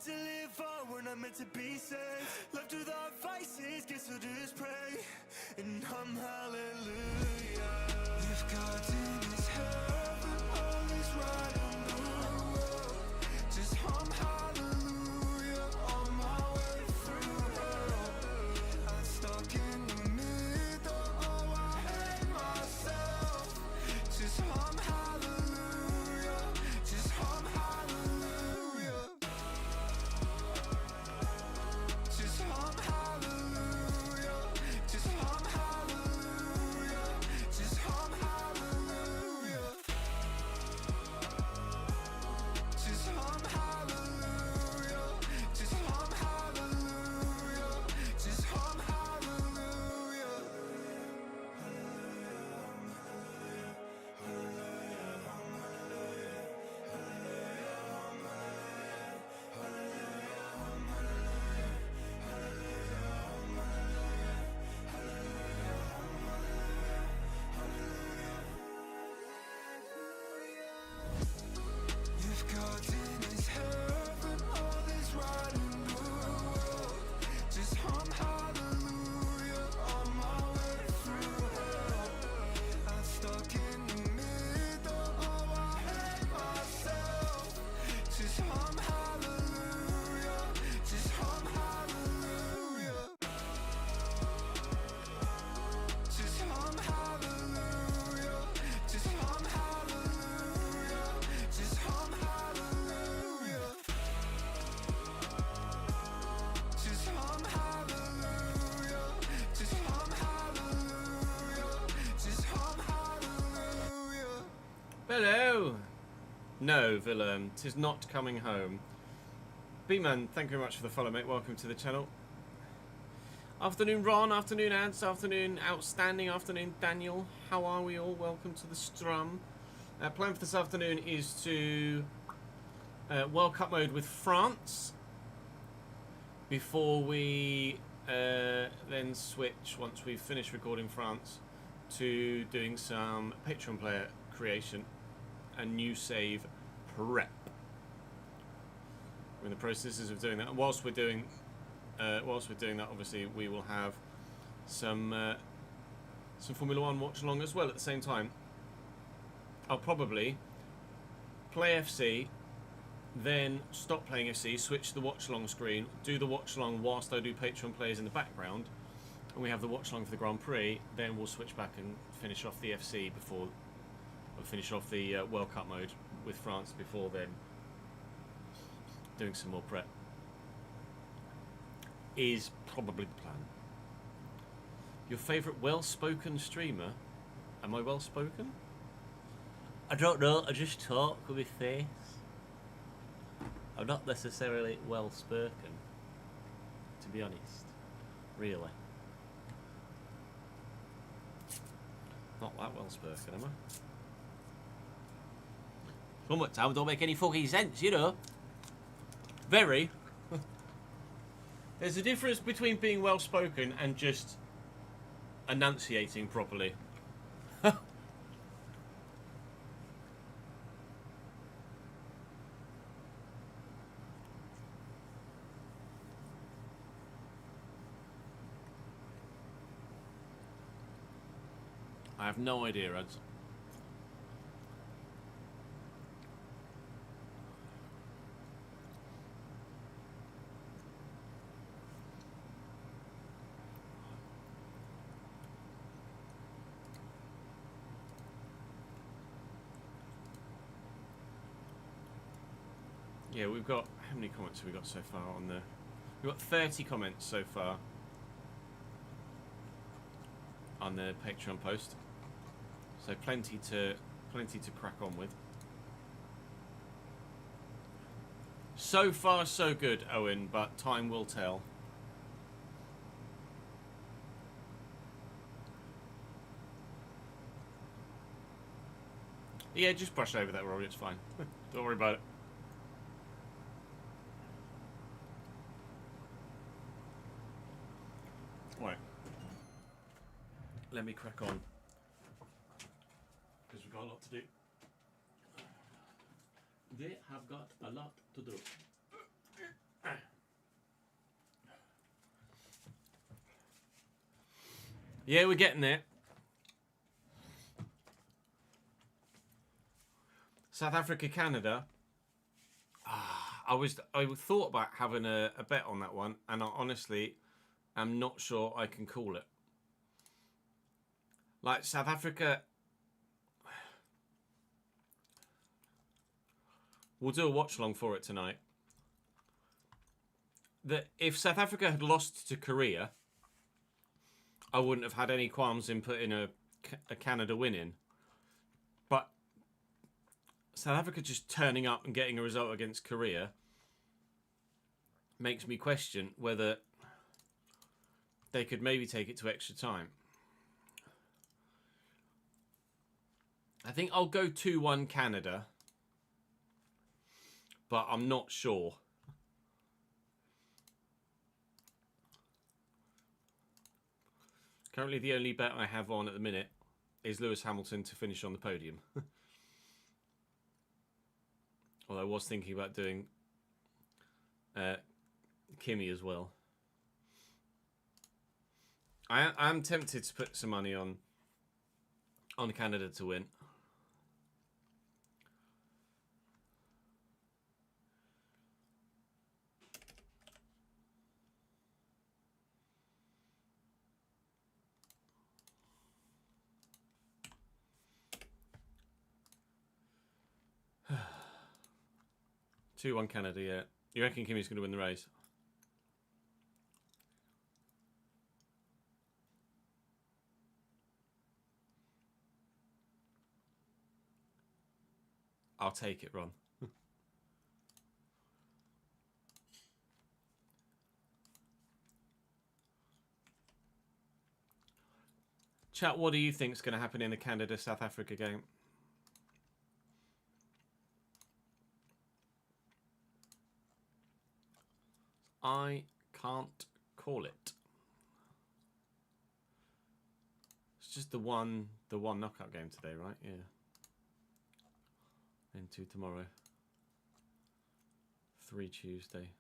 To live on, we're not meant to be safe. Left with our vices, guess we'll just pray and hum hallelujah. If God's in his heaven, all is right in the world. Just hum hallelujah on my way through hell. I'm stuck in the middle, oh I hate myself. Just hum hallelujah, just hum hallelujah. Just hum hallelujah, just hum hallelujah, just hum hallelujah. Just hum hallelujah, just hum hallelujah, just hum hallelujah. If God's in his heaven, all is right in the world. Just hum hallelujah on my way through hell. I'm stuck in the middle, oh I hate myself. Just hum hallelujah, just hum hallelujah. Just hum hallelujah, just hum hallelujah, just hum hallelujah. Just hum hallelujah, just hum hallelujah, just hum hallelujah. Hello! No, Willem, 'tis not coming home. B-Man, thank you very much for the follow, mate. Welcome to the channel. Afternoon, Ron. Afternoon, Ads. Afternoon, Outstanding. Afternoon, Daniel. How are we all? Welcome to the Strum. Plan for this afternoon is to World Cup mode with France before we then switch, once we've finished recording France, to doing some Patreon player creation and new save prep. We're in the processes of doing that, and whilst we're doing that, obviously we will have some Formula One watch along as well at the same time. I'll probably play FC, then stop playing FC, switch to the watch along screen, do the watch along whilst I do Patreon players in the background, and we have the watch along for the Grand Prix. Then we'll switch back and finish off the FC before, or finish off the World Cup mode with France before then doing some more prep. Is probably the plan. Your favourite well-spoken streamer? Am I well-spoken? I don't know, I just talk with my face. I'm not necessarily well-spoken, to be honest. Really. Not that well-spoken, am I? Sometimes don't make any fucking sense, you know. Very. There's a difference between being well-spoken and just enunciating properly. I have no idea, Ads. Yeah, we've got... How many comments have we got so far on the... We've got 30 comments so far on the Patreon post. So plenty to crack on with. So far so good, Owen, but time will tell. Yeah, just brush over that, Rory, it's fine. Don't worry about it. Right. Let me crack on. Because we've got a lot to do. They have got a lot to do. Yeah, we're getting there. South Africa, Canada. I thought about having a bet on that one, and I honestly am not sure I can call it. Like South Africa, we'll do a watch along for it tonight. That if South Africa had lost to Korea, I wouldn't have had any qualms in putting a Canada win in. But South Africa just turning up and getting a result against Korea makes me question whether they could maybe take it to extra time. I think I'll go 2-1 Canada, but I'm not sure. Currently, the only bet I have on at the minute is Lewis Hamilton to finish on the podium. Although I was thinking about doing Kimi as well. I am tempted to put some money on Canada to win. Two 2-1 Canada, yeah. You reckon Kimi's going to win the race? I'll take it, Ron. Chat, what do you think is going to happen in the Canada-South Africa game? I can't call it. It's just the one knockout game today, right? Yeah. Then 2 tomorrow. 3 Tuesday.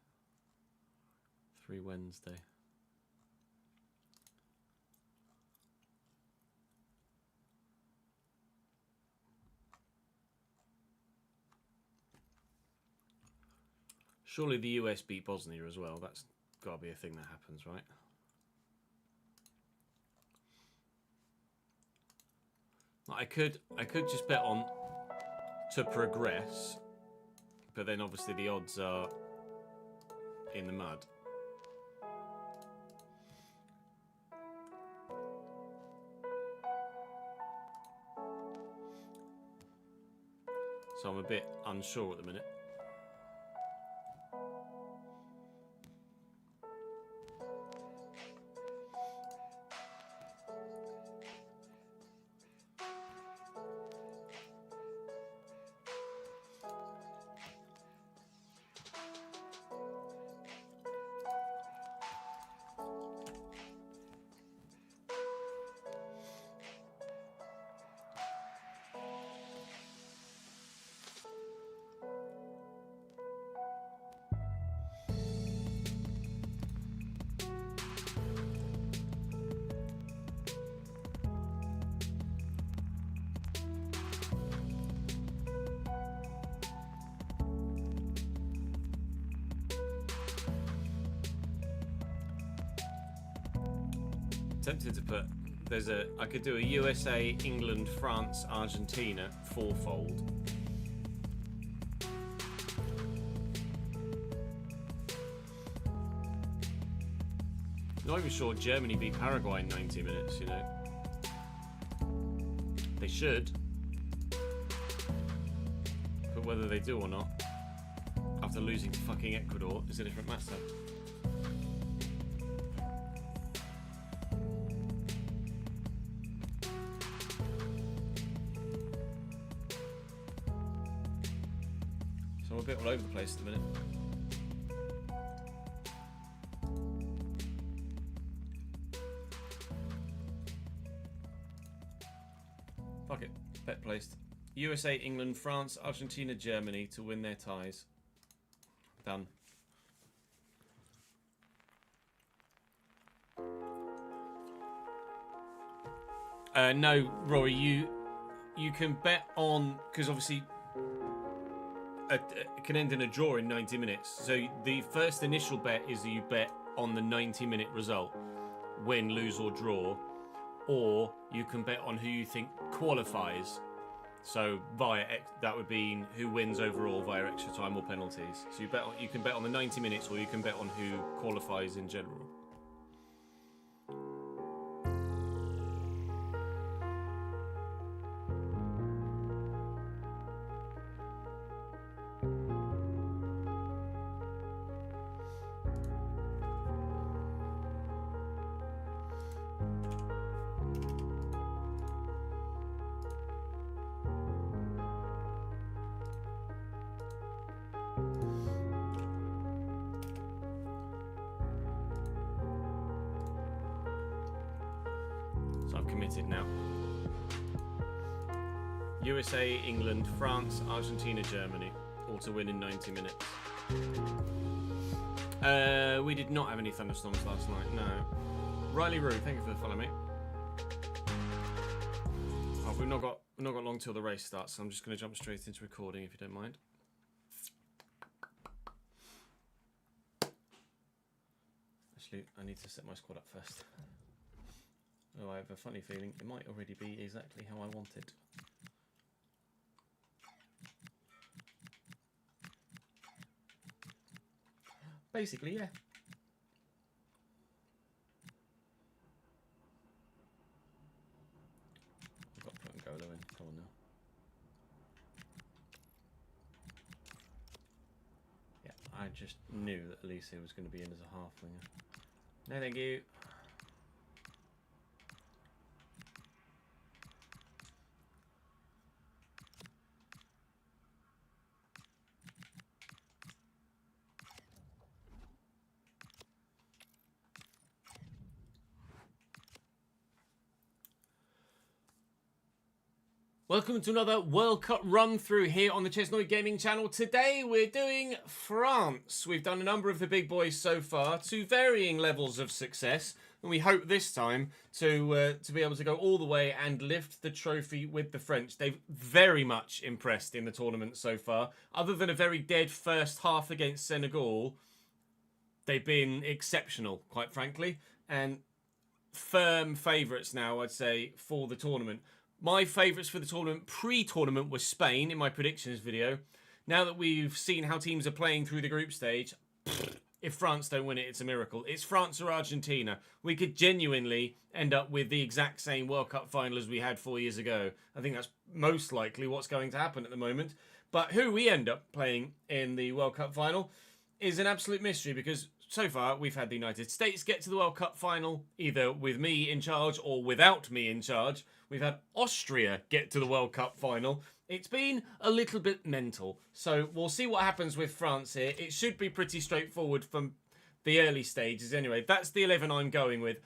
3 Wednesday. Surely the US beat Bosnia as well. That's got to be a thing that happens, right? I could just bet on to progress, but then obviously the odds are in the mud. So I'm a bit unsure at the minute. Tempted to put, I could do a USA, England, France, Argentina 4-fold. Not even sure Germany beat Paraguay in 90 minutes, you know. They should. But whether they do or not, after losing to fucking Ecuador, is a different matter. So we're a bit all over the place at the minute. Fuck it. Bet placed. USA, England, France, Argentina, Germany to win their ties. Done. No, Rory, you can bet on, because obviously it can end in a draw in 90 minutes. So the first initial bet is that you bet on the 90-minute result, win, lose or draw, or you can bet on who you think qualifies. So that would be who wins overall via extra time or penalties. So you can bet on the 90 minutes, or you can bet on who qualifies in general. Now, USA, England, France, Argentina, Germany, all to win in 90 minutes. We did not have any thunderstorms last night. No. Riley Rue, thank you for the follow, mate. Oh, we've not got long till the race starts, so I'm just going to jump straight into recording if you don't mind. Actually, I need to set my squad up first. Oh, I have a funny feeling it might already be exactly how I want it. Basically, yeah. I've got to put N'Golo in. Come on now. Yeah, I just knew that Alicia was going to be in as a half winger. No, thank you. Welcome to another World Cup run through here on the Chesnoid Gaming channel. Today we're doing France. We've done a number of the big boys so far to varying levels of success, and we hope this time to be able to go all the way and lift the trophy with the French. They've very much impressed in the tournament so far. Other than a very dead first half against Senegal, they've been exceptional, quite frankly, and firm favourites now, I'd say, for the tournament. My favourites for the tournament pre-tournament was Spain in my predictions video. Now that we've seen how teams are playing through the group stage, if France don't win it, it's a miracle. It's France or Argentina. We could genuinely end up with the exact same World Cup final as we had 4 years ago. I think that's most likely what's going to happen at the moment. But who we end up playing in the World Cup final is an absolute mystery, because so far we've had the United States get to the World Cup final, either with me in charge or without me in charge. We've had Austria get to the World Cup final. It's been a little bit mental. So we'll see what happens with France here. It should be pretty straightforward from the early stages anyway. That's the 11 I'm going with.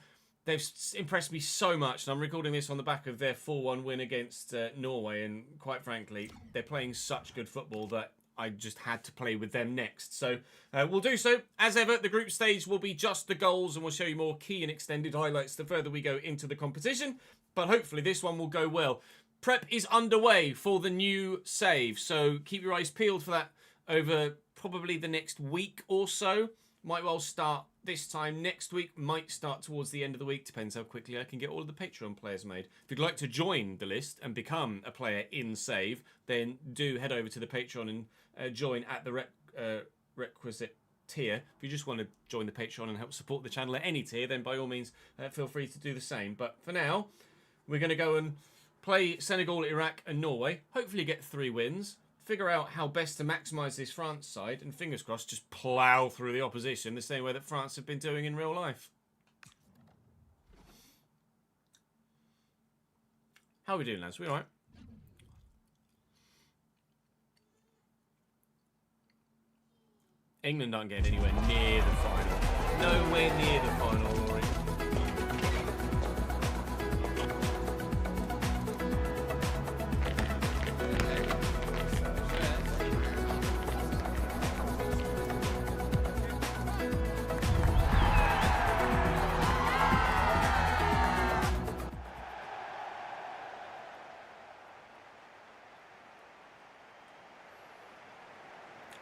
They've impressed me so much, and I'm recording this on the back of their 4-1 win against Norway, and quite frankly, they're playing such good football that I just had to play with them next. So we'll do so. As ever, the group stage will be just the goals, and we'll show you more key and extended highlights the further we go into the competition. But hopefully this one will go well. Prep is underway for the new save, so keep your eyes peeled for that over probably the next week or so. Might well start this time next week, might start towards the end of the week, depends how quickly I can get all of the Patreon players made. If you'd like to join the list and become a player in Save, then do head over to the Patreon and join at the requisite tier. If you just want to join the Patreon and help support the channel at any tier, then by all means, feel free to do the same. But for now, we're going to go and play Senegal, Iraq and Norway. Hopefully get 3 wins. Figure out how best to maximise this France side. And fingers crossed, just plough through the opposition the same way that France have been doing in real life. How are we doing, lads? We all right? England aren't getting anywhere near the final. Nowhere near the final, Rory.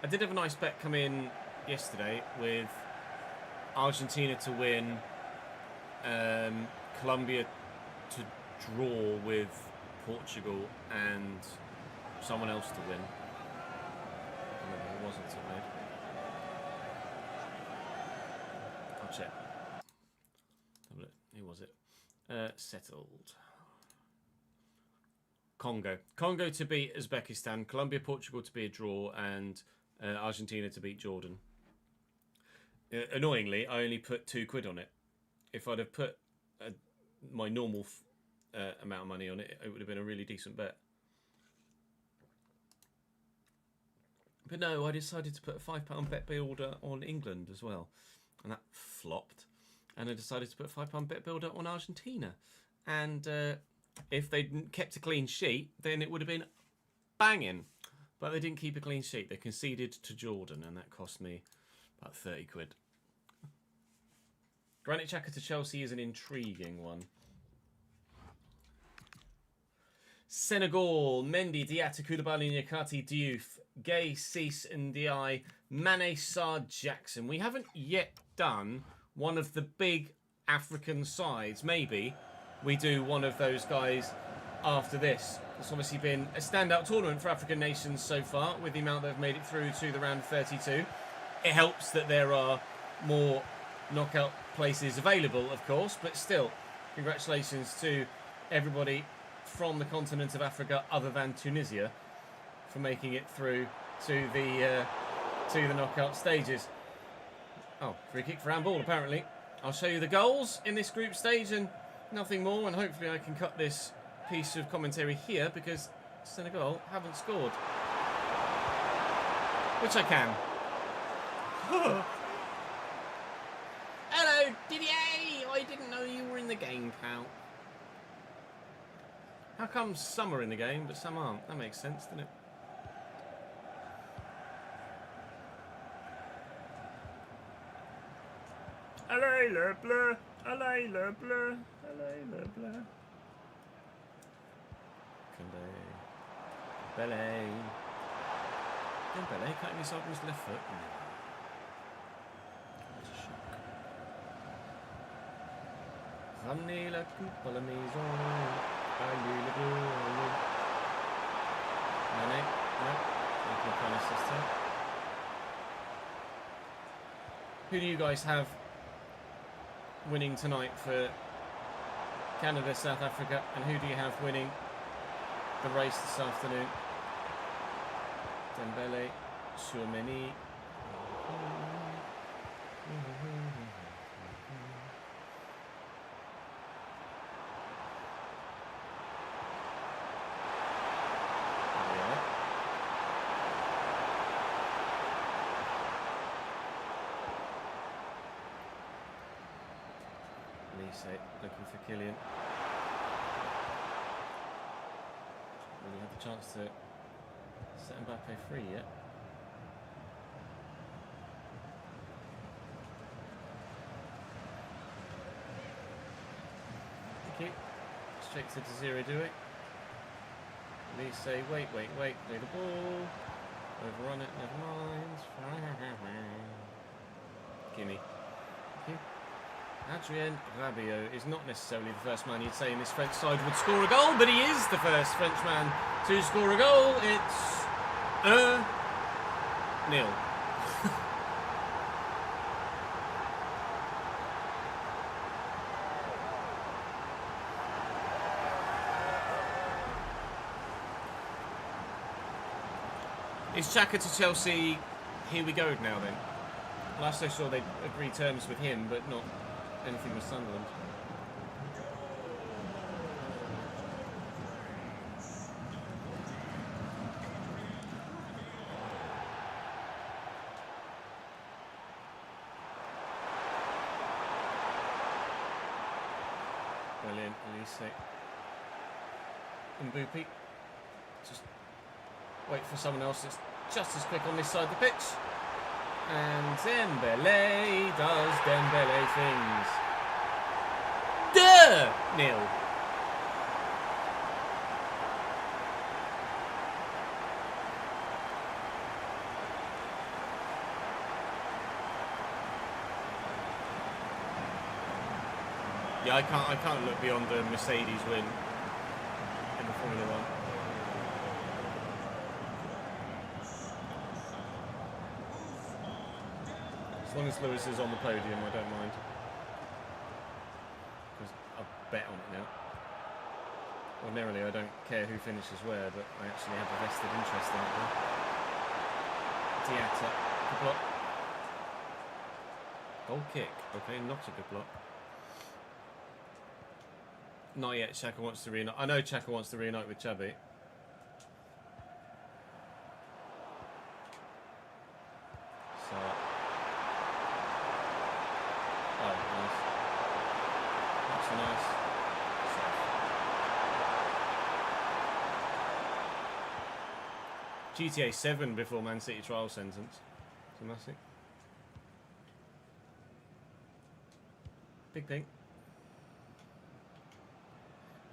I did have a nice bet come in yesterday with Argentina to win, Colombia to draw with Portugal, and someone else to win. I don't know, it wasn't so bad. I'll check. Have a look. Who was it? Settled. Congo. Congo to beat Uzbekistan, Colombia, Portugal to be a draw, and Argentina to beat Jordan. Annoyingly, I only put £2 on it. If I'd have put my normal amount of money on it, it would have been a really decent bet. But no, I decided to put a £5 bet builder on England as well, and that flopped. And I decided to put a £5 bet builder on Argentina, and if they'd kept a clean sheet, then it would have been banging. But they didn't keep a clean sheet. They conceded to Jordan, and that cost me about £30. Granit Xhaka to Chelsea is an intriguing one. Senegal, Mendy, Diatta, Koulibaly, Nyakate, Diouf, Gay, Cease, Ndiaye, Mane, Sarr, Jackson. We haven't yet done one of the big African sides. Maybe we do one of those guys after this. It's obviously been a standout tournament for African nations so far, with the amount that have made it through to the round of 32. It helps that there are more knockout places available, of course, but still, congratulations to everybody from the continent of Africa other than Tunisia for making it through to the knockout stages. Oh, free kick for handball, apparently. I'll show you the goals in this group stage and nothing more, and hopefully I can cut this piece of commentary here because Senegal haven't scored. Which I can. Hello, Didier! I didn't know you were in the game, pal. How come some are in the game, but some aren't? That makes sense, doesn't it? Allez le bleu! Allez le bleu! Allez le bleu! Dembele. Dembele cutting himself with his left foot. What a shock. Ramenez la coupe à la maison. Allez le bleu. Mane. No. Making a kind system. Who do you guys have winning tonight for Canada, South Africa, and who do you have winning the race this afternoon? Dembele, Tchouameni. Lise looking for Kylian. Really had the chance to set Mbappe free yet. Thank you. Straight to Desiree Doué. Lise, wait, play the ball. Overrun it, never mind. Gimme. Thank you. Adrien Rabiot is not necessarily the first man you'd say in this French side would score a goal, but he is the first Frenchman to score a goal. It's 1-0. Is Xhaka to Chelsea here we go now then? Last I saw they agreed terms with him, but not anything with Sunderland. Brilliant, Elise. Mbappe. Just wait for someone else that's just as quick on this side of the pitch. And Dembele does Dembele things. Duh! Nil. Yeah, I can't look beyond the Mercedes win in the Formula One. As long as Lewis is on the podium, I don't mind. Because I'll bet on it now. Ordinarily, I don't care who finishes where, but I actually have a vested interest in it now. Diatta, good block. Goal kick. Okay, not a good block. Not yet. Xhaka wants to reunite. I know Xhaka wants to reunite with Xabi. So. Oh, nice. That's nice. GTA 7 before Man City trial sentence. Dramatic. Big pink.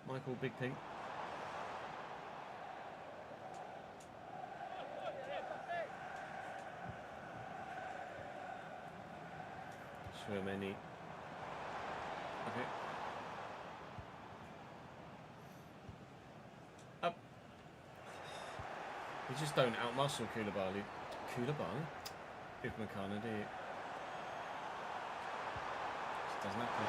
Michael Big Pink. Many. Okay. Up. You just don't outmuscle Koulibaly. Koulibaly? Upamecano, do you? Just doesn't happen.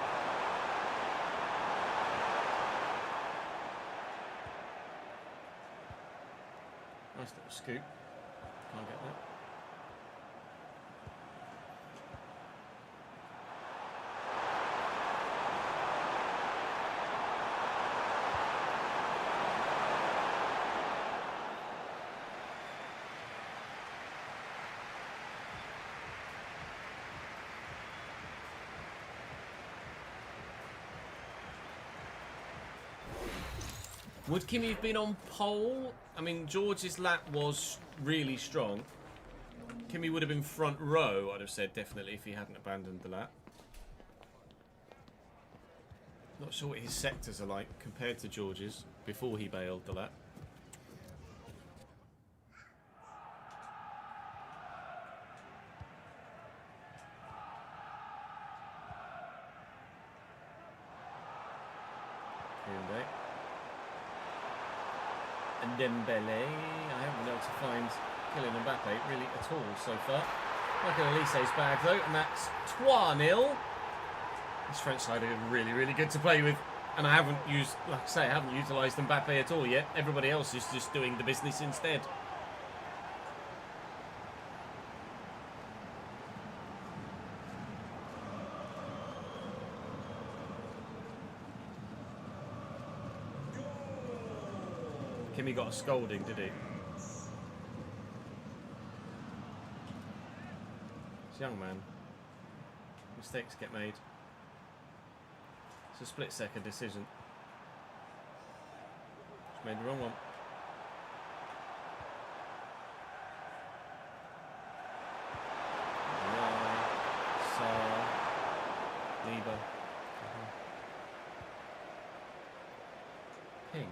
Nice little scoop. Can't get that. Would Kimi have been on pole? I mean, George's lap was really strong. Kimi would have been front row, I'd have said, definitely, if he hadn't abandoned the lap. Not sure what his sectors are like compared to George's before he bailed the lap. And Dembele, I haven't been able to find Kylian Mbappe really at all so far. Michael Elise's bag though, and that's 3-0. This French side are really, really good to play with. And I haven't used, like I say, I haven't utilised Mbappe at all yet. Everybody else is just doing the business instead. Kimi got a scolding, did he? It's a young man. Mistakes get made. It's a split-second decision. Just made the wrong one. Lieber. Ping.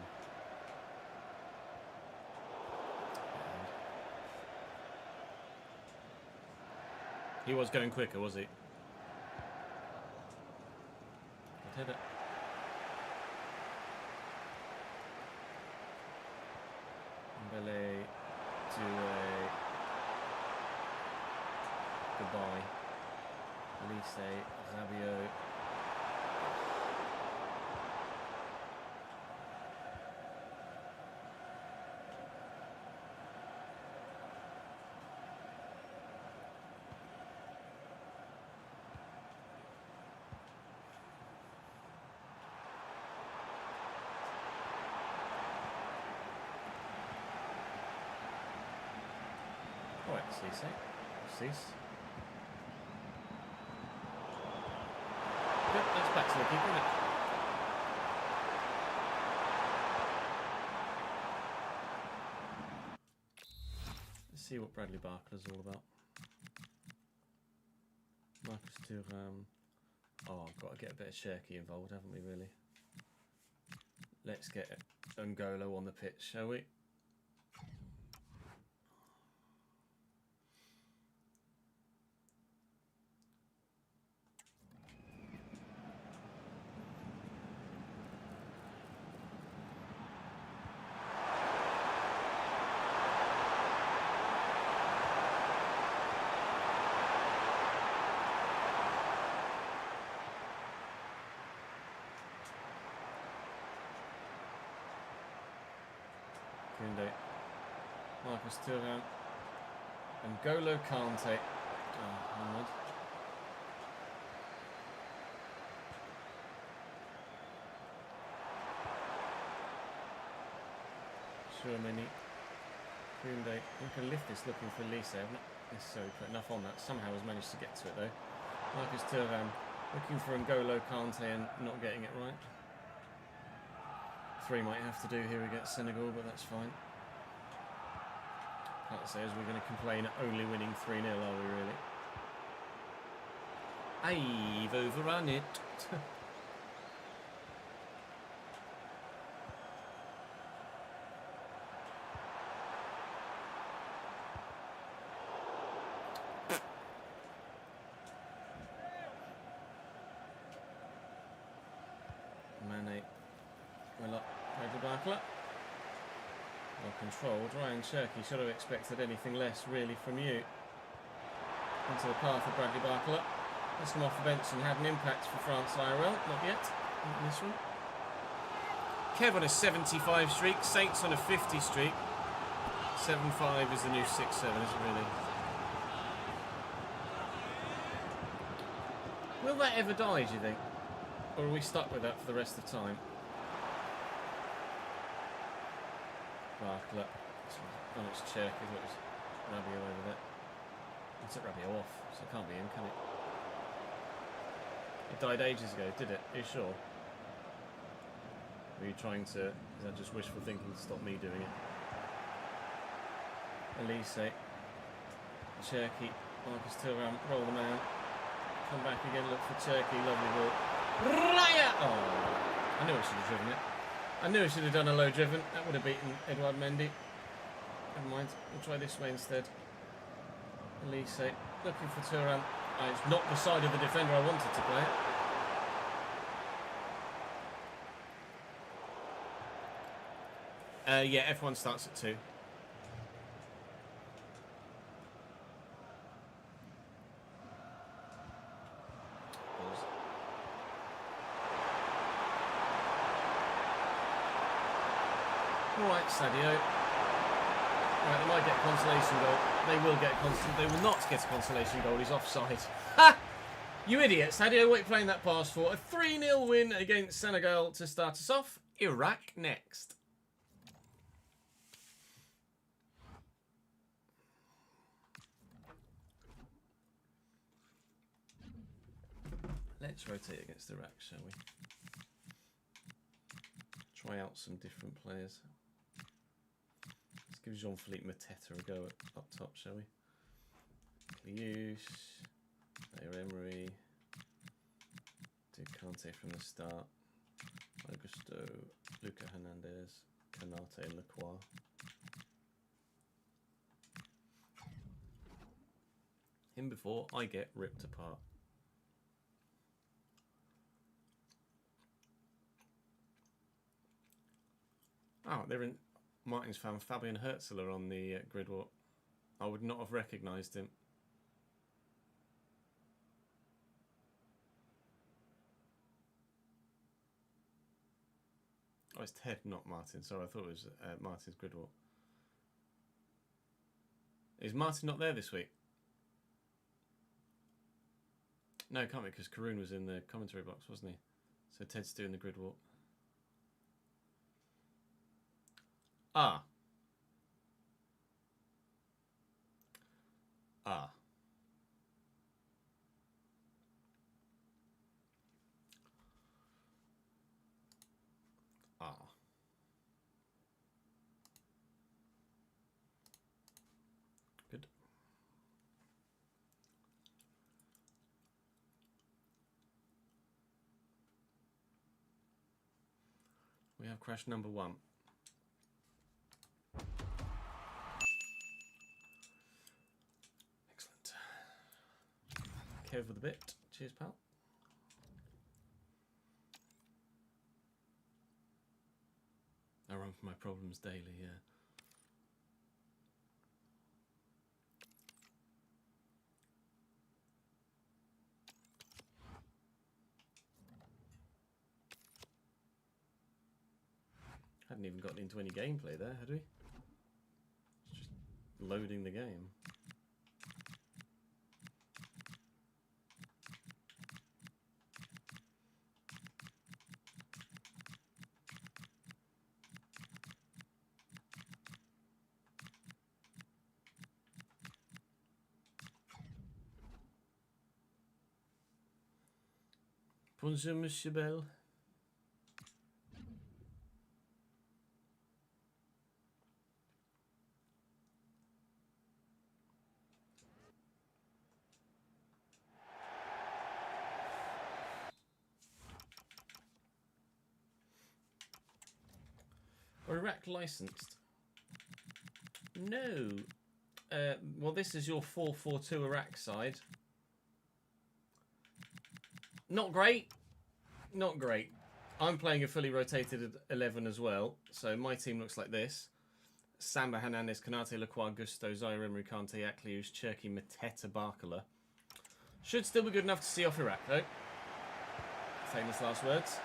He was going quicker, was he? Hit it. Mbele to a goodbye. Elise, Rabiot. Cease. Yep, that's back to the keeper, isn't it? Let's see what Bradley Barker's all about. Marcus Thuram. Oh, I've got to get a bit of Cherky involved, haven't we, really? Let's get N'Golo on the pitch, shall we? Marcus Thuram. N'Golo Kante. Oh, Ahmed. Shuameni. Koundé. We can lift this looking for Lise. I've not necessarily put enough on that. Somehow has managed to get to it though. Marcus Thuram looking for N'Golo Kante and not getting it right. 3 might have to do here against Senegal, but that's fine. Can't say as we're going to complain at only winning 3-0, are we really? I've overrun it. Mane. Well up, Bradley. Well controlled. Ryan Cherky should have expected anything less, really, from you. Into the path of Bradley Barcola. Let's come off the bench and had an impact for France IRL. Not yet. Not in this one. Kev on a 75 streak. Saints on a 50 streak. 7-5 is the new 6-7, isn't it, really? Will that ever die, do you think? Or are we stuck with that for the rest of time? Barcola. Oh, it's Cherky. I thought it was Rabiot over there. I took Rabiot off, so it can't be him, can it? It died ages ago, did it? Are you sure? Were you trying to... Is that just wishful thinking to stop me doing it? Elise. Cherky. Marcus Thuram. Roll the man. Come back again, look for Cherky. Lovely ball. Raya! Oh, I knew I should have driven it. I knew I should have done a low driven. That would have beaten Edouard Mendy. Never mind. We'll try this way instead. Elise. Looking for Thuram. Oh, it's not the side of the defender I wanted to play. Yeah, F1 starts at 2. Alright, Sadio. Right, they might get a consolation goal. They will get They will not get a consolation goal. He's offside. Ha! You idiot, Sadio. What are you playing that pass for? A 3-0 win against Senegal to start us off. Iraq next. Let's rotate against Iraq, shall we? Try out some different players. Let's give Jean-Philippe Mateta a go up top, shall we? Kliouche, Emery, do Kante from the start, Augusto, Luca Hernandez, Canate and Lacroix. Him before I get ripped apart. Oh, they're in Martin's fan Fabian Herzler on the grid walk. I would not have recognised him. Oh, it's Ted, not Martin. Sorry, I thought it was Martin's grid walk. Is Martin not there this week? No, it can't be because Karun was in the commentary box, wasn't he? So Ted's doing the grid walk. Ah. Ah. Ah. Good. We have crash number 1. Excellent. Kev with a bit. Cheers, pal. I run from my problems daily, yeah. Hadn't even gotten into any gameplay there, had we? It's just loading the game. Bonjour, Monsieur Bell. Are Iraq licensed? No. Well, this is your 4-4-2 Iraq side. Not great. Not great. I'm playing a fully rotated 11 as well, so my team looks like this. Samba, Hernandez, Kanate, Lacroix, Gusto, Zaire, Emery, Kante, Aklius, Cherki, Mateta, Barkala. Should still be good enough to see off Iraq, though. Famous last words.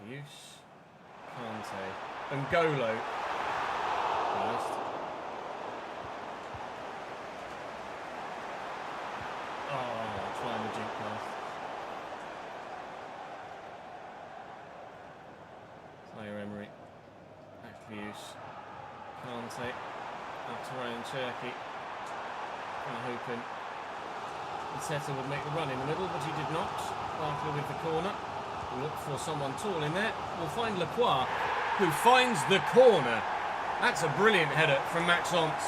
Use Kante and Golo. First. Oh, trying the jink pass. Zaire Emery. Use Kante. Up to Ryan Cherki. Kind of hoping Mateta would make the run in the middle, but he did not. Barkley with the corner. Look for someone tall in there. We'll find Lacroix, who finds the corner. That's a brilliant header from Maxence.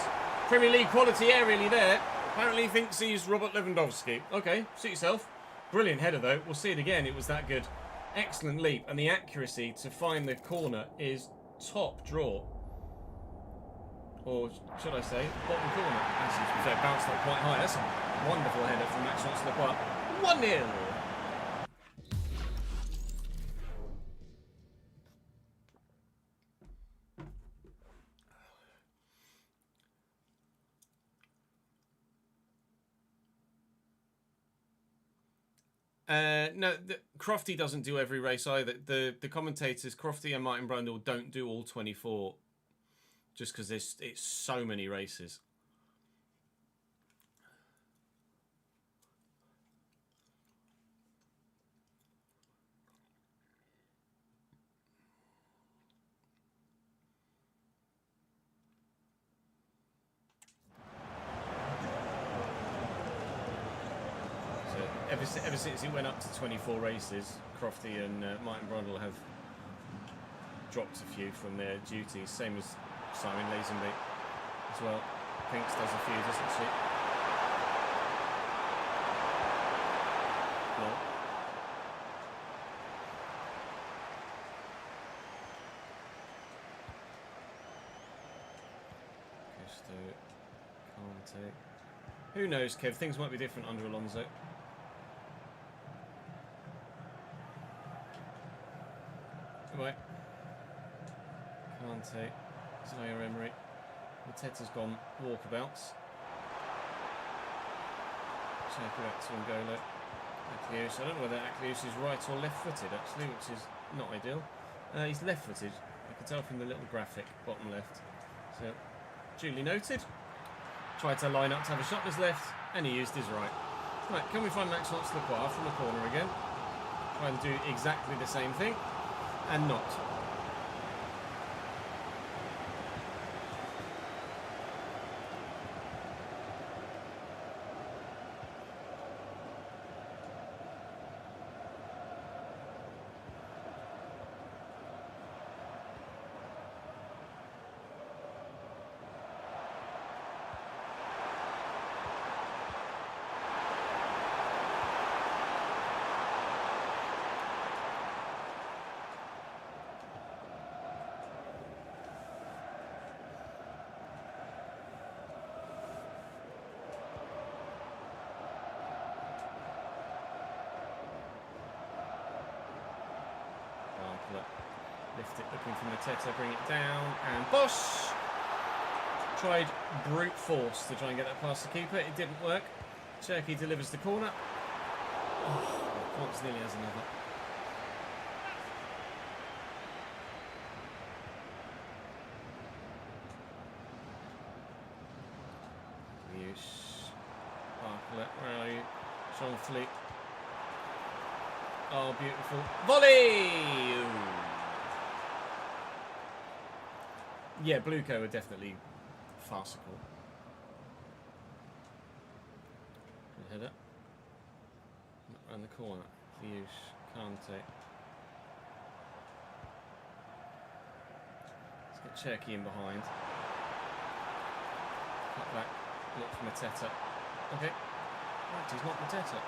Premier League quality aerially there. Apparently he thinks he's Robert Lewandowski. Okay, suit yourself. Brilliant header though. We'll see it again. It was that good. Excellent leap. And the accuracy to find the corner is top draw. Or should I say, bottom corner. Actually, it bounced up quite high. That's a wonderful header from Maxence Lacroix. 1-0. No, Crofty doesn't do every race either. The commentators, Crofty and Martin Brundle, don't do all 24 just because it's so many races. Ever since it went up to 24 races, Crofty and Martin Brundle have dropped a few from their duties. Same as Simon Lazenby as well. Pinks does a few, doesn't she? No. Gusto, Kante. Who knows, Kev? Things might be different under Alonso. Right. Kante, Zaire Emery. Mateta's gone walkabouts. Cherky back to N'Golo. Aklius. I don't know whether Aklius is right or left-footed actually, which is not ideal. He's left-footed. I can tell from the little graphic bottom left. So, duly noted. Tried to line up to have a shot with his left, and he used his right. Right, can we find Max Lacroix from the corner again? Try and do exactly the same thing, and not. Lift it, looking from Mateta, bring it down, and Bosch tried brute force to try and get that past the keeper. It didn't work. Cherky delivers the corner. Oh, Fox nearly has another. Use. Bartlett, where are you? Sean Fleet. Oh, beautiful. Volley! Ooh. Yeah, Blueco are definitely farcical. Good header. Around the corner. Use. Kante. Let's get Cherky in behind. Cut back. Look for Mateta. Okay. Right, he's not Mateta.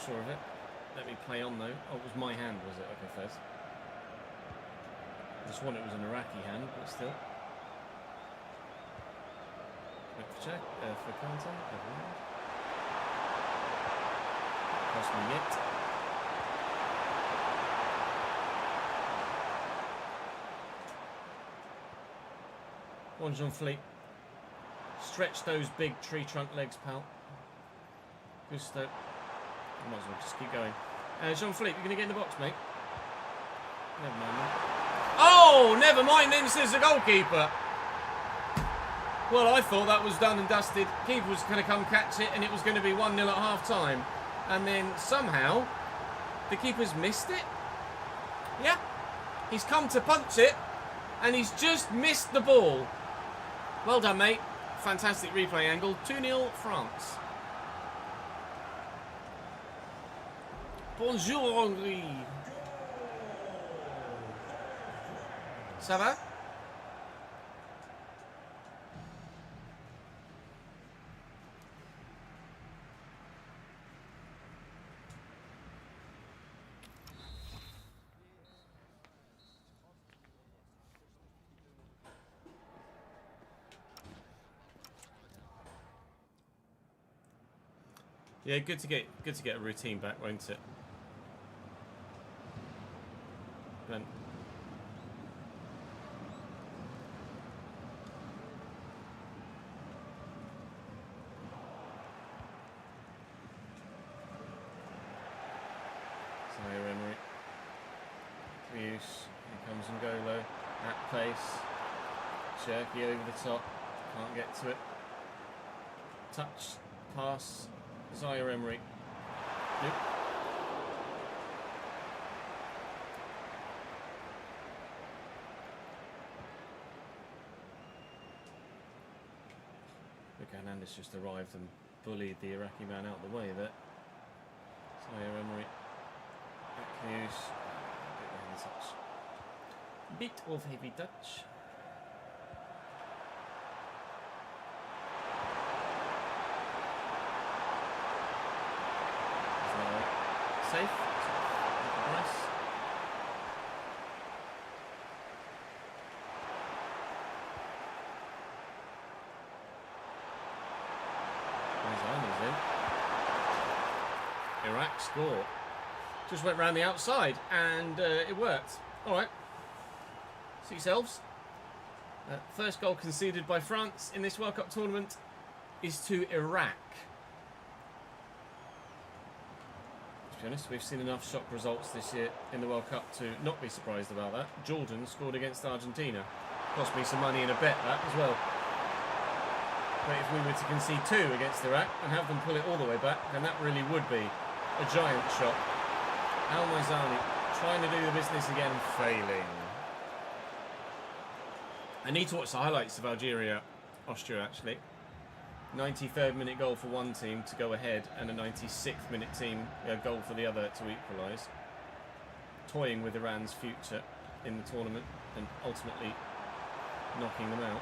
Sure of it. Let me play on though. Oh, it was my hand, was it? Okay, first. I just thought it was an Iraqi hand, but still. Wait for check. For Kante. Cost me yet. One Jean Fleet. Stretch those big tree trunk legs, pal. Gusto. Might as well just keep going. Jean-Philippe, you're going to get in the box, mate? Never mind. Man. Oh, never mind then, says the goalkeeper. Well, I thought that was done and dusted. Keeper was going to come catch it, and it was going to be 1-0 at half-time. And then somehow, the keeper's missed it. Yeah. He's come to punch it, and he's just missed the ball. Well done, mate. Fantastic replay angle. 2-0 France. Bonjour Henri. Ça va? Yeah, good to get a routine back, won't it? Then. Zaire Emery. Hughes. Here comes N'Golo. At pace. Cherky over the top. Can't get to it. Touch. Pass. Zaire Emery. Nope. Hernandez just arrived and bullied the Iraqi man out of the way there. Zaire Emery. Hughes. Bit of heavy touch. Safe. Nice. Iraq score. Just went round the outside and it worked. All right. See yourselves. First goal conceded by France in this World Cup tournament is to Iraq. To be honest, we've seen enough shock results this year in the World Cup to not be surprised about that. Jordan scored against Argentina. Cost me some money in a bet, that as well. But if we were to concede 2 against Iraq and have them pull it all the way back, then that really would be a giant shock. Al Maizani trying to do the business again, failing. I need to watch the highlights of Algeria-Austria, actually. 93rd minute goal for one team to go ahead, and a 96th minute goal for the other to equalise. Toying with Iran's future in the tournament and ultimately knocking them out.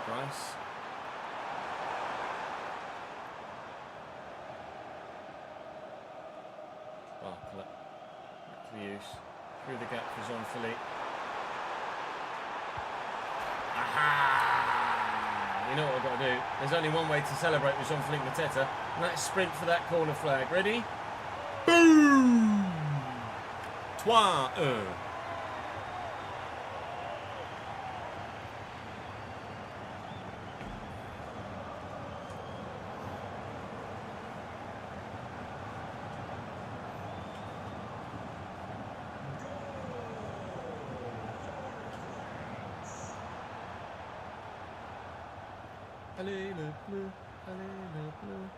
Bryce. Barclay. Back to the use. Through the gap for Jean-Philippe. Aha! You know what I've got to do. There's only one way to celebrate with Jean-Philippe Mateta, and that's sprint for that corner flag. Ready? Boom! 3-1. Allez le bleu, allez le bleu.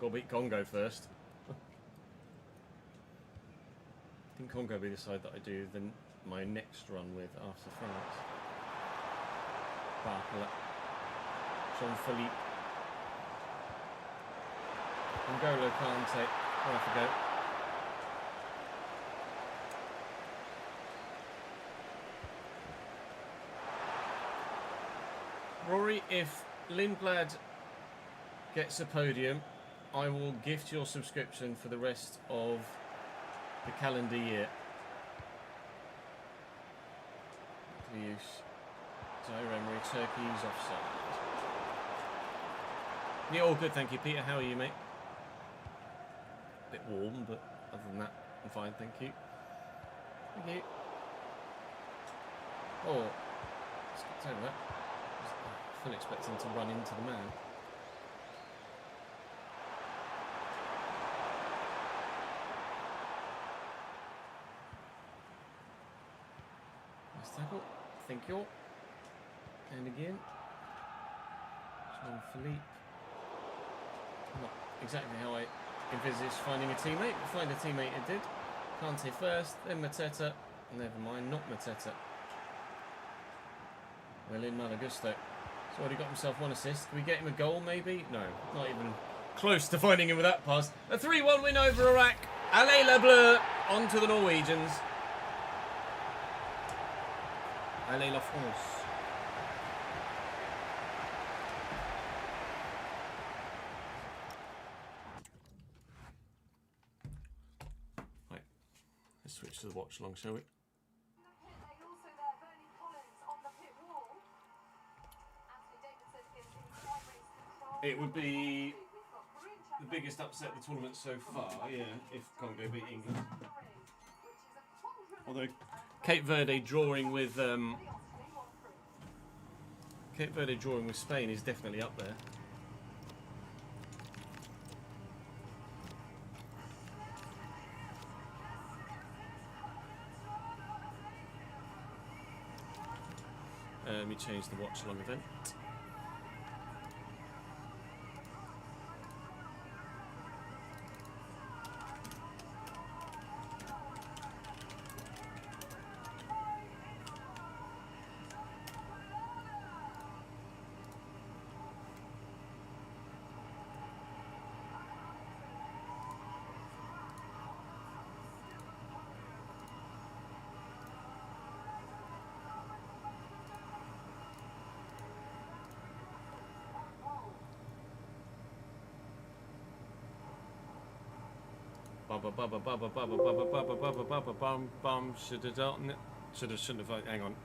Got to beat Congo first. I think Congo will be the side that I do my next run with after France. Barclay. Jean-Philippe. N'Golo Kante. Off we go. Rory, if Lindblad gets a podium, I will gift your subscription for the rest of the calendar year. To use Zaire Emery, Turkey's offside. Yeah, all good, thank you, Peter. How are you, mate? A bit warm, but other than that, I'm fine, thank you. Thank you. Oh, let's get over that. I was fully expecting to run into the man. Tackle, thank you. And again, Jean-Philippe. Not exactly how I envisaged finding a teammate, but find a teammate it did. Kante first, then Mateta. Never mind, not Mateta. Well, in Malagusto. He's already got himself 1 assist. Can we get him a goal, maybe? No, not even close to finding him with that pass. A 3-1 win over Iraq. Allez le bleu, on to the Norwegians. Allez la France. Right, let's switch to the watch along, shall we? It would be the biggest upset of the tournament so far, yeah, if Congo beat England. Although Cape Verde drawing with Spain is definitely up there. Let me change the watch along event. Bubba bubba bubba bubba bubba bubba bubba bubba bum bum. Should have done it. Shouldn't have. Hang on.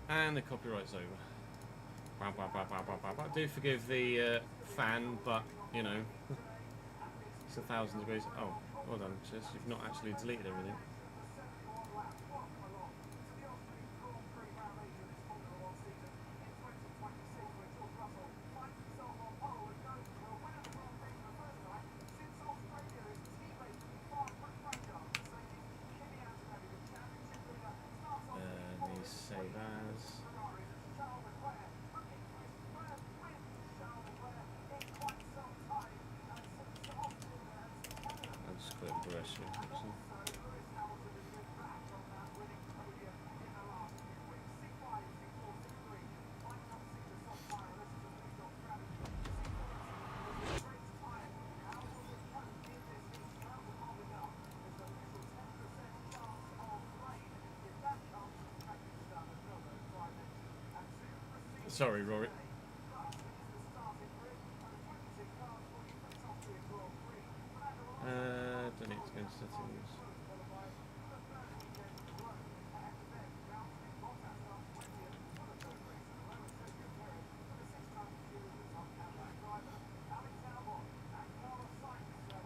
And the copyright's over. Do forgive the fan, but you know, it's 1,000 degrees. Oh, well done, Chris. You've not actually deleted everything. These save as. I'll just click the rest here. Sorry, Rory. Don't need to go into settings.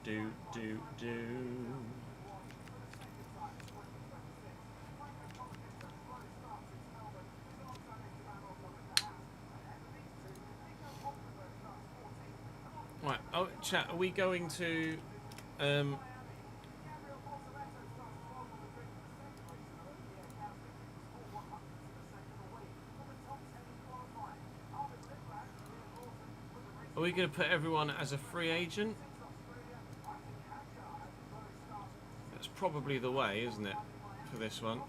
Do. Right. Oh, chat. Are we going to? Are we going to put everyone as a free agent? That's probably the way, isn't it, for this one?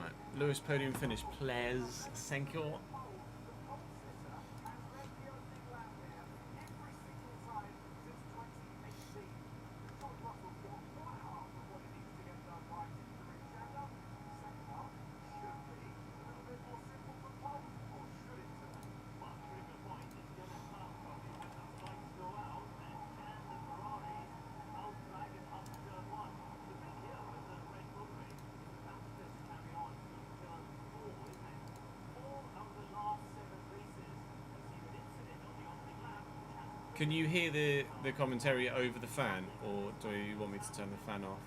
Right, Lewis podium finish, please. Thank you. Can you hear the commentary over the fan, or do you want me to turn the fan off?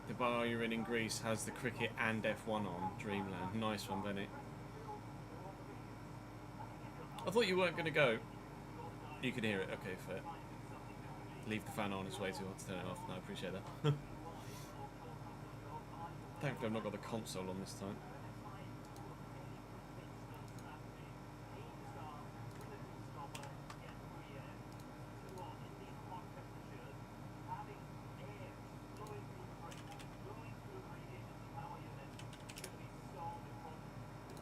The bar you're in Greece has the cricket and F1 on. Dreamland. Nice one, Benny. I thought you weren't going to go. You can hear it. Okay, fair. Leave the fan on, it's way too hot to turn it off. No, I appreciate that. Thankfully I've not got the console on this time.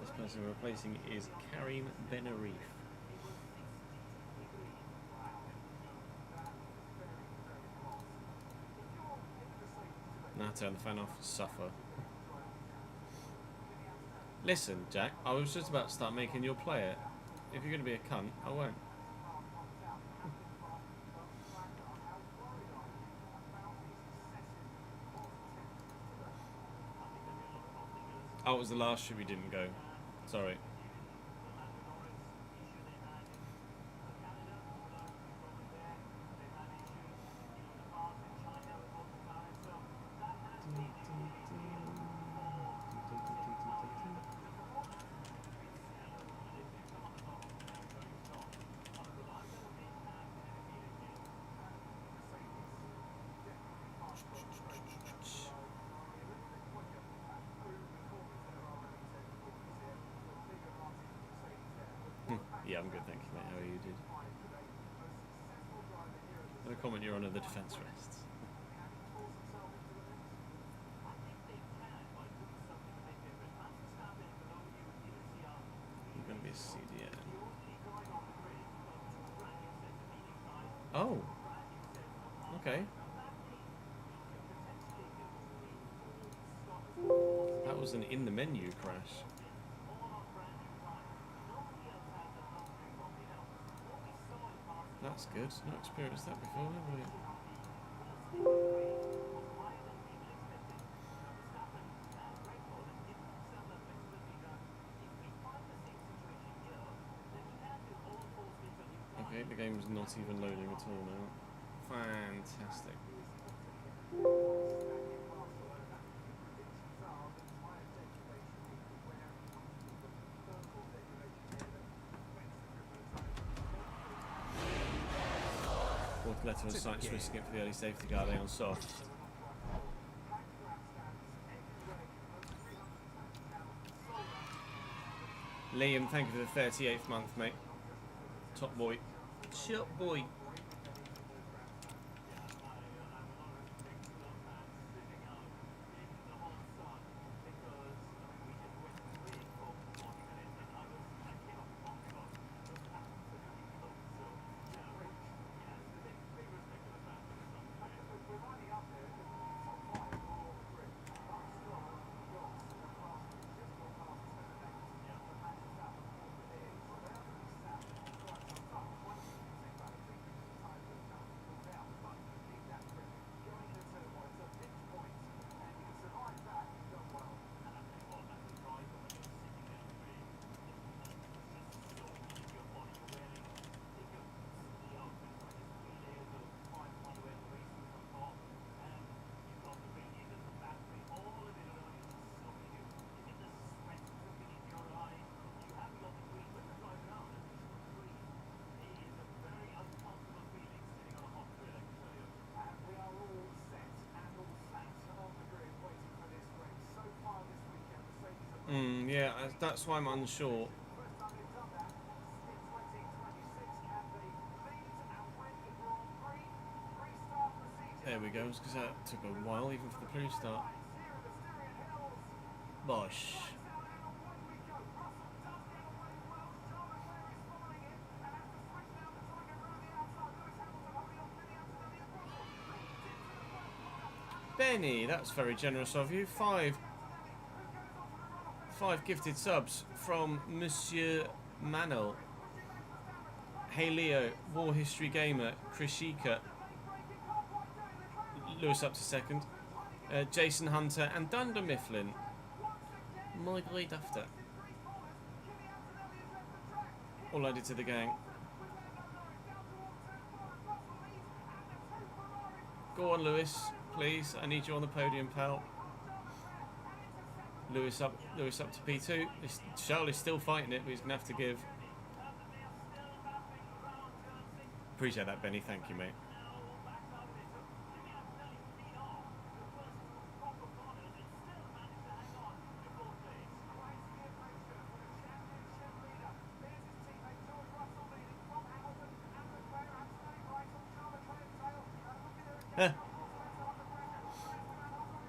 This person we're replacing is Karim Benarif. Now turn the fan off, suffer. Listen, Jack, I was just about to start making your play it. If you're going to be a cunt, I won't. Oh, it was the last shoot we didn't go. Sorry. Yeah, I'm good, thank you, mate. How are you, dude? No comment, you're on the defence rests. You're going to be a CDN. Oh! Okay. That was an in the menu crash. That's good. Not experienced that before, have we? Okay, the game's not even loading at all now. Fantastic. Fourth letter of site risking it for the early safety guarding on soft. Liam, thank you for the 38th month, mate. Top boy. Top boy. Yeah, that's why I'm unsure. There we go, because that took a while even for the pre-start. Bosh. Benny, that's very generous of you. Five gifted subs from Monsieur Manel. Hey Leo, War History Gamer, Krishika, Lewis up to second, Jason Hunter and Dunder Mifflin. My great after. All added to the gang. Go on, Lewis, please. I need you on the podium, pal. Lewis up to P2. Charlie's still fighting it, but he's gonna have to give. Appreciate that, Benny. Thank you, mate.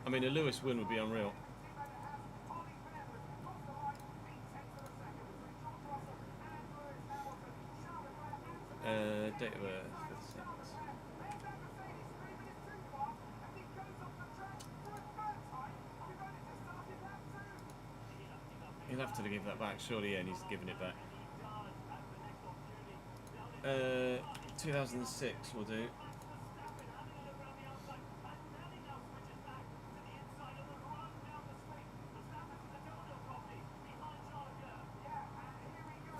I mean, a Lewis win would be unreal. Date of birth. He'll have to give that back, surely. Yeah, he's giving it back. 2006 will do.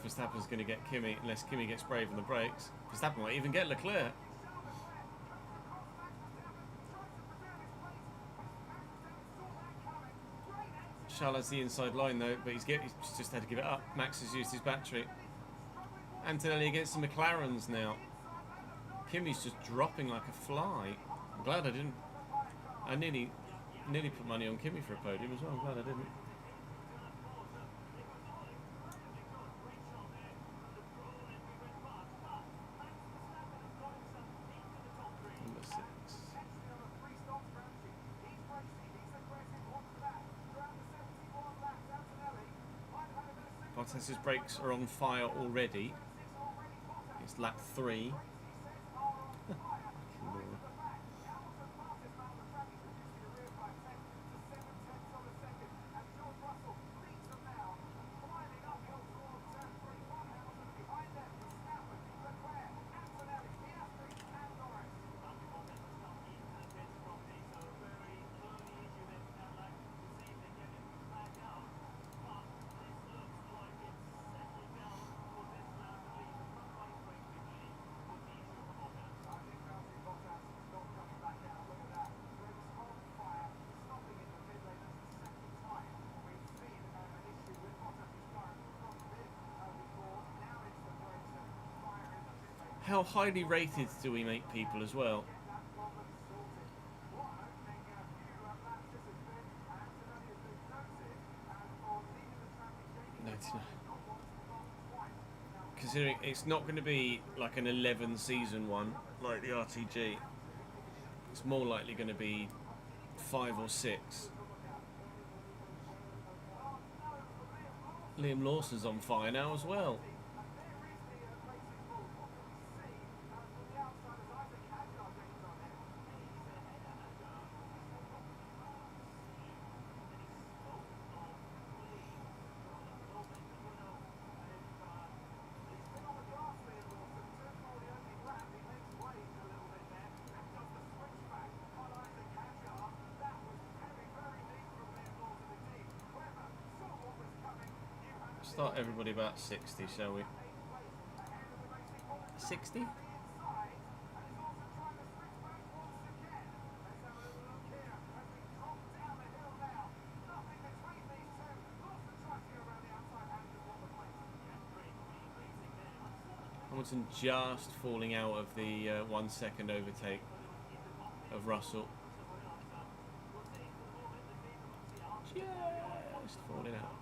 Verstappen's going to get Kimi unless Kimi gets brave on the brakes. Verstappen might even get Leclerc. Charles has the inside line though, but he's just had to give it up. Max has used his battery. Antonelli against the McLarens now. Kimi's just dropping like a fly. I'm glad I didn't. I nearly put money on Kimi for a podium as well. I'm glad I didn't. Number 6. Bottas's brakes are on fire already. It's lap 3. How highly rated do we make people as well? 99. Considering it's not going to be like an 11 season one like the RTG. It's more likely going to be 5 or 6. Liam Lawson's on fire now as well. Start everybody about 60, shall we? 60? Hamilton just falling out of the 1 second overtake of Russell. Just falling out.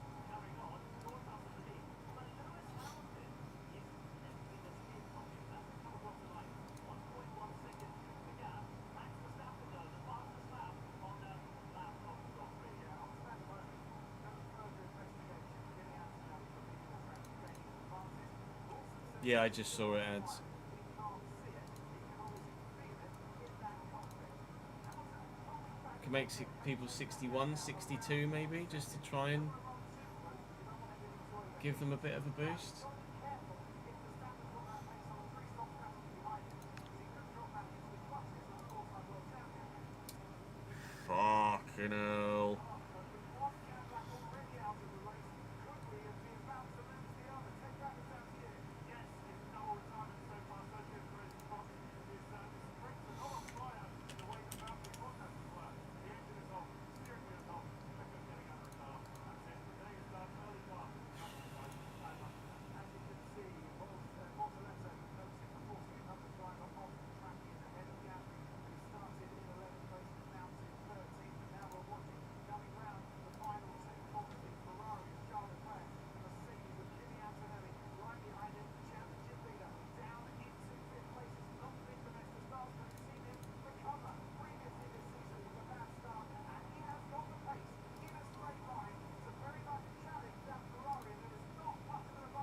Yeah, I just saw it ads. Can make people 61, 62 maybe, just to try and give them a bit of a boost. Fucking hell.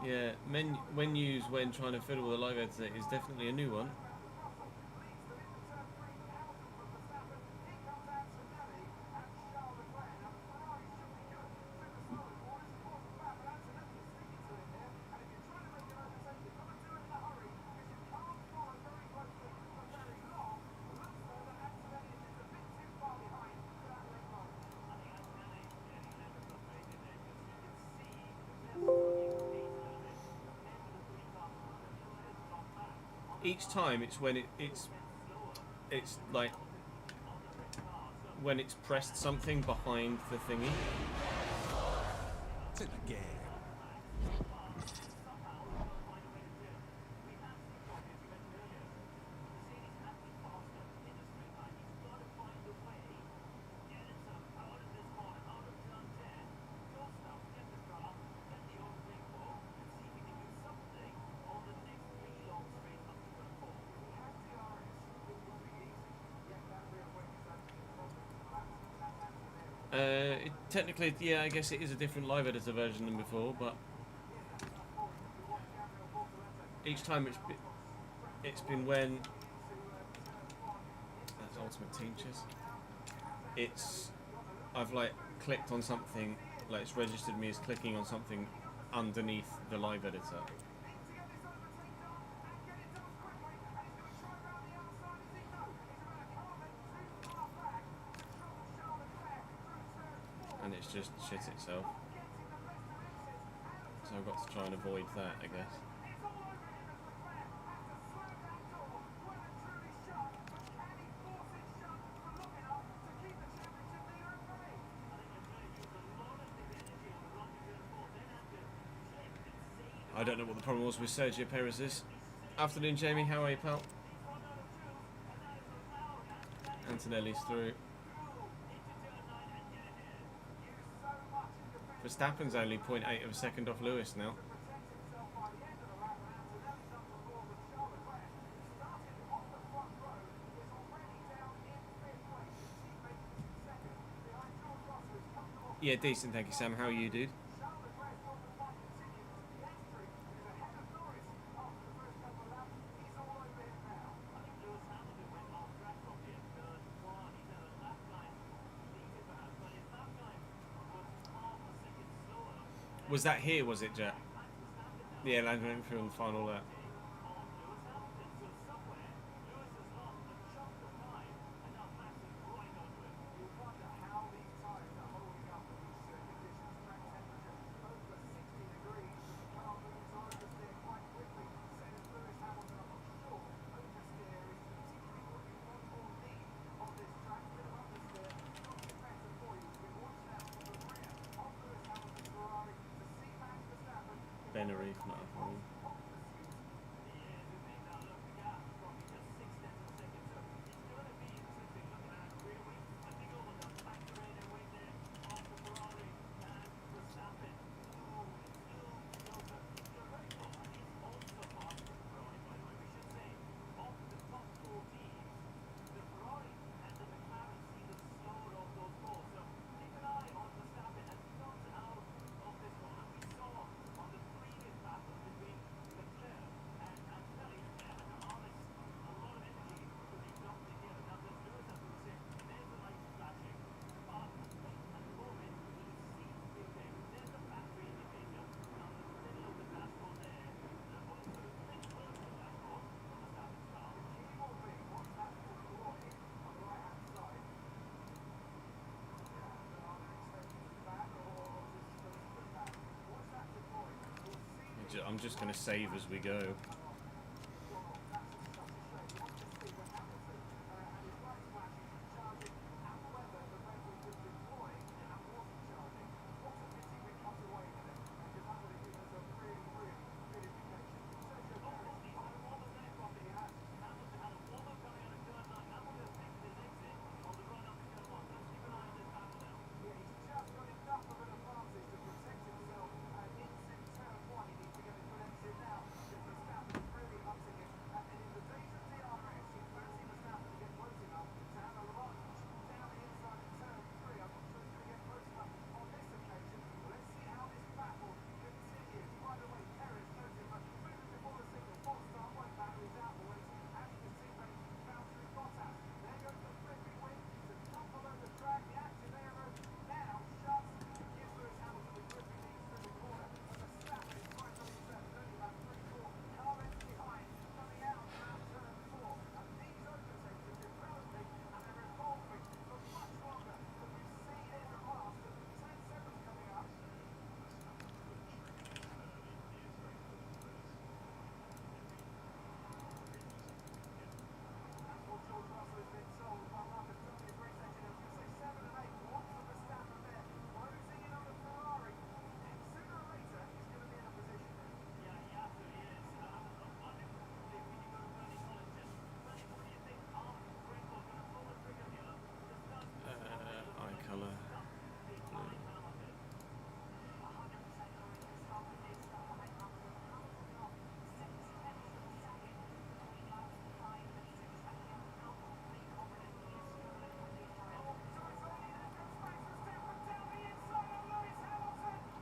Yeah, menus when trying to fiddle with the logo today is definitely a new one. each time it's when it's like when it's pressed something behind the thingy. It's in the game. Technically, yeah, I guess it is a different live editor version than before, but each time it's been when that's Ultimate Team Chess. I've like clicked on something, like it's registered me as clicking on something underneath the live editor. And it's just shit itself. So I've got to try and avoid that, I guess. I don't know what the problem was with Sergio Perez's. Afternoon, Jamie. How are you, pal? Antonelli's through. Verstappen's only 0.8 of a second off Lewis now. Yeah, decent, thank you, Sam. How are you, dude? Was that here, was it, Jet? Yeah, Land went through on the final lap. Benary, not a problem. I'm just going to save as we go.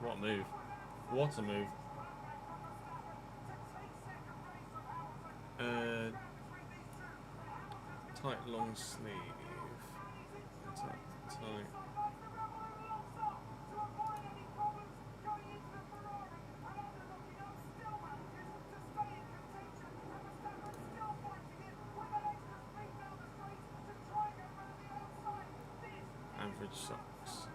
What a move. What a move. Tight long sleeve. Tight. Average socks.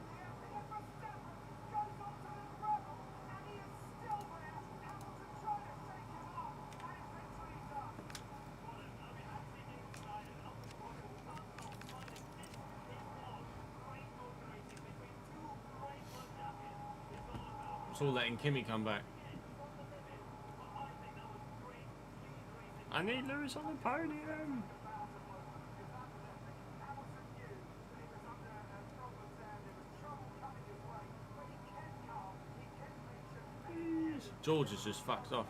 It's all letting Kimmy come back. I need Lewis on the podium. George has just fucked off.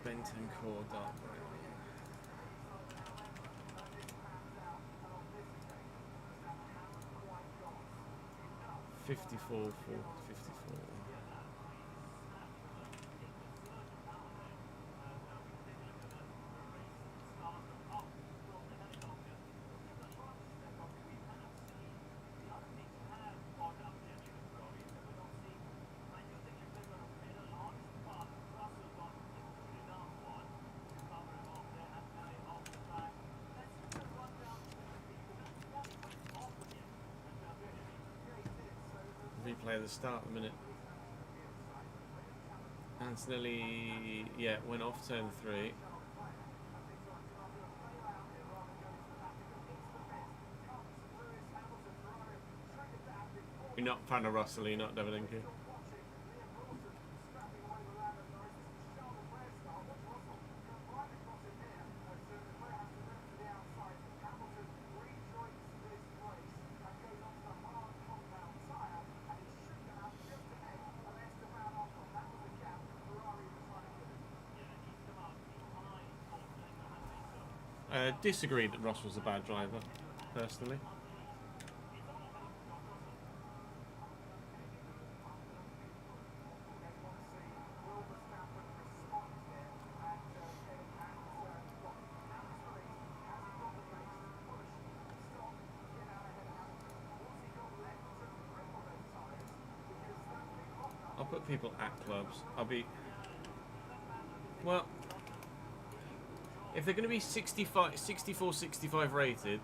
Bentoncourt Dartbury. 54 for 54. Replay at the start a minute. Antonelli, yeah, went off turn 3. You're not fan of Russell, you're not Davidenko. Disagreed that Ross was a bad driver, personally. I'll put people at clubs. I'll be... Well... If they're going to be 64, 65 rated,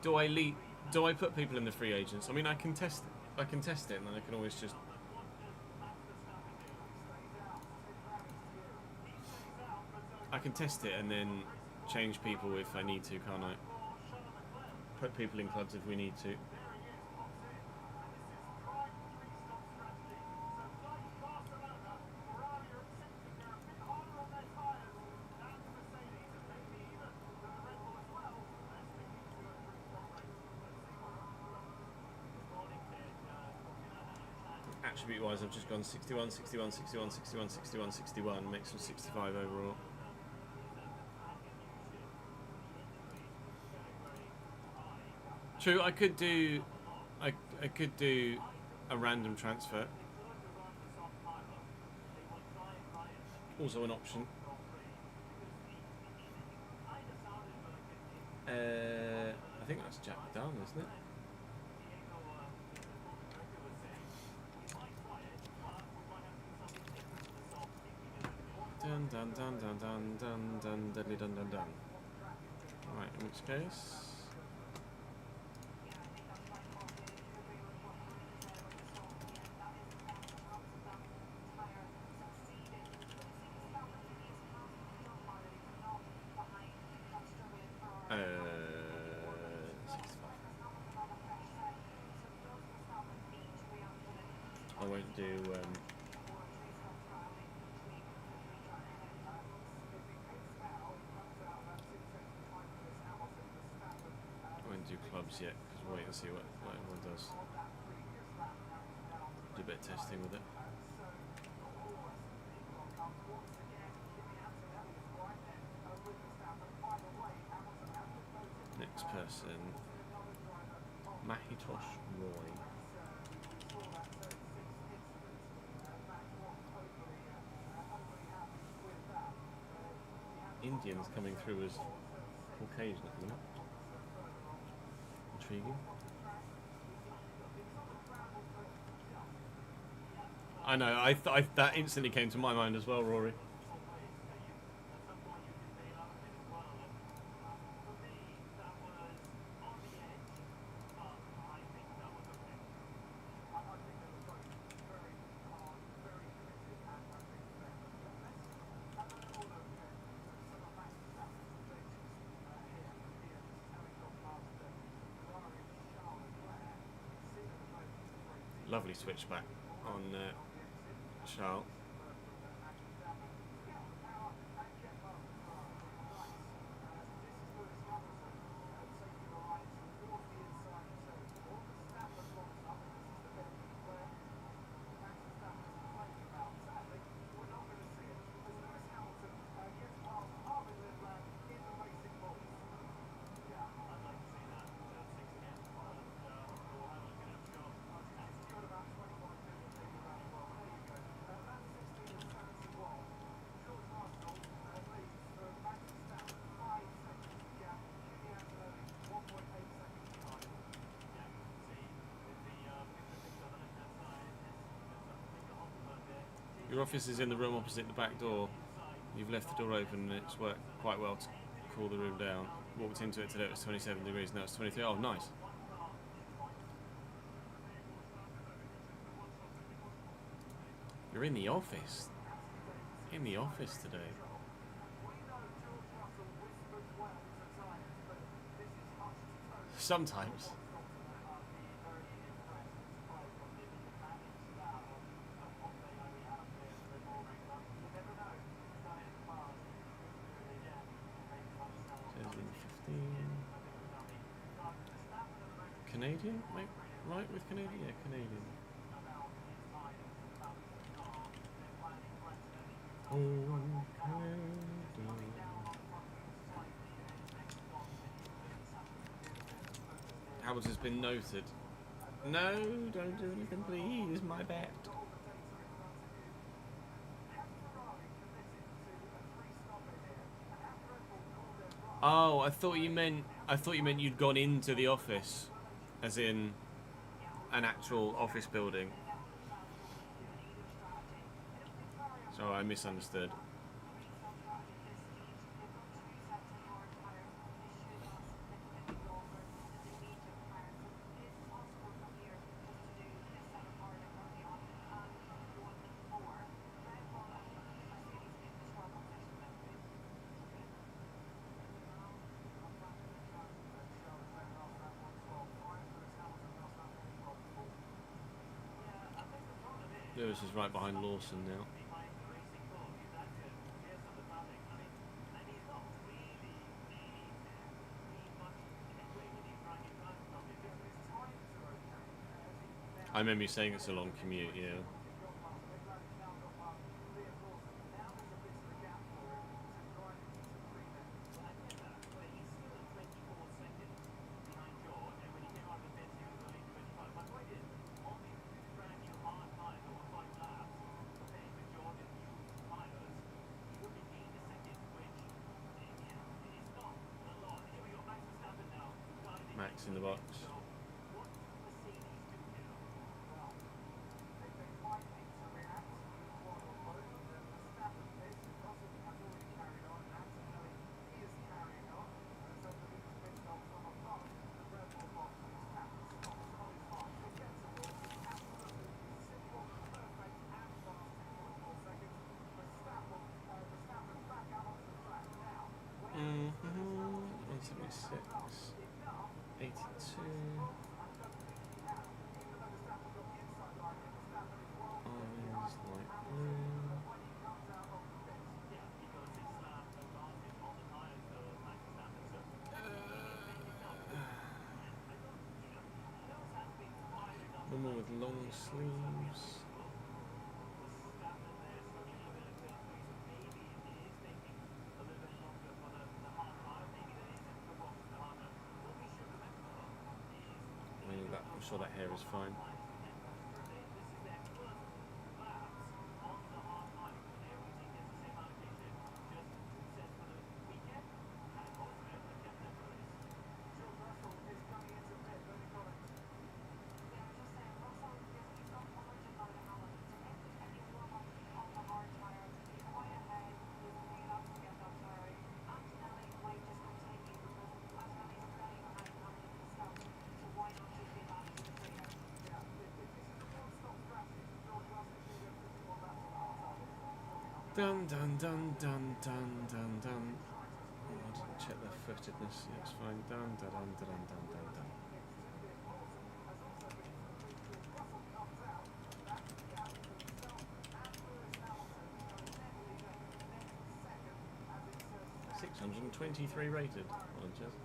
do I put people in the free agents? I mean, I can test it, and then I can always just... I can test it and then change people if I need to, can't I? Put people in clubs if we need to. Attribute wise, I've just gone 61, 61, 61, 61, 61, 61, makes them 65 overall. True, I could do a random transfer. Also an option. I think that's Jack Dunn, isn't it? Dun dun dun dun dun dun dun dun dun dun dun. Right, in which case. I won't do clubs laps yet, because we'll wait and see what everyone does. Do a bit of testing with it. Next person, Mahitosh Roy. Indians coming through as Caucasian at the minute. Intriguing. I know, that instantly came to my mind as well, Rory. Lovely switchback on Charles. Your office is in the room opposite the back door. You've left the door open and it's worked quite well to cool the room down. Walked into it today, it was 27 degrees, now it's 23. Oh, nice. You're in the office. In the office today. Sometimes. Canadian? Right with Canadian? Yeah, Canadian. Howard has been noted. No, don't do anything, please. My bet. Oh, I thought you meant you'd gone into the office, as in an actual office building. So I misunderstood. Lewis is right behind Lawson now. I remember you saying it's a long commute, yeah. Max in the box. Mm-hmm. 176. 82. Orange, light blue. Normal with long sleeves. I mean, I'm sure that hair is fine. Dun dun dun dun dun dun dun. Oh, I didn't check their footedness. Yeah, it's fine. Dun dun dun dun dun dun dun. .623 rated. Volunteers.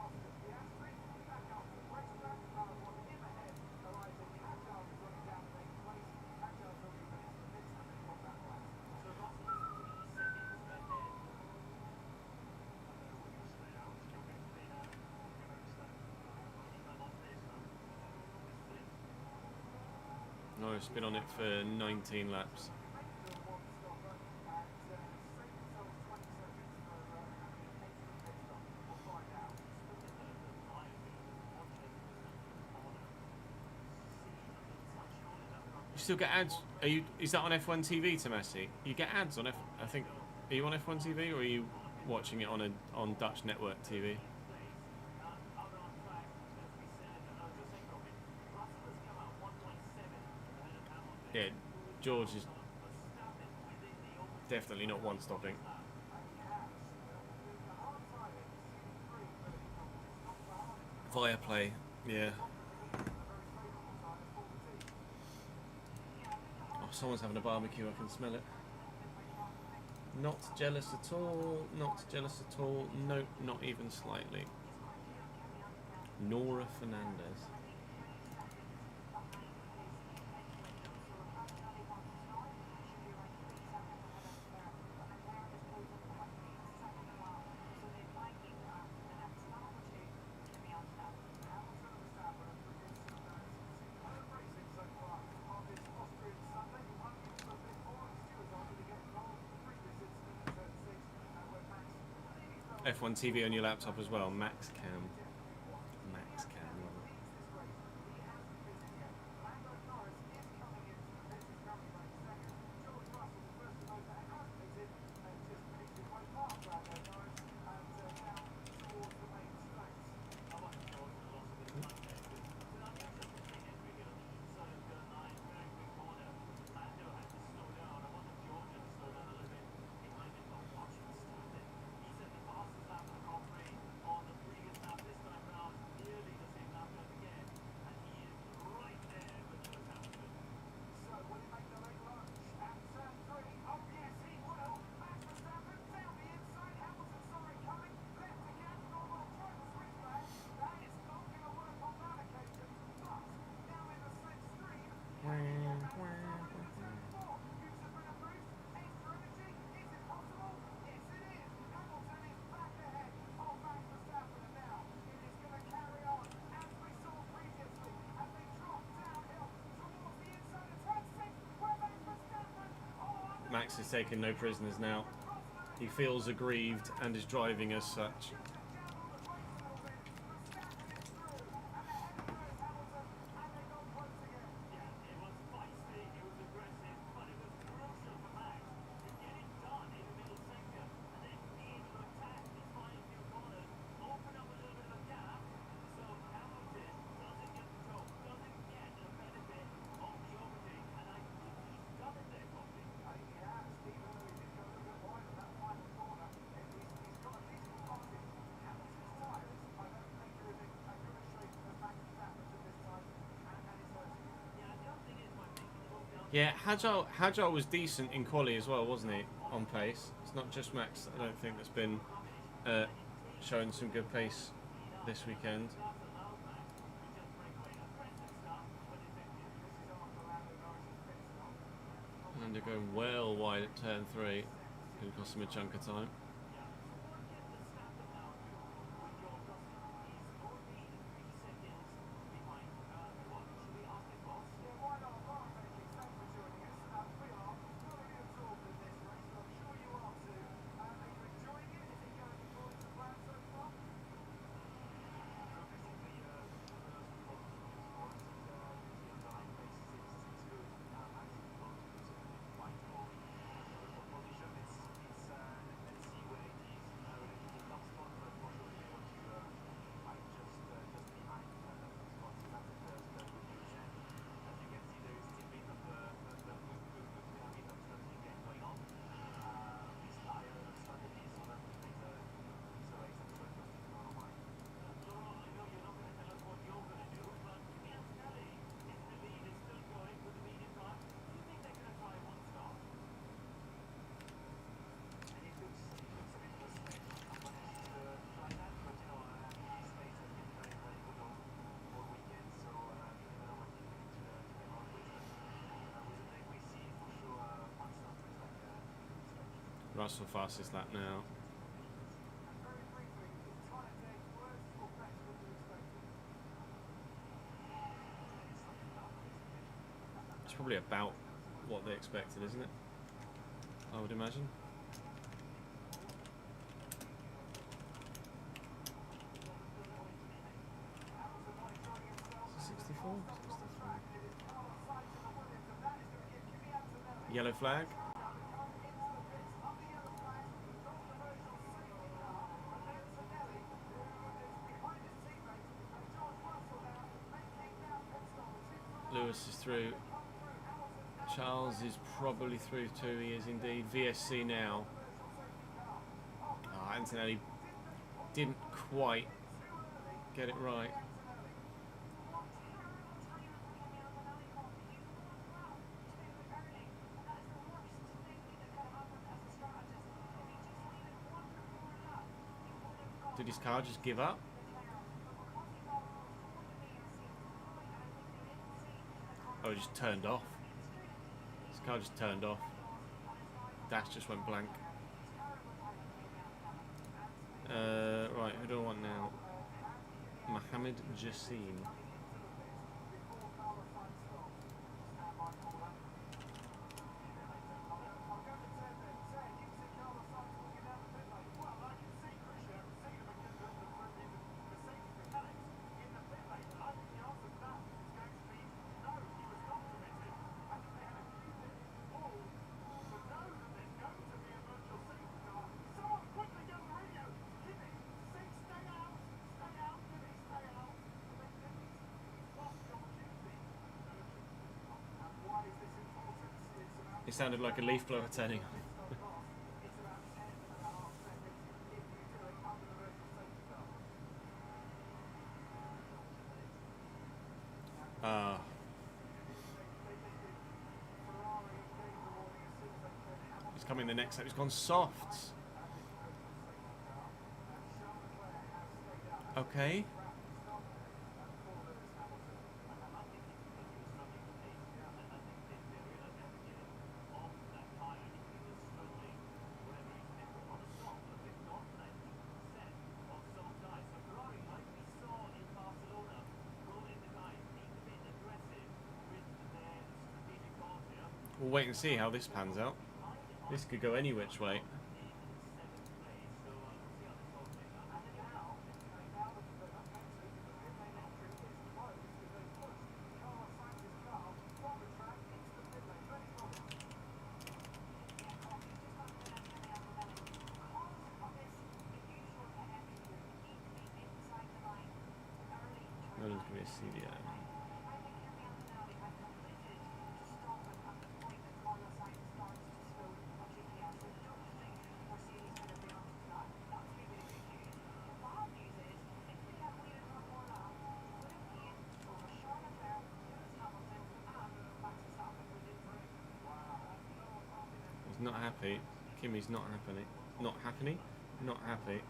No, I've been on it for 19 laps. You still get ads? Are you? Is that on F1 TV, Tomasi? You get ads on F. I think. Are you on F1 TV or are you watching it on Dutch network TV? Yeah, George is definitely not one stopping. Viaplay, yeah. Oh, someone's having a barbecue, I can smell it. Not jealous at all, not jealous at all. Nope, not even slightly. Nora Fernandez. F1 TV on your laptop as well, Max Cam. Max Cam. Max is taking no prisoners now. He feels aggrieved and is driving as such. Yeah, Hadjar was decent in quali as well, wasn't he? On pace. It's not just Max, I don't think, that's been showing some good pace this weekend. And they're going well wide at turn 3. Going to cost them a chunk of time. Russell fastest lap now. It's probably about what they expected, isn't it? I would imagine. Is it 64? 63. Yellow flag. Lewis is through. Charles is probably through too. He is indeed. VSC now. Oh, Antonelli didn't quite get it right. Did his car just give up? Oh, it just turned off. His car just turned off. Dash just went blank. Right, who do I want now? Mohammed Jassim. It sounded like a leaf blower turning on. He's coming the next lap. He's gone soft. Okay. We'll wait and see how this pans out. This could go any which way. No one's going to be a CDI. He's not happy. Kimmy's not happy. Not happy? Not happy.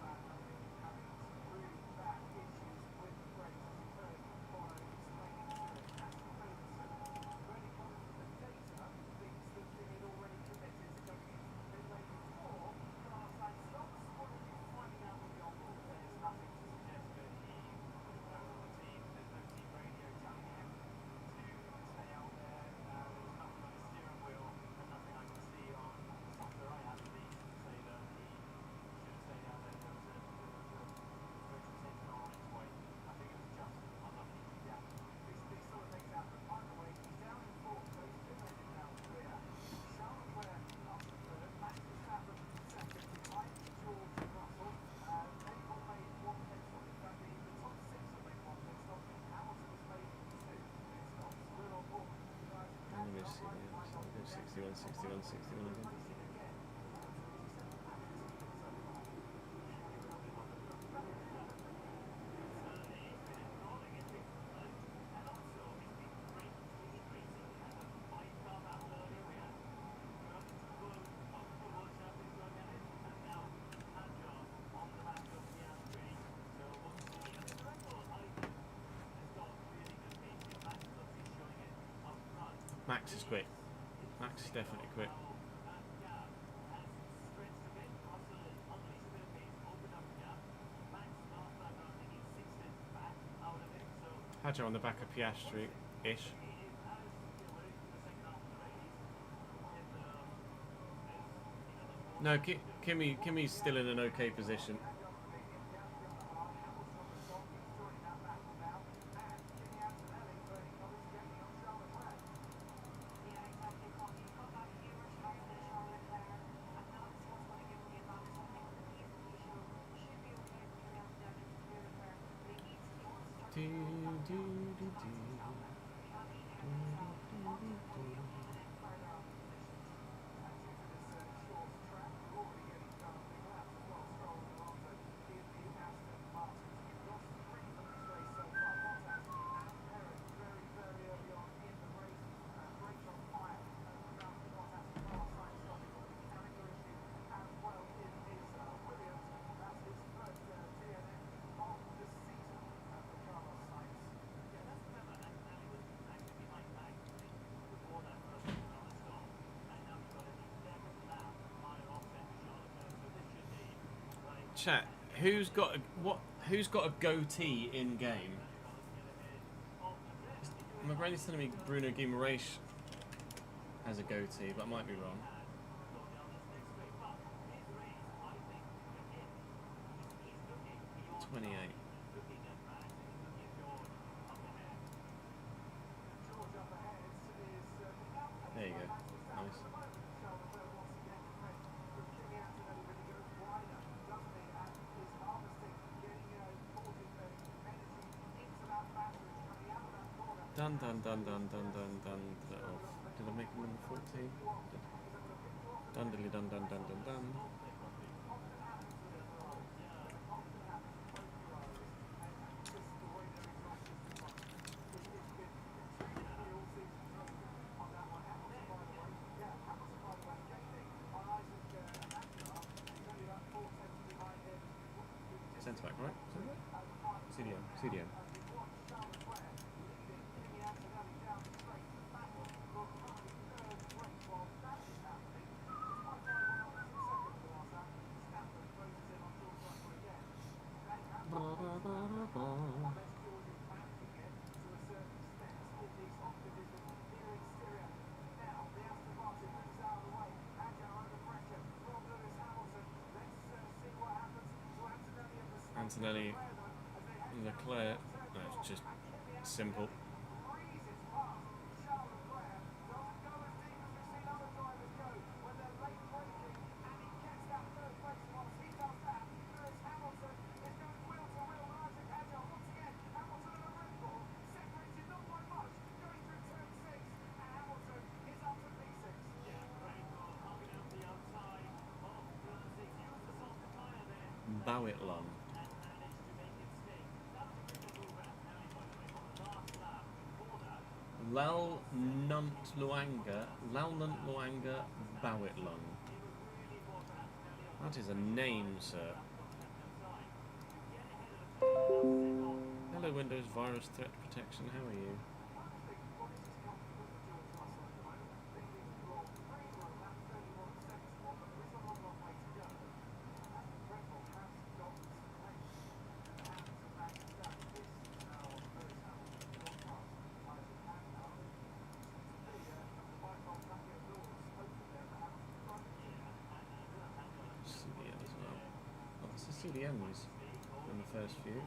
61, 61 again. Max is quick. Max is definitely quick. Hadjo on the back of Piastri-ish. No, Kimi's still in an okay position. Chat, who's got a goatee in game? My brain is telling me Bruno Guimaraes has a goatee, but I might be wrong. There you go. Nice. Dun dun dun dun dun dun dun. Did I make him number 14? Dun dilly dun dun dun dun dun. Centre back, right? CDM. Antonelli, Leclerc, no, it's just simple. Bowitlon. Lal Nunt Luanga Bowitlon. That is a name, sir. Hello, Windows Virus Threat Protection. How are you? CDMs in the first few.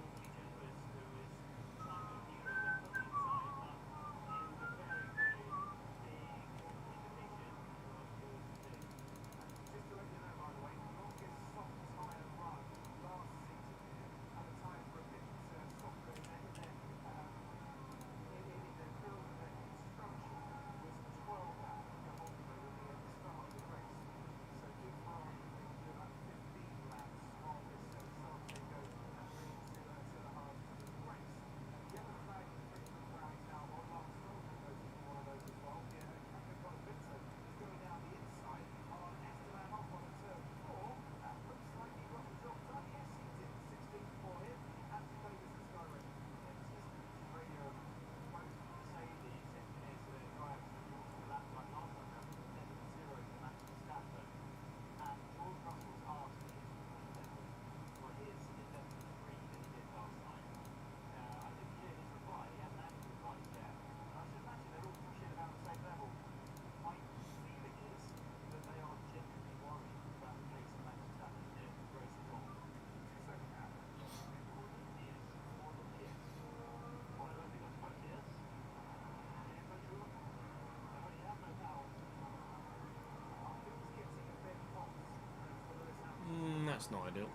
That's not ideal.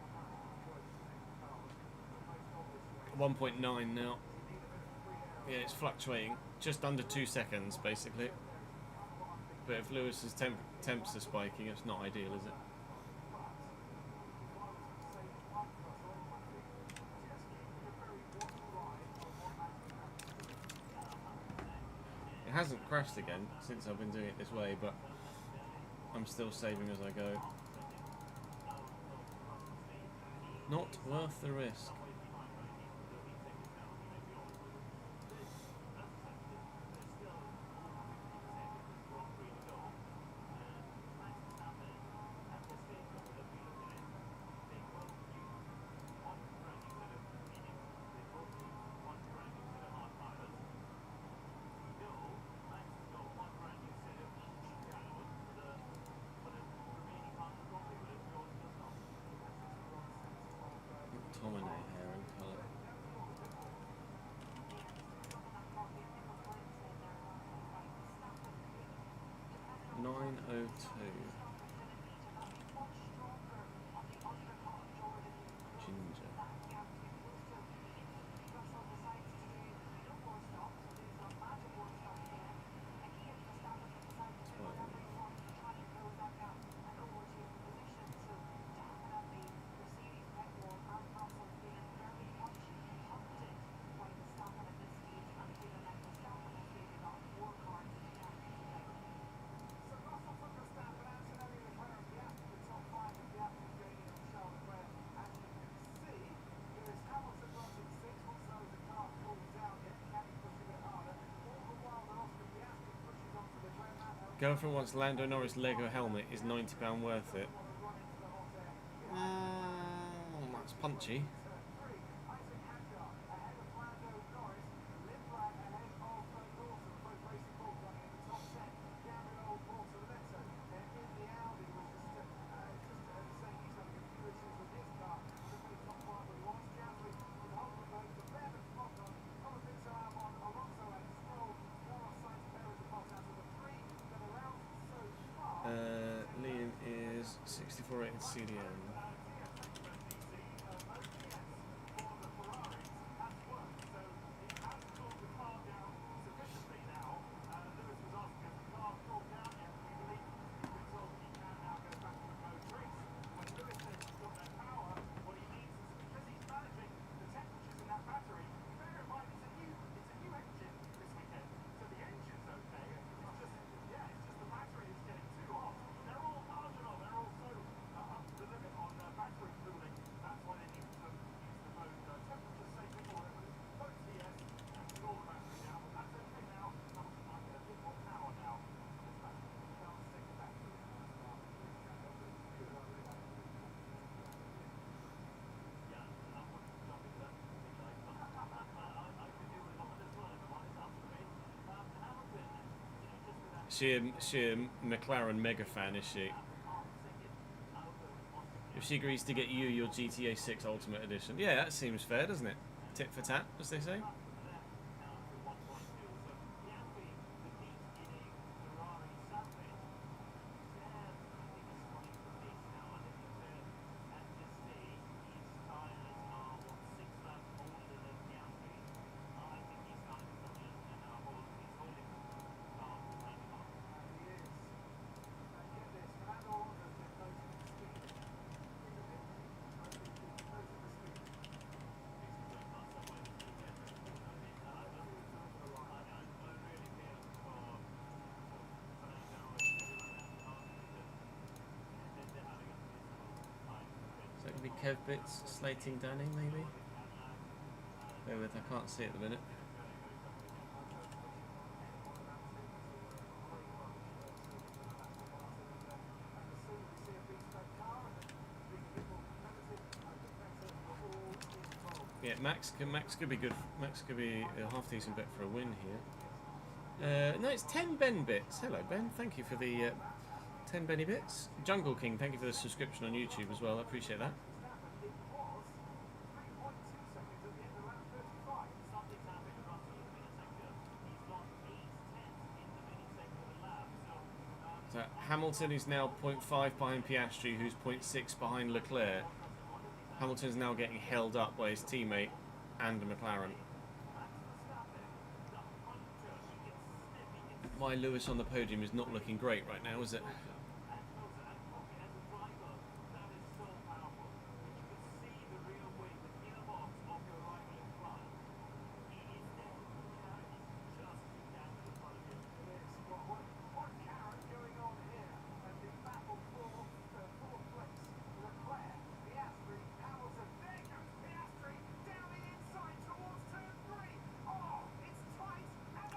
1.9 now. Yeah, it's fluctuating. Just under 2 seconds, basically. But if Lewis's temps are spiking, it's not ideal, is it? It hasn't crashed again since I've been doing it this way, but I'm still saving as I go. Not worth the risk. McTominay hair and colour. $9.02. Ginger. Girlfriend wants Lando Norris Lego helmet. Is £90 worth it? That's punchy. Liam is 64 rated CDM. She a McLaren mega fan, is she? If she agrees to get you your GTA 6 Ultimate Edition. Yeah, that seems fair, doesn't it? Tit for tat, as they say. So it could be Kev Bits slating Danny, maybe? Bear with, I can't see at the minute. Yeah, Max could be good. Max could be a half decent bet for a win here. No, it's 10 Ben bits. Hello Ben, thank you for the 10 Benny bits. Jungle King, thank you for the subscription on YouTube as well. I appreciate that. So Hamilton is now 0.5 behind Piastri, who's 0.6 behind Leclerc. Hamilton is now getting held up by his teammate and a McLaren. My Lewis on the podium is not looking great right now, is it?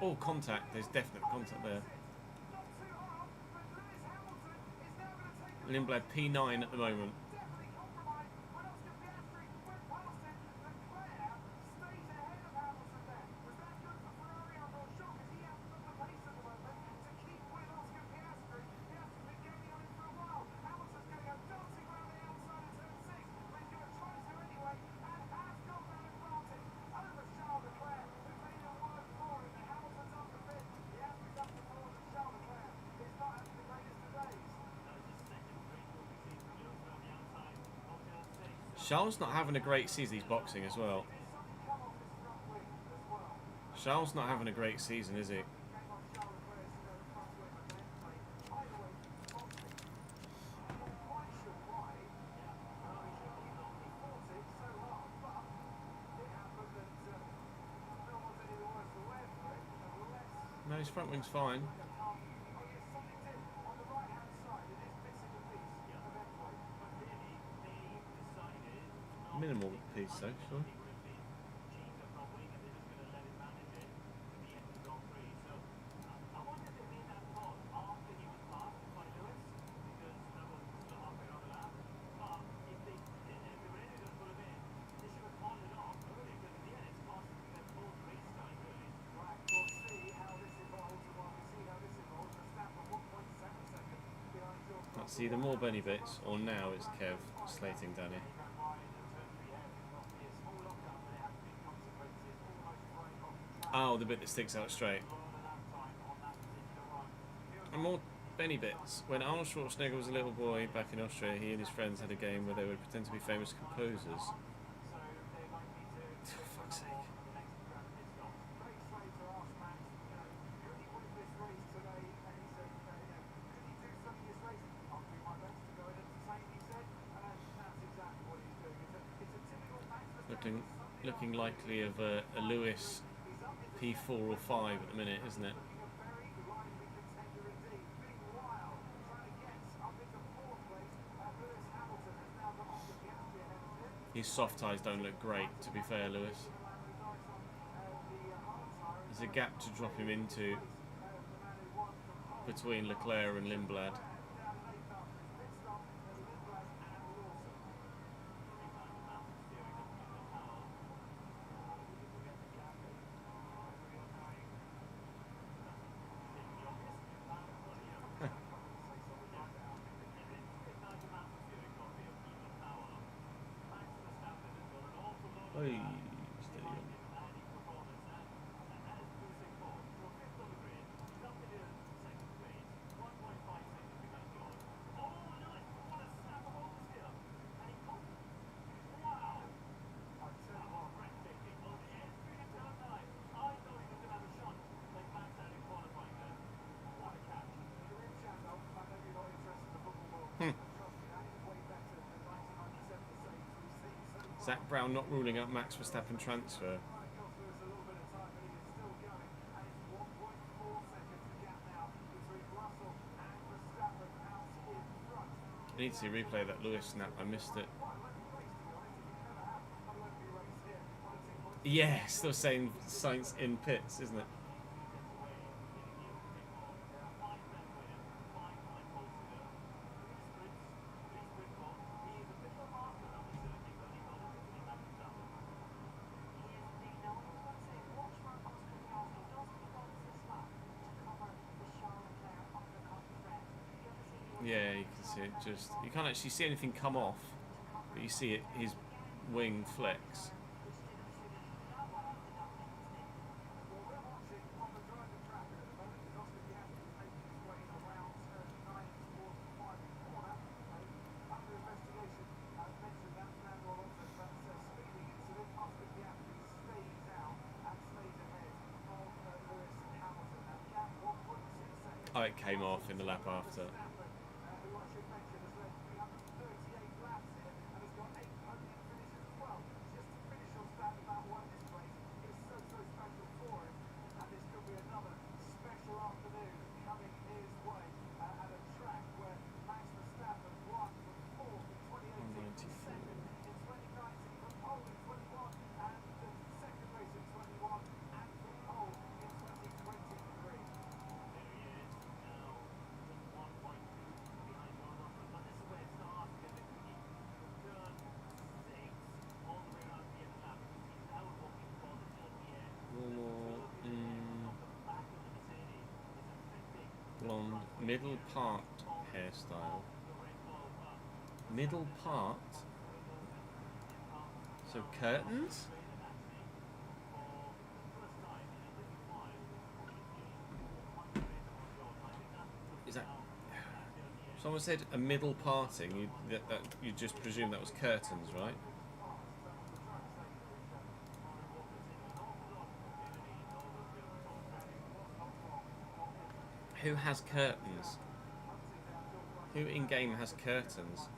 Oh, contact. There's definite contact there. Lindblad P9 at the moment. Charles not having a great season. He's boxing as well. Charles not having a great season, is he? No, his front wing's fine. Minimal piece, though, sure. That's either more Benny bits or now it's Kev slating Danny. Oh, the bit that sticks out straight. And more Benny bits. When Arnold Schwarzenegger was a little boy back in Austria, he and his friends had a game where they would pretend to be famous composers. For fuck's sake. Looking likely of a Lewis P4 or 5 at the minute, isn't it? His soft ties don't look great, to be fair, Lewis. There's a gap to drop him into between Leclerc and Lindblad. Oy, steady on. Zach Brown not ruling out Max Verstappen transfer. I need to see a replay of that Lewis snap. I missed it. Yeah, still saying Sainz in pits, isn't it? Yeah, you can see it just... You can't actually see anything come off, but you see it, his wing flex. Oh, it came off in the lap after. Blonde, middle part hairstyle. Middle part? So curtains? Is that... Someone said a middle parting, you just presume that was curtains, right? Who has curtains? Who in-game has curtains?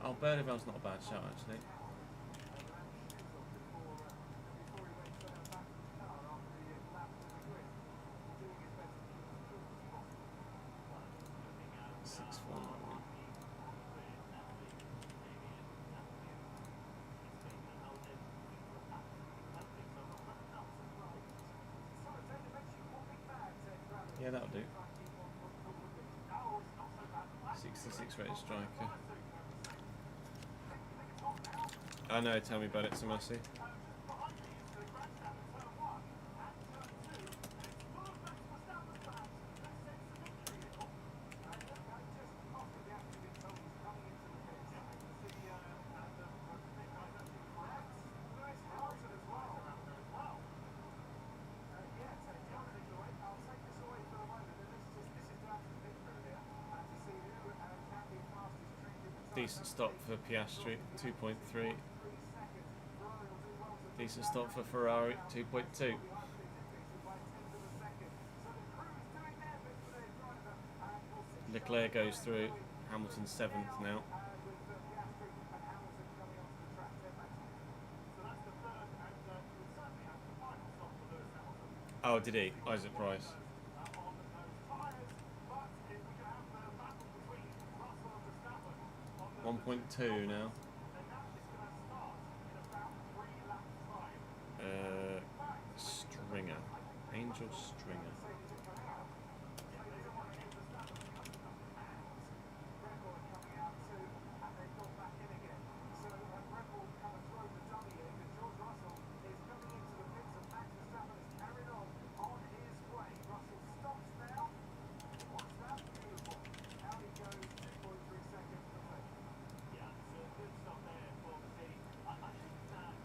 Oh, Bernabeu's not a bad shot, actually. Yeah, that'll do. 66 rated striker. I know, tell me about it, Samasi. Decent stop for Piastri, 2.3. Decent stop for Ferrari, 2.2. Leclerc goes through, Hamilton's 7th now. Oh, did he? Isaac Price. 1.2 now. Stringer. Angel Stringer.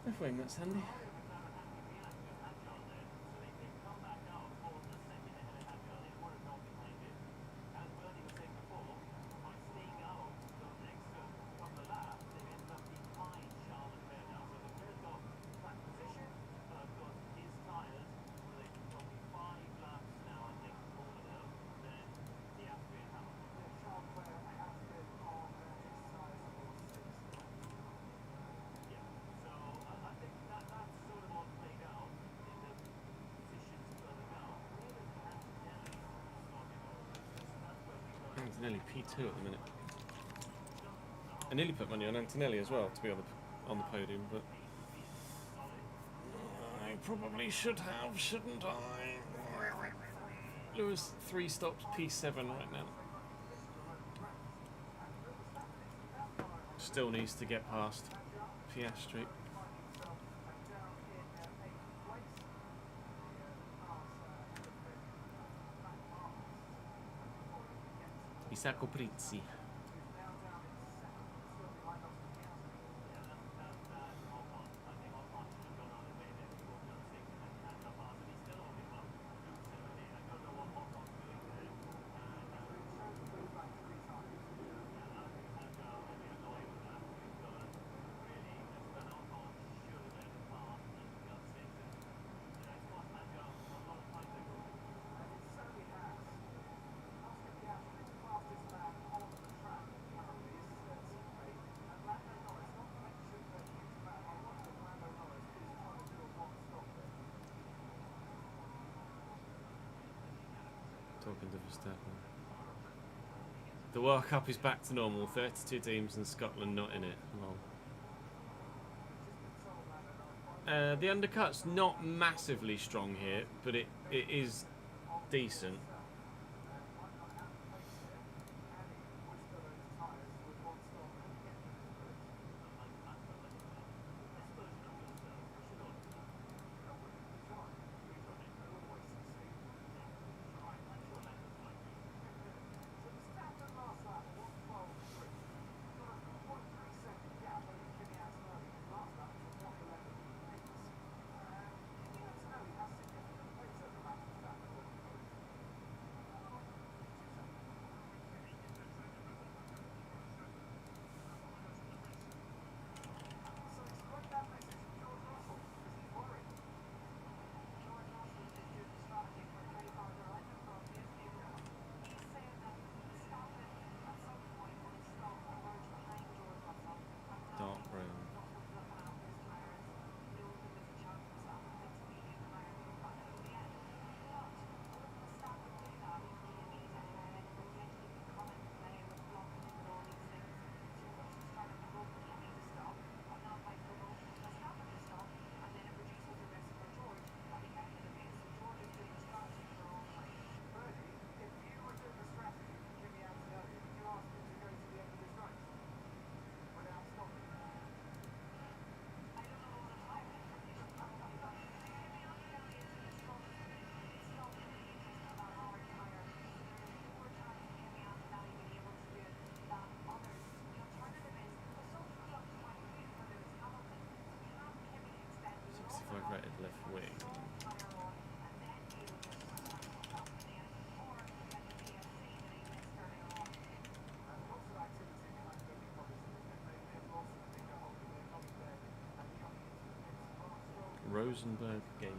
F-wing, that's handy. Antonelli P2 at the minute. I nearly put money on Antonelli as well to be on the podium, but I probably should have, shouldn't I? Lewis 3 stops P7 right now. Still needs to get past Piastri. Isacco Prizzi. second of Verstappen. The World Cup is back to normal. 32 teams and Scotland not in it. Lol. The undercut's not massively strong here, but it is decent. Dark brown. Rated left wing. Rosenberg Gabriel.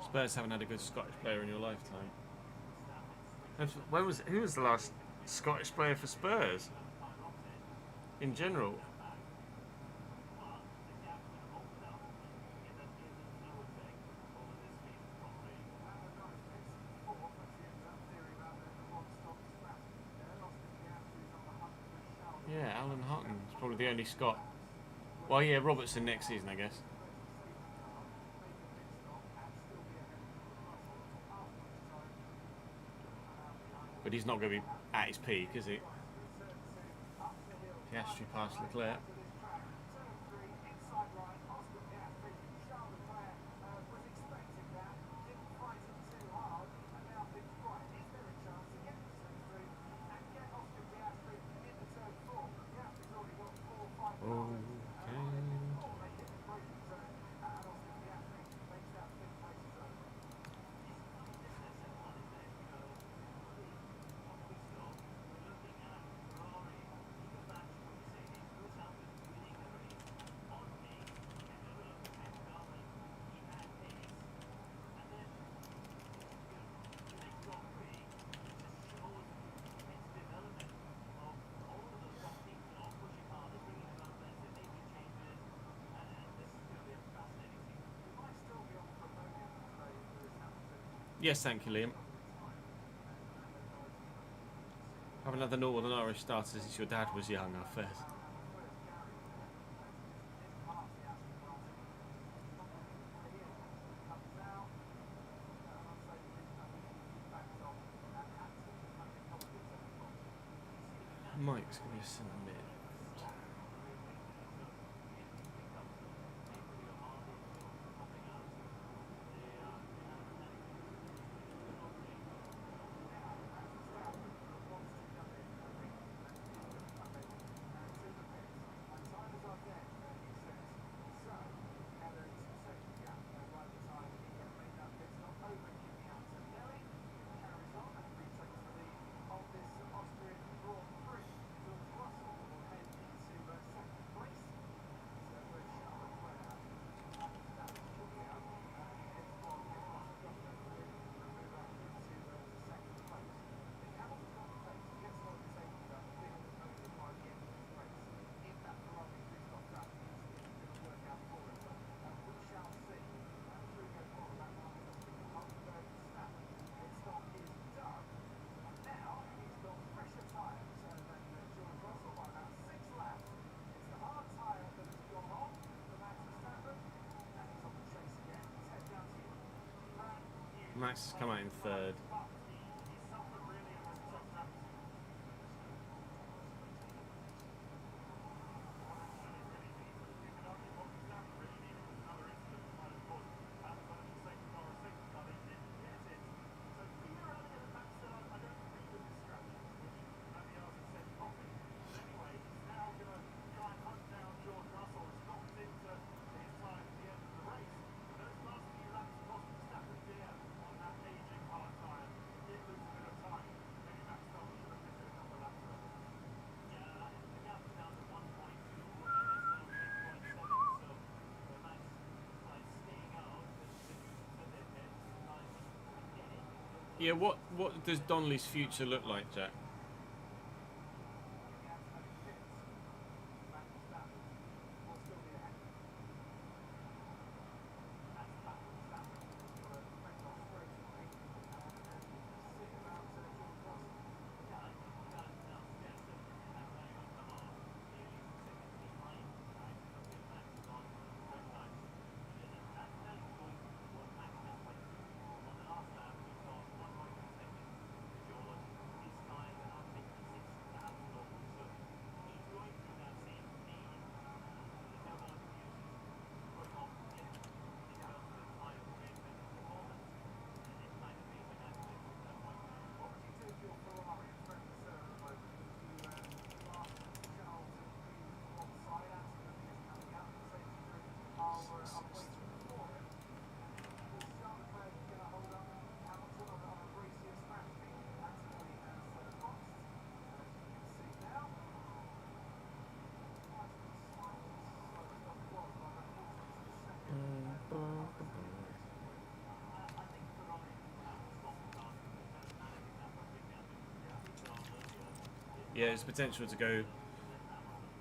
Spurs haven't had a good Scottish player in your lifetime. Who was the last Scottish player for Spurs? In general. Yeah, Alan Hutton's probably the only Scot. Well, yeah, Robertson next season, I guess. But he's not going to be at his peak, is he? Piastri past Leclerc. Yes, thank you, Liam. Have another Northern Irish starter since your dad was young, I bet. Mike's going to be a centre mid. Max has come out in third. Yeah, what does Donnelly's future look like, Jack? Yeah, there's potential to go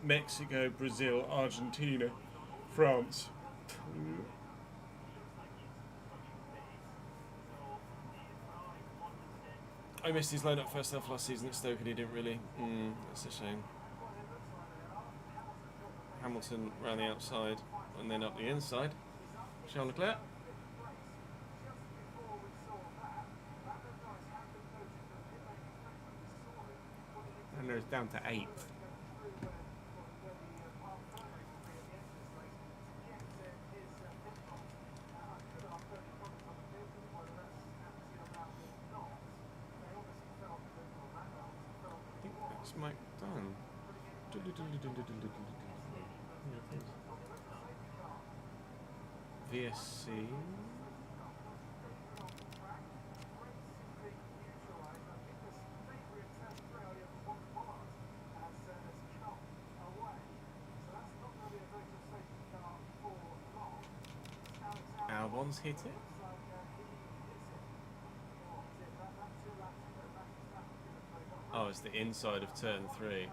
Mexico, Brazil, Argentina, France. I missed his load-up first half last season at Stoke and he didn't really. That's a shame. Hamilton round the outside and then up the inside. Charles Leclerc. And there's down to 8th. I think that's Mike Dunn. VSC. Albon's hit it. Oh, it's the inside of turn 3.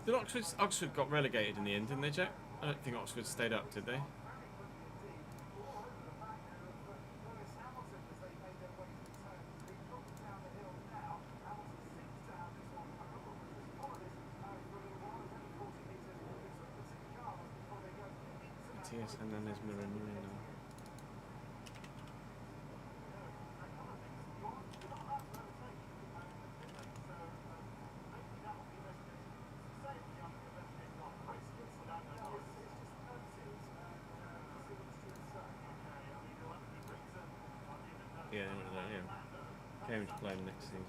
Did Oxford got relegated in the end, didn't they, Jack? I don't think Oxford stayed up, did they? Matias Hernandez Moreno. Yeah, Cambridge playing next season.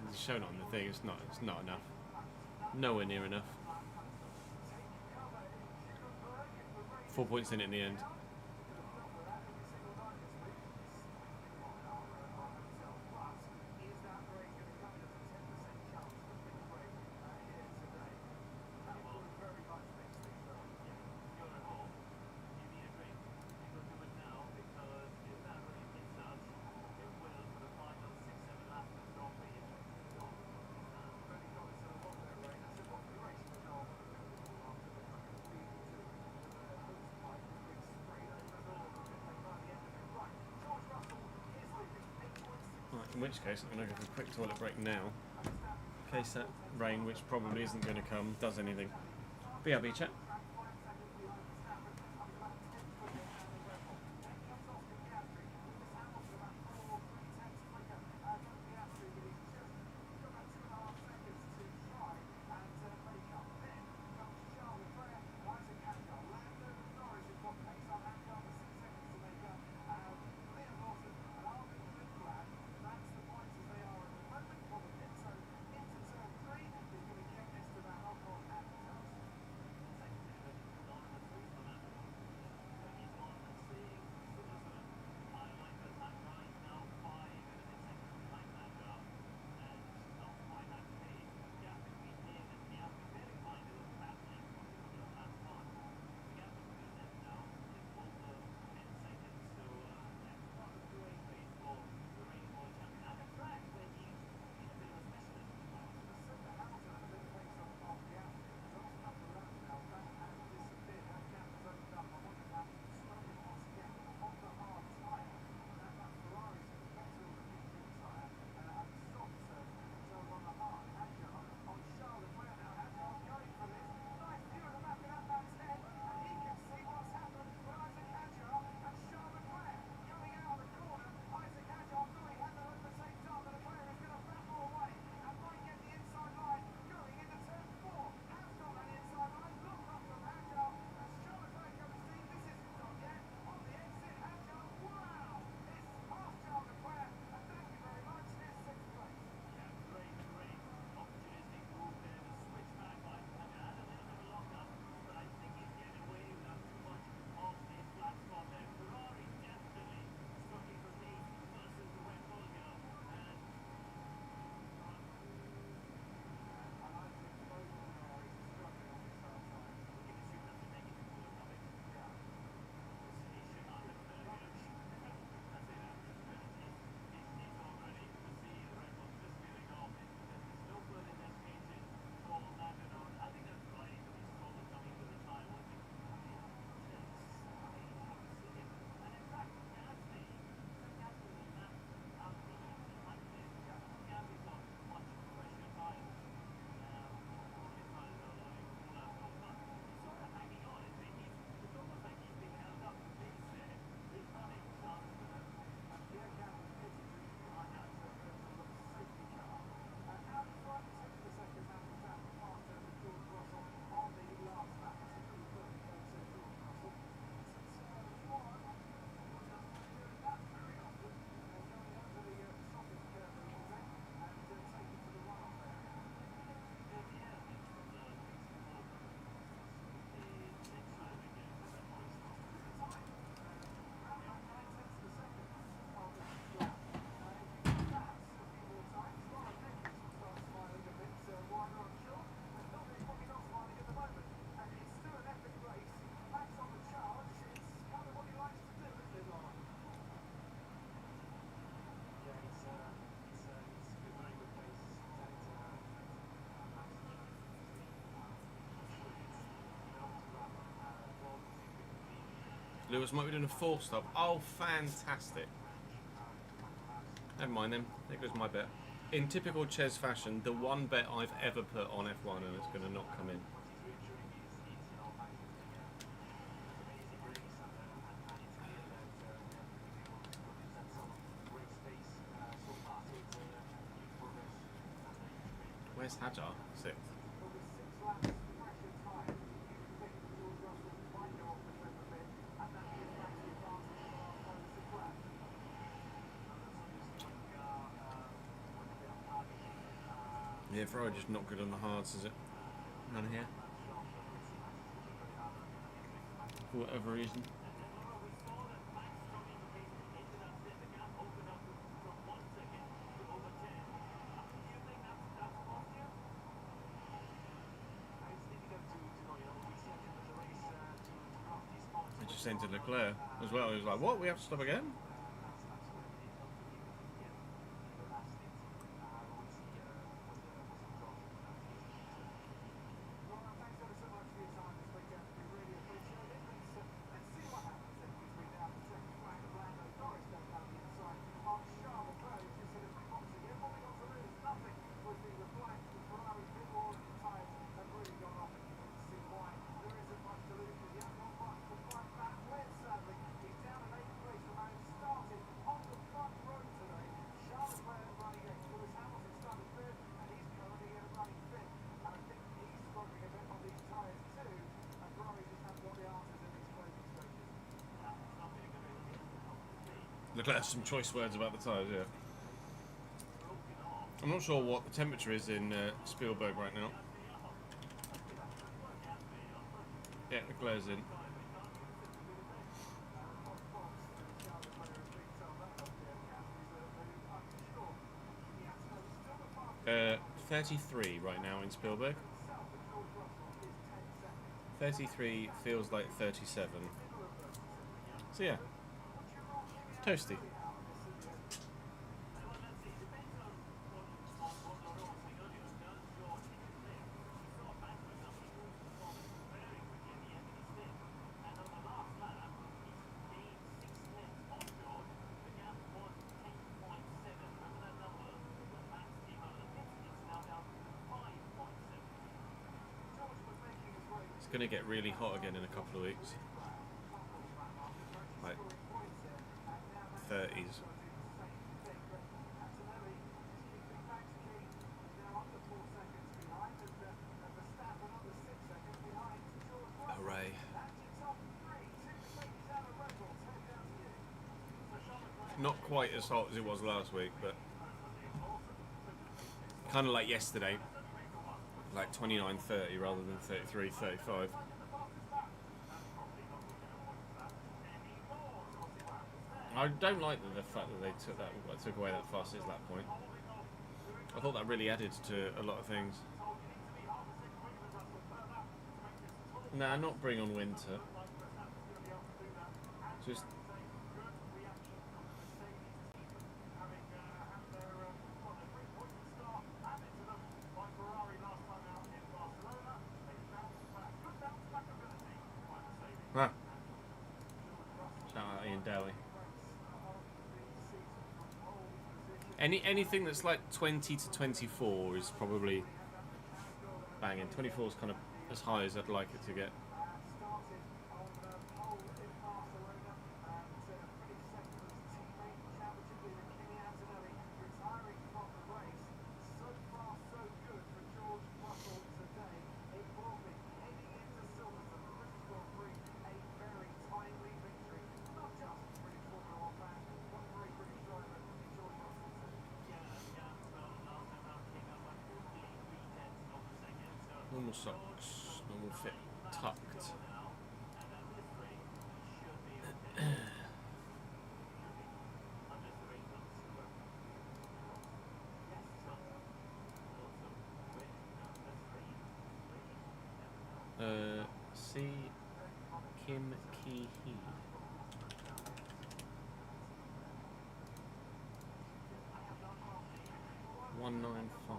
It's shown on the thing. It's not enough. Nowhere near enough. 4 points in it in the end. In which case, I'm going to go for a quick toilet break now, in case that rain, which probably isn't going to come, does anything. BRB chat. Lewis might be doing a 4-stop. Oh, fantastic. Never mind then. There goes my bet. In typical Ches fashion, the one bet I've ever put on F1 and it's going to not come in. Where's Hajar? 6th. Yeah, Ferrari just not good on the hards, is it? None here. For whatever reason. They just entered Leclerc as well. He was like, what? We have to stop again? Leclerc has some choice words about the tyres, yeah. I'm not sure what the temperature is in Spielberg right now. Yeah, Leclerc's in. 33 right now in Spielberg. 33 feels like 37. So yeah, toasty. It's going to get really hot again in a couple of weeks. Like 30s. Hooray. Not quite as hot as it was last week, but kind of like yesterday. Like 29, 30 rather than 33, 35. I don't like the fact that they took away that fastest lap point. I thought that really added to a lot of things. Nah, not bring on winter. Just ah. Shout out Ian Dowie. Anything that's like 20 to 24 is probably banging. 24 is kind of as high as I'd like it to get. Normal socks, normal fit, tucked. See Kim Ki Hee. 195.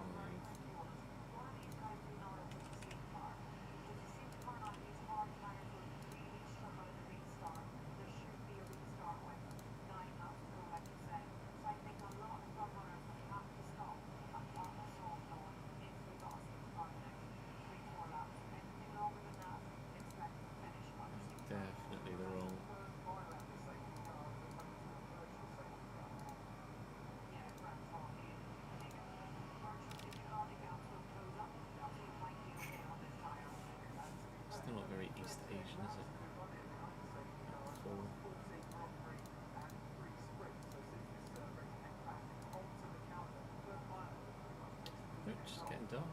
Definitely the wrong. Still not very East Asian, is it? Just getting dark.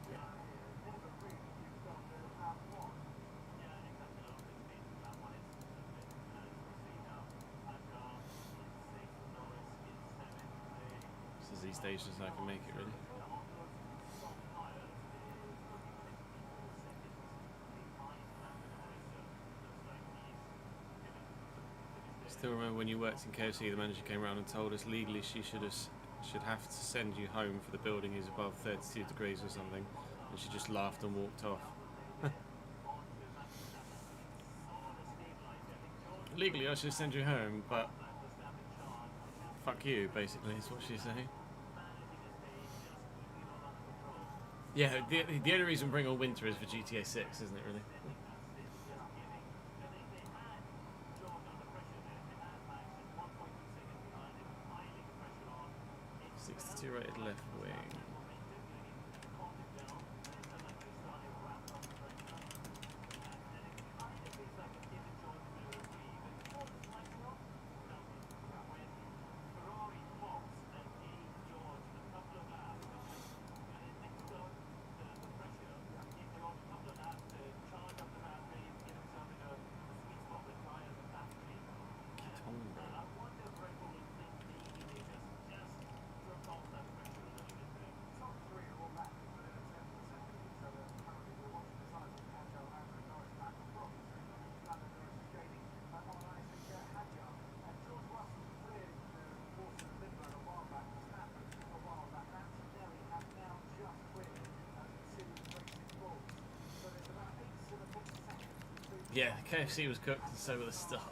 This is these days as I can make it, really. Still remember when you worked in KFC, the manager came around and told us legally she should have to send you home for the building is above 32 degrees or something, and she just laughed and walked off. Legally I should send you home, but fuck you, basically, is what she's saying. Yeah, the only reason we bring on winter is for GTA 6, isn't it, really? 62 rated left wing. Yeah, KFC was cooked and so were the staff.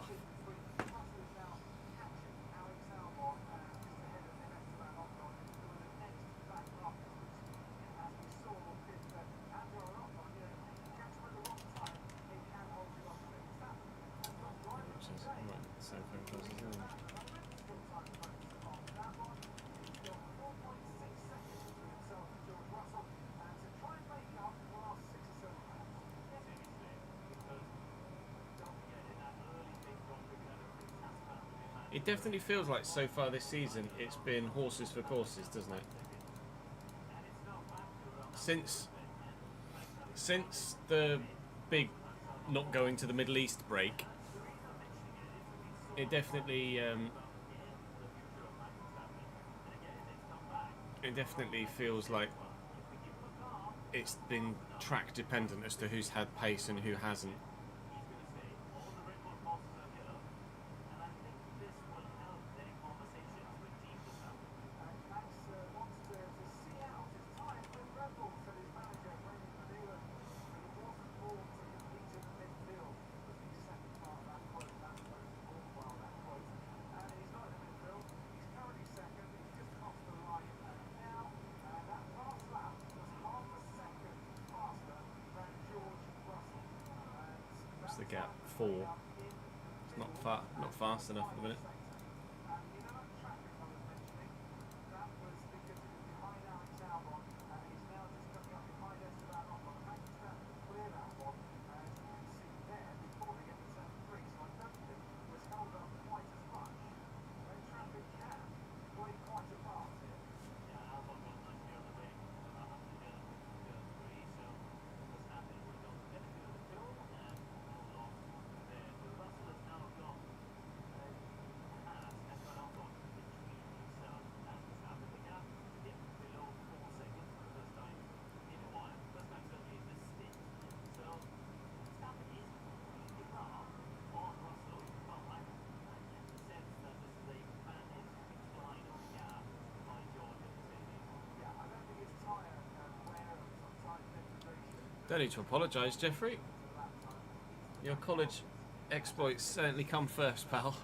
It definitely feels like so far this season it's been horses for courses, doesn't it? Since the big not going to the Middle East break, it definitely feels like it's been track dependent as to who's had pace and who hasn't. The gap 4. It's not fast enough at the minute. Don't need to apologise, Jeffrey. Your college exploits certainly come first, pal.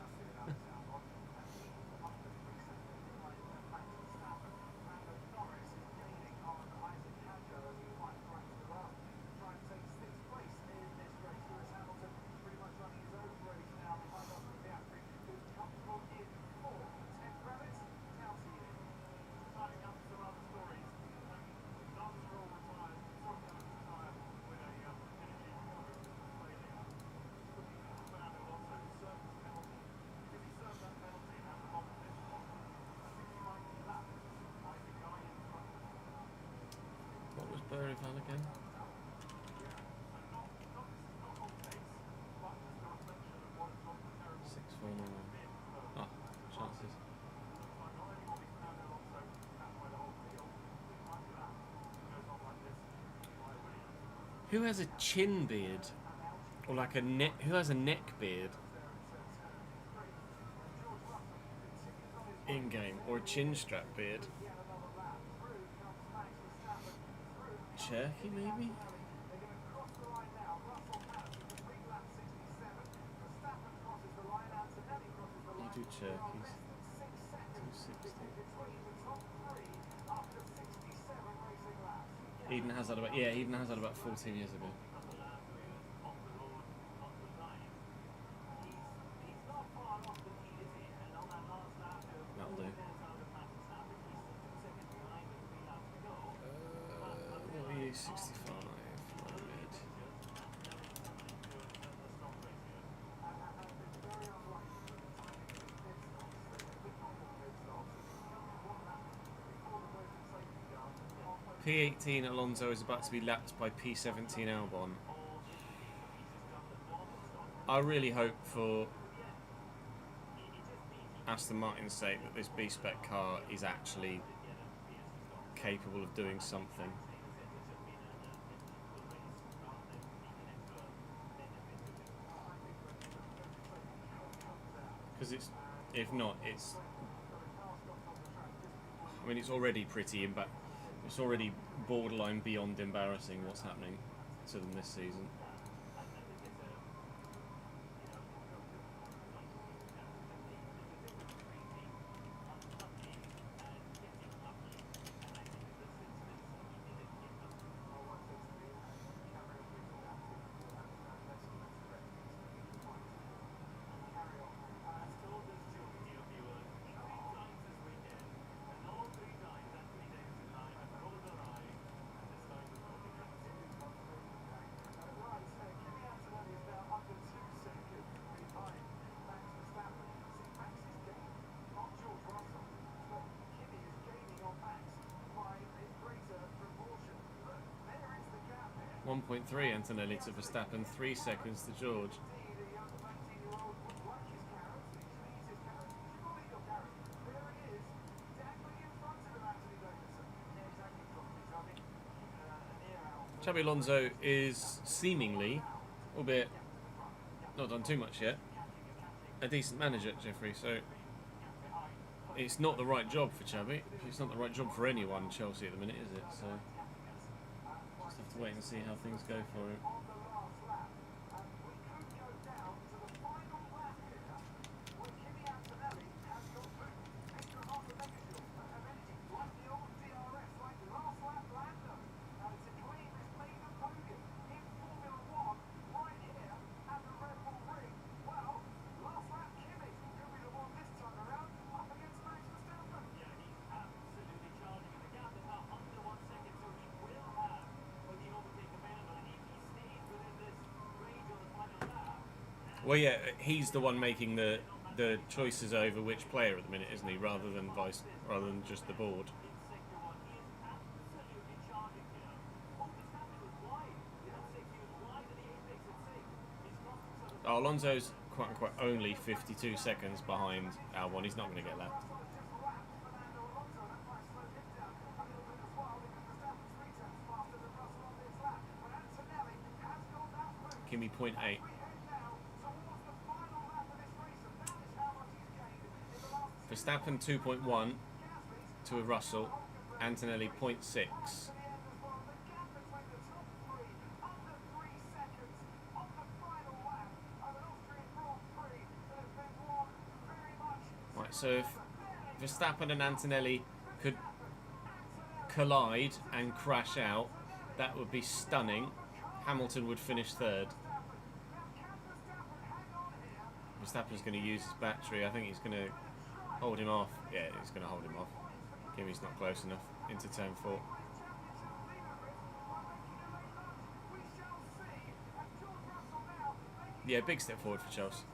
Burival again. Six, 4, 9. Ah, chances. Who has a chin beard? Or like a neck? Who has a neck beard? In game, or a chin strap beard? Cherky maybe? You do Cherkies. 260. Eden Hazard about, yeah, Eden Hazard about 14 years ago. That'll do. What are you, 65? Mid. P18 Alonso is about to be lapped by P17 Albon. I really hope for Aston Martin's sake that this B-Spec car is actually capable of doing something. Because it's, if not, it's, I mean, it's already pretty, it's already borderline beyond embarrassing what's happening to them this season. .3 Antonelli to Verstappen, 3 seconds to George. Xabi Alonso is seemingly, albeit not done too much yet, a decent manager at Jeffrey, so it's not the right job for Xabi. It's not the right job for anyone in Chelsea at the minute, is it? So just have to wait and see how things go for him. Well, yeah, he's the one making the choices over which player at the minute, isn't he? Rather than just the board. Oh, Alonso's quote unquote only 52 seconds behind Albon. He's not going to get that. Kimi 0.8. Verstappen 2.1 to a Russell, Antonelli 0.6. Right, so if Verstappen and Antonelli could collide and crash out, that would be stunning. Hamilton would finish third. Verstappen's going to use his battery. I think he's going to hold him off. Yeah, he's going to hold him off. Kimi's not close enough into turn 4. Yeah, big step forward for Chelsea.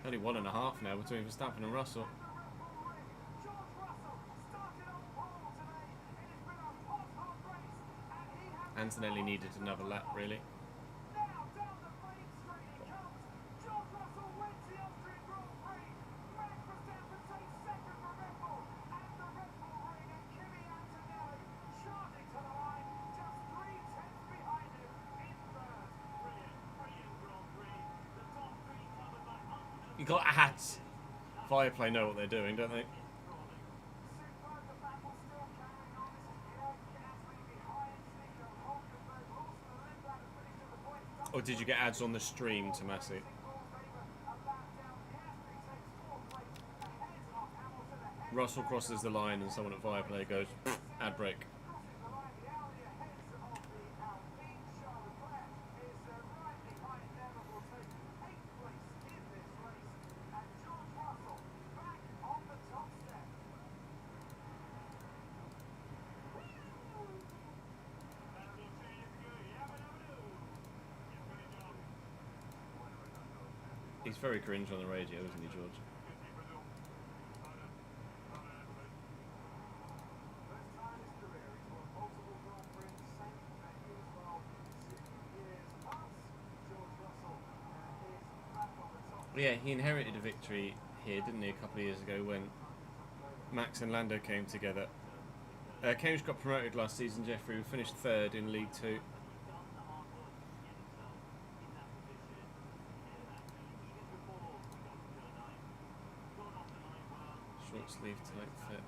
Only 1.5 now between Verstappen and Russell. Antonelli needed another lap, really. You got hats. Viaplay know what they're doing, don't they? Or did you get ads on the stream, Tomasi? Russell crosses the line and someone at Viaplay goes, ad break. He's very cringe on the radio, isn't he, George? Yeah, he inherited a victory here, didn't he, a couple of years ago when Max and Lando came together. Cambridge got promoted last season, Jeffrey. We finished 3rd in League 2. Short sleeve tight fit.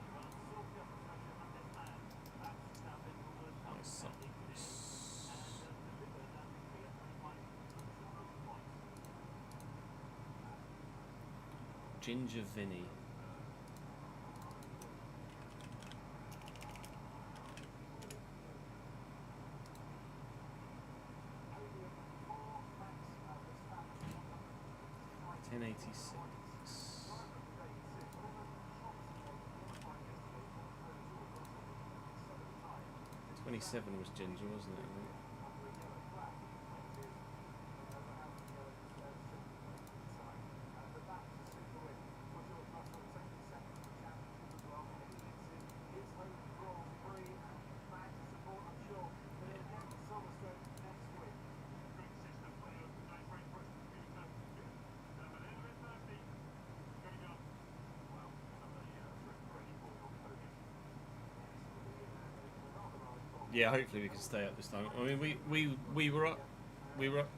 Nice socks. Ginger Vinny. $10.86. 27 was Ginger, wasn't it? Yeah, hopefully we can stay up this time. I mean, we were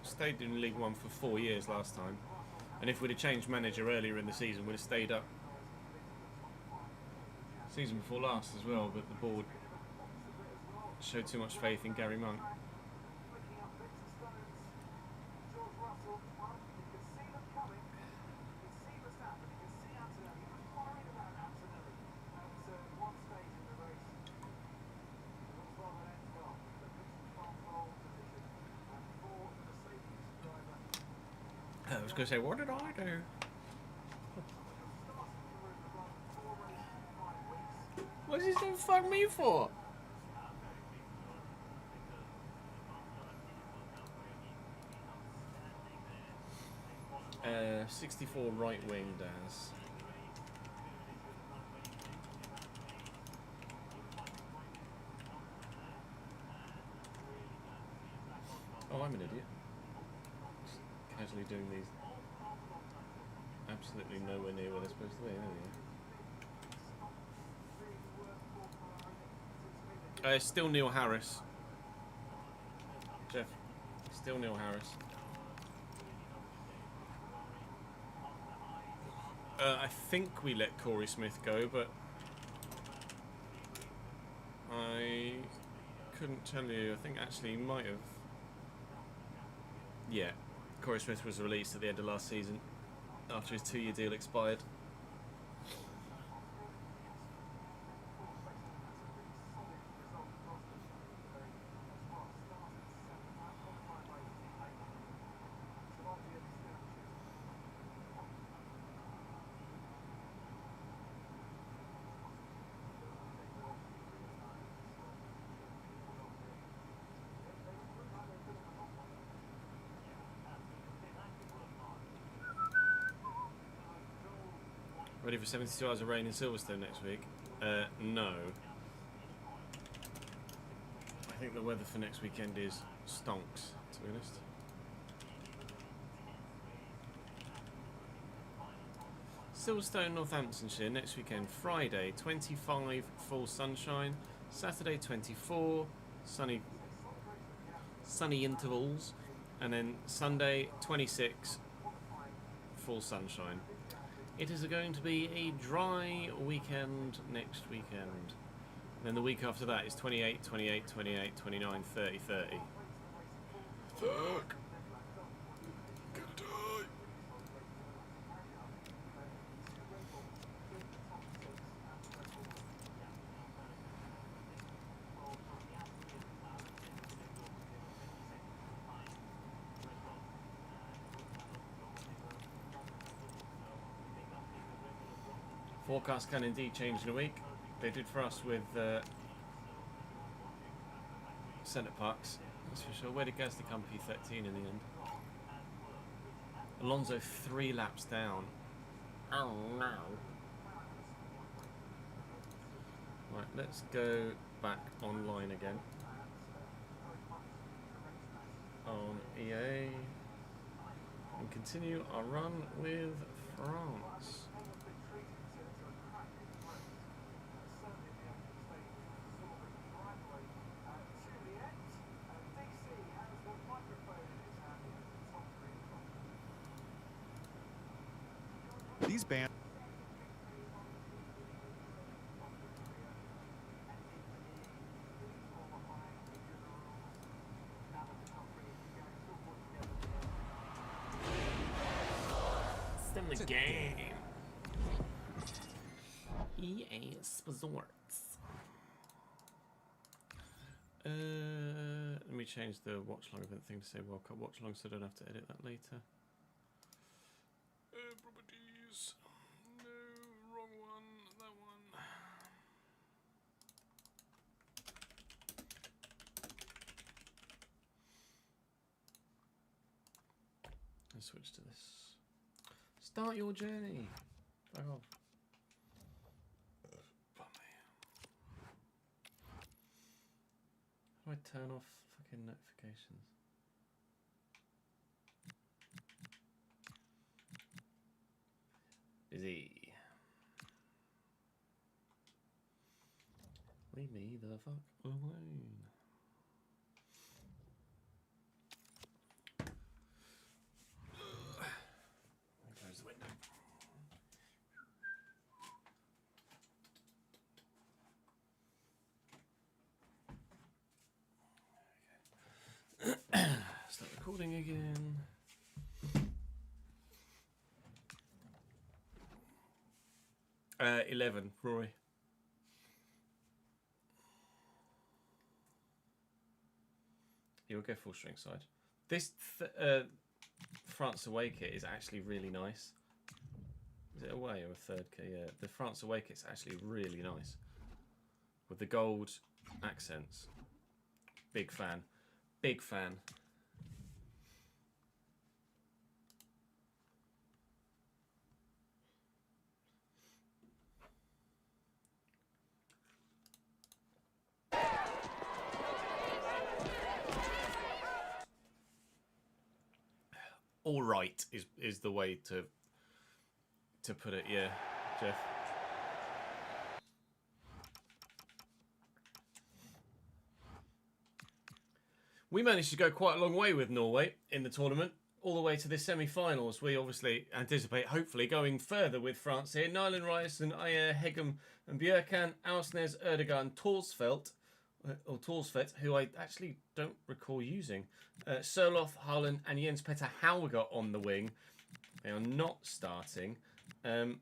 stayed in League One for 4 years last time, and if we'd have changed manager earlier in the season, we'd have stayed up. Season before last as well, but the board showed too much faith in Gary Monk. I was going to say, what did I do? What is he so fuck me for? 64 right wing, Daz. Oh, I'm an idiot. Just casually doing these. Absolutely nowhere near where they're supposed to be, are they? Still Neil Harris. Jeff. Still Neil Harris. I think we let Corey Smith go, but I couldn't tell you. I think actually he might have. Yeah, Corey Smith was released at the end of last season after his 2-year deal expired. Ready for 72 hours of rain in Silverstone next week? No. I think the weather for next weekend is stonks, to be honest. Silverstone, Northamptonshire, next weekend, Friday, 25, full sunshine. Saturday, 24, sunny intervals. And then Sunday, 26, full sunshine. It is going to be a dry weekend next weekend. And then the week after that is 28, 28, 28, 29, 30, 30. Fuck! Gonna die! Forecast can indeed change in a week. They did for us with Centre Parks, that's for sure. Where did Gasly come P13 in the end? Alonso 3 laps down. Oh no. Right, let's go back online again. On EA. And continue our run with France. These bands. Still the game. EA Sports. Let me change the watch long event thing to say World Cup watch long so I don't have to edit that later. Properties. No, wrong one. That one. Let's switch to this. Start your journey. Back off. How do I turn off fucking notifications? Busy. Leave me the fuck alone. Close the window. Okay. Start recording again. Uh, 11, Rory. You'll go full strength side. This France away kit is actually really nice. Is it away or a third kit? Yeah, the France away kit's actually really nice. With the gold accents. Big fan. Big fan. All right is the way to put it, yeah, Jeff. We managed to go quite a long way with Norway in the tournament, all the way to the semi-finals. We obviously anticipate, hopefully, going further with France here. Nyland Rice and Ayer, Hegem and Björkan, Ausnes, Erdegaard and Torsfeldt, who I actually don't recall using. Soloth, Haaland and Jens Petter Hauger on the wing. They are not starting. In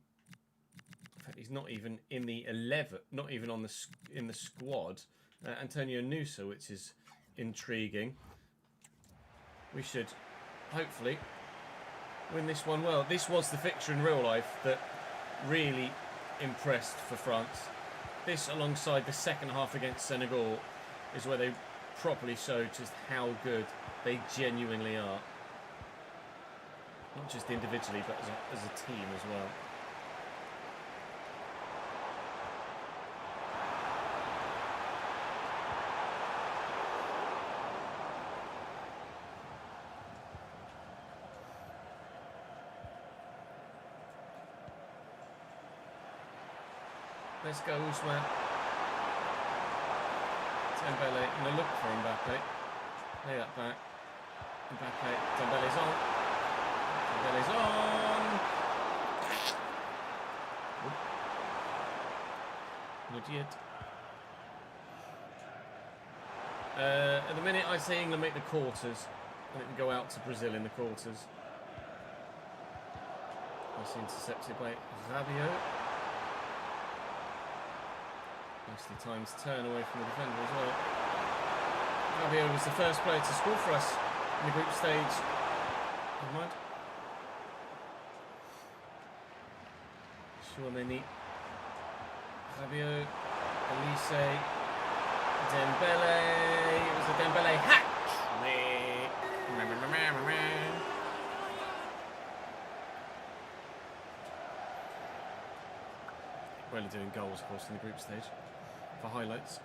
fact, he's not even in the 11, not even on in the squad. Antonio Nusa, which is intriguing. We should hopefully win this one well. This was the fixture in real life that really impressed for France. This, alongside the second half against Senegal, is where they properly showed just how good they genuinely are. Not just individually, but as a team as well. Let's go, Usman. Dembele, I'm going to look for Mbappe. Lay that back. Mbappe, Dembele's on. Dembele's on. Not yet. At the minute, I say England make the quarters. And it can go out to Brazil in the quarters. That's intercepted by Rabiot. Nicely timed turn away from the defender as well. Rabiot was the first player to score for us in the group stage. Never mind. Chouameni. Rabiot. Elise. Dembele. It was a Dembele hack. Really doing goals, of course, in the group stage for highlights.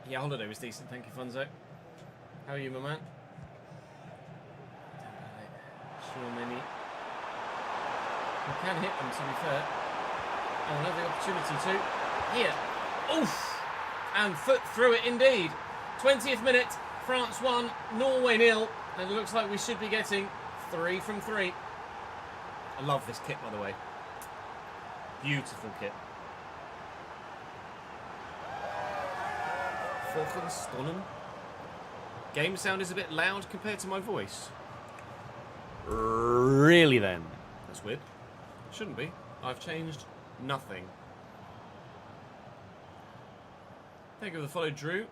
Yeah, holiday was decent. Thank you, Funzo. How are you, my man? Chouameni. We can hit them, to be fair. And we'll have the opportunity to. Here. Oof! And foot through it indeed. 20th minute. France 1, Norway 0. And it looks like we should be getting 3 from 3. I love this kit, by the way. Beautiful kit. Fucking stunning. Game sound is a bit loud compared to my voice. Really then? That's weird. Shouldn't be. I've changed nothing. Thank you for the follow, Drew.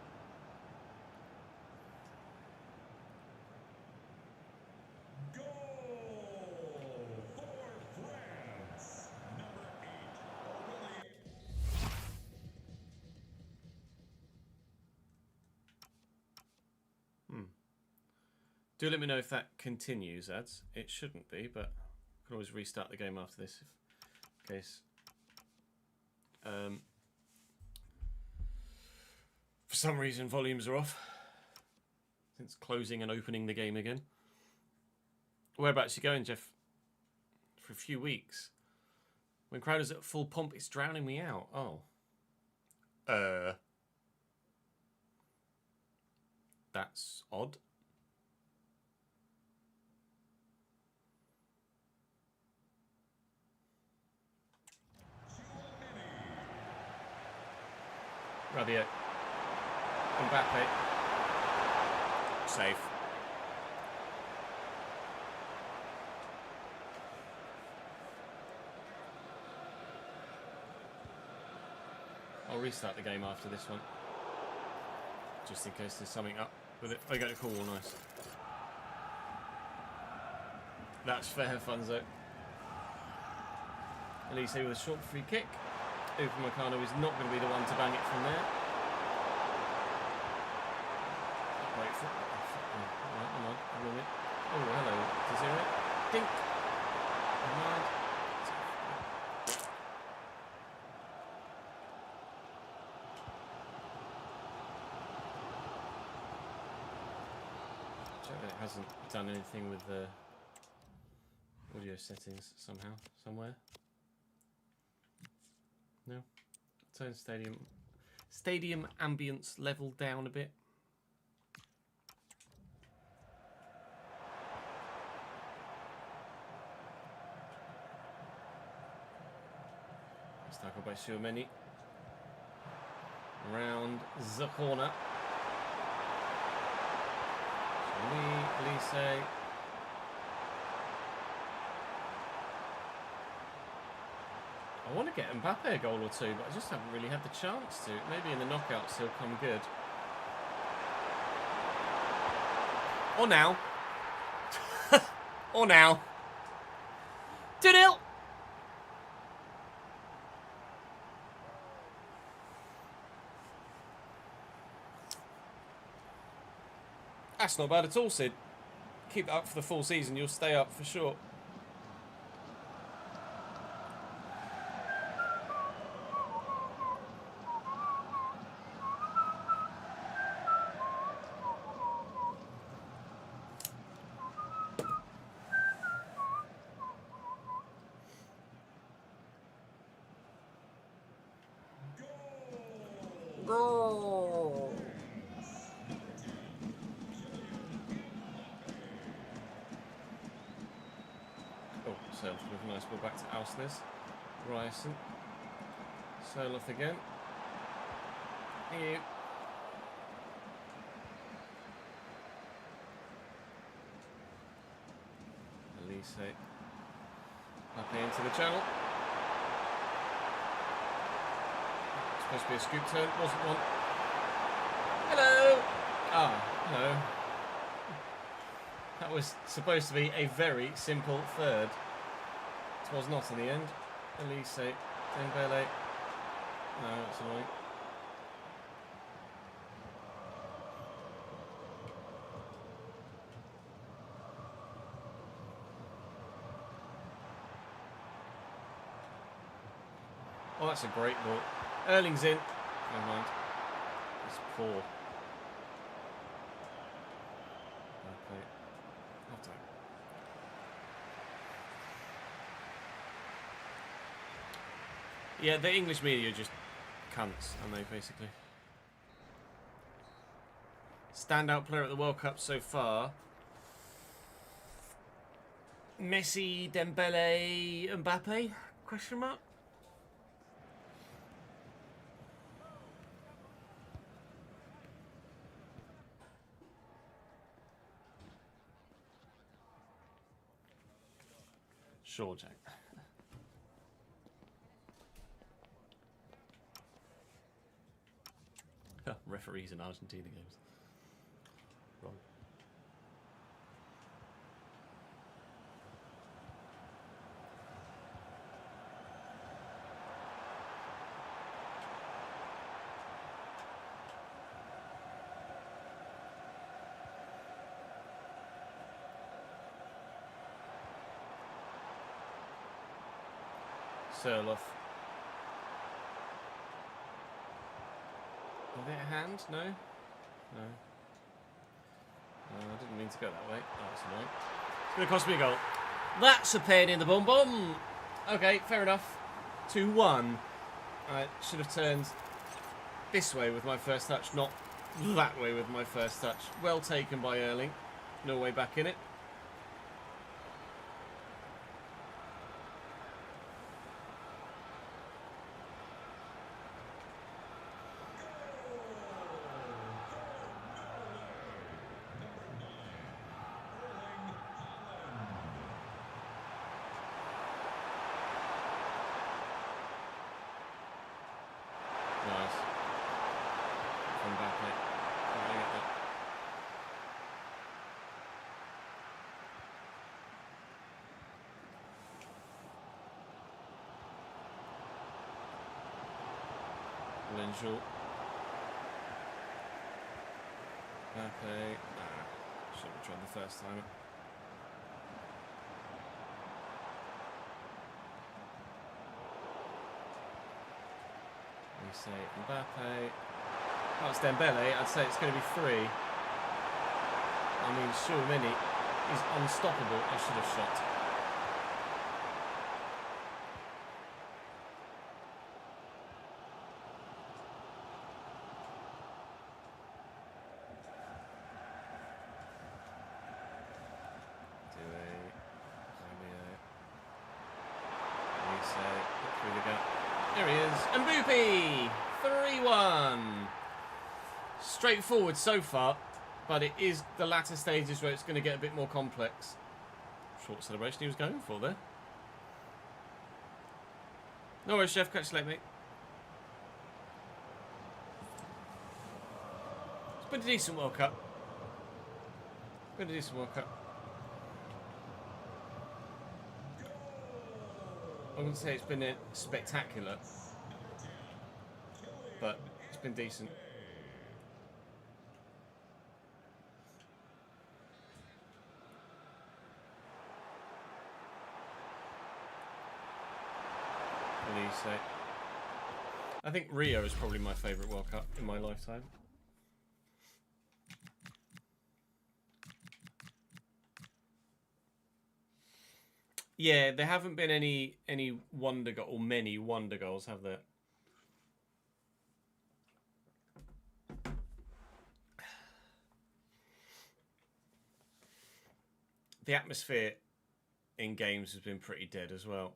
Do let me know if that continues, ads. It shouldn't be, but I can always restart the game after this in case. For some reason, volumes are off since closing and opening the game again. Whereabouts you going, Jeff? For a few weeks. When Crowder's at full pomp, it's drowning me out. Oh. That's odd. Rabiot. Mbappe. Safe. I'll restart the game after this one. Just in case there's something up with it. Oh, you got a call, nice. That's fair, Funzo. Elise with a short free kick. Upamecano is not going to be the one to bang it from there. Wait for it. Oh, hello. Desire. Dink. Check that it hasn't done anything with the audio settings somehow, somewhere. No. Turn stadium ambience level down a bit. It's tackled by Chouameni. Around the corner. Elise. I want to get Mbappe a goal or two, but I just haven't really had the chance to. Maybe in the knockouts he'll come good. Or now. Or now. 2-0. That's not bad at all, Sid. Keep that up for the full season, you'll stay up for sure. So with a nice ball back to Alsnes. Ryerson. Soloth again. Here. Elise. Up into the channel. Supposed to be a scoop turn. Wasn't one. Hello! Ah, hello. That was supposed to be a very simple third. It was not in the end. Elise, Dembele. No, that's annoying. Oh, that's a great ball. Erling's in. Never mind. It's poor. Okay. Half time. Yeah, the English media are just cunts, aren't they, basically? Standout player at the World Cup so far. Messi, Dembele, Mbappe? Question mark? Sure, Jack. Referees in Argentina games. Wrong. Soloth. Are they a hand? No? No. I didn't mean to go that way. Oh, that's annoying. It's going to cost me a goal. That's a pain in the bum bum. Okay, fair enough. 2-1. I should have turned this way with my first touch, not that way with my first touch. Well taken by Erling. No way back in it. Nice. From back it. Lenshaw. Okay. Should have tried the first time. We say Mbappe. Oh, it's Dembele. I'd say it's going to be 3. I mean, Tchouaméni is unstoppable. I should have shot. There he is. Mbappe! 3-1. Straightforward so far, but it is the latter stages where it's going to get a bit more complex. Short celebration he was going for there. No worries, Chef. Catch you later, mate. It's been a decent World Cup. Been a decent World Cup. I wouldn't say it's been spectacular, but it's been decent. Elise. I think Rio is probably my favourite World Cup in my lifetime. Yeah, there haven't been any wonder goal or many wonder goals, have there? The atmosphere in games has been pretty dead as well.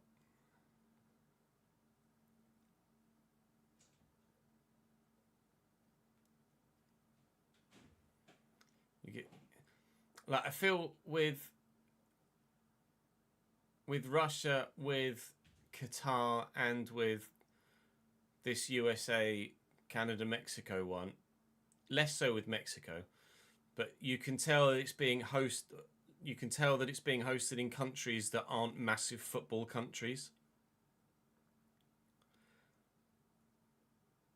You get, like, I feel with Russia, with Qatar, and with this USA, Canada, Mexico one, less so with Mexico, but you can tell that it's being hosted in countries that aren't massive football countries.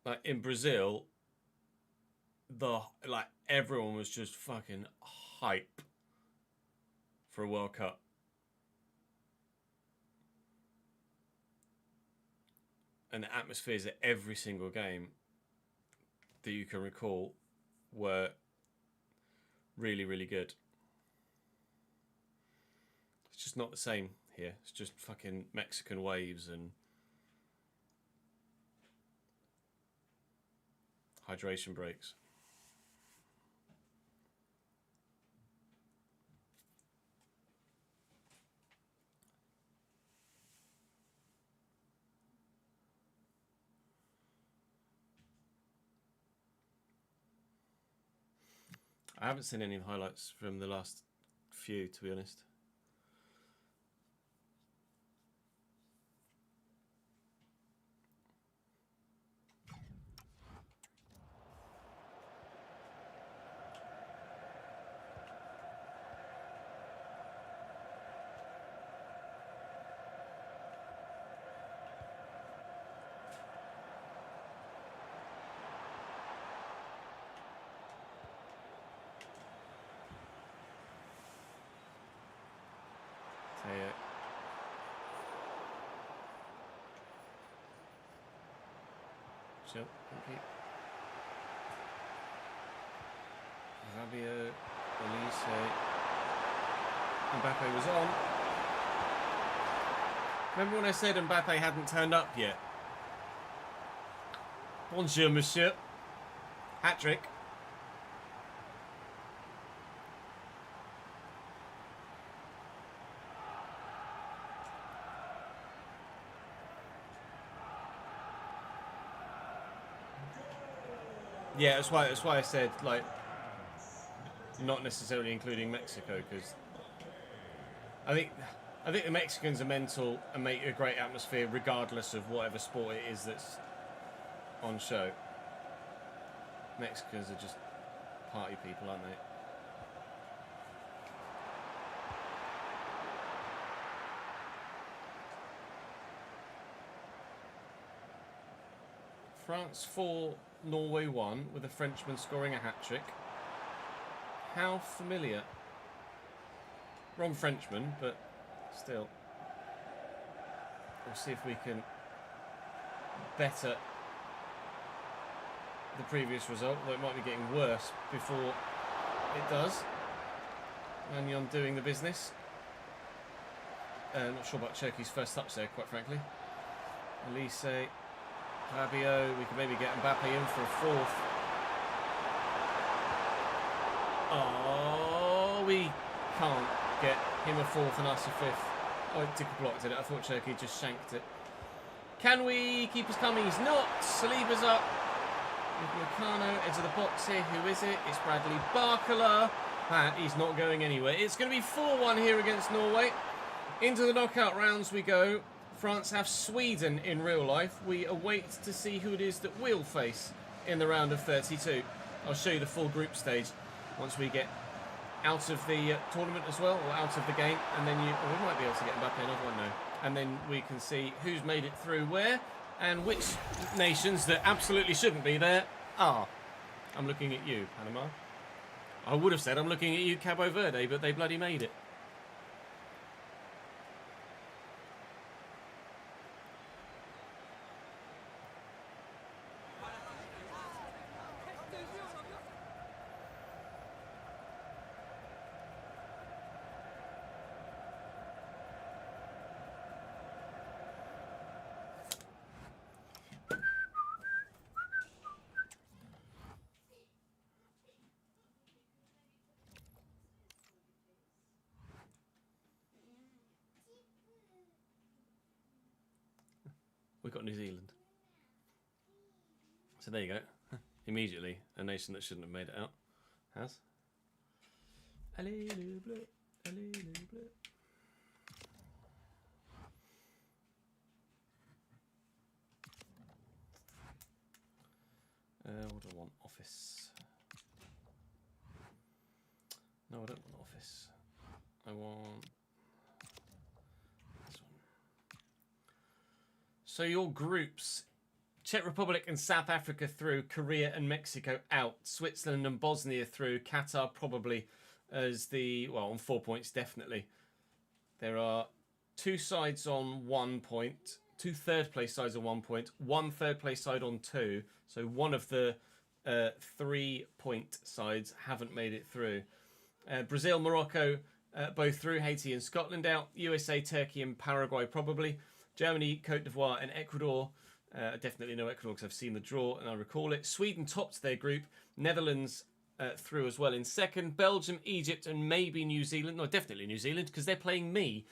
Like in Brazil, everyone was just fucking hype for a World Cup. And the atmospheres at every single game that you can recall were really, really good. It's just not the same here. It's just fucking Mexican waves and hydration breaks. I haven't seen any highlights from the last few, to be honest. Chill, thank you. Rabiot, Elise, Mbappe was on. Remember when I said Mbappe hadn't turned up yet? Bonjour, monsieur. Hat-trick. Yeah, that's why I said, like, not necessarily including Mexico, because I think the Mexicans are mental and make a great atmosphere regardless of whatever sport it is that's on show. Mexicans are just party people, aren't they? France 4, Norway 1, with a Frenchman scoring a hat-trick. How familiar. Wrong Frenchman, but still. We'll see if we can better the previous result, though it might be getting worse before it does. Magnon doing the business. Not sure about Cherki's first touch there, quite frankly. Elise, Rabiot, we can maybe get Mbappe in for a fourth. Oh, we can't get him a fourth and us a fifth. Oh, Dicker blocked it. I thought Cherki just shanked it. Can we keep us coming? He's not. Saliba's up. Meccano, edge of the box here. Who is it? It's Bradley Barcola. And he's not going anywhere. It's going to be 4-1 here against Norway. Into the knockout rounds we go. France have Sweden in real life. We await to see who it is that we'll face in the round of 32. I'll show you the full group stage once we get out of the tournament as well, or out of the game, and then we might be able to get Mbappe in, I don't know. And then we can see who's made it through where, and which nations that absolutely shouldn't be there are. I'm looking at you, Panama. I would have said I'm looking at you, Cabo Verde, but they bloody made it. got New Zealand. So there you go. Immediately, a nation that shouldn't have made it out has. Allez le bleu, allez le bleu. What do I want? Office. No, I don't want office. I want this one. So your groups: Czech Republic and South Africa through, Korea and Mexico out, Switzerland and Bosnia through, Qatar probably as the, well, on 4 points definitely. There are 2 sides on 1 point, 2 third place sides on 1 point, 1 third place side on 2. So one of the 3 point sides haven't made it through. Brazil, Morocco both through, Haiti and Scotland out, USA, Turkey and Paraguay probably, Germany, Cote d'Ivoire and Ecuador. Definitely no Ecuador because I've seen the draw and I recall it. Sweden topped their group, Netherlands through as well in second, Belgium, Egypt and maybe New Zealand. No, definitely New Zealand because they're playing me.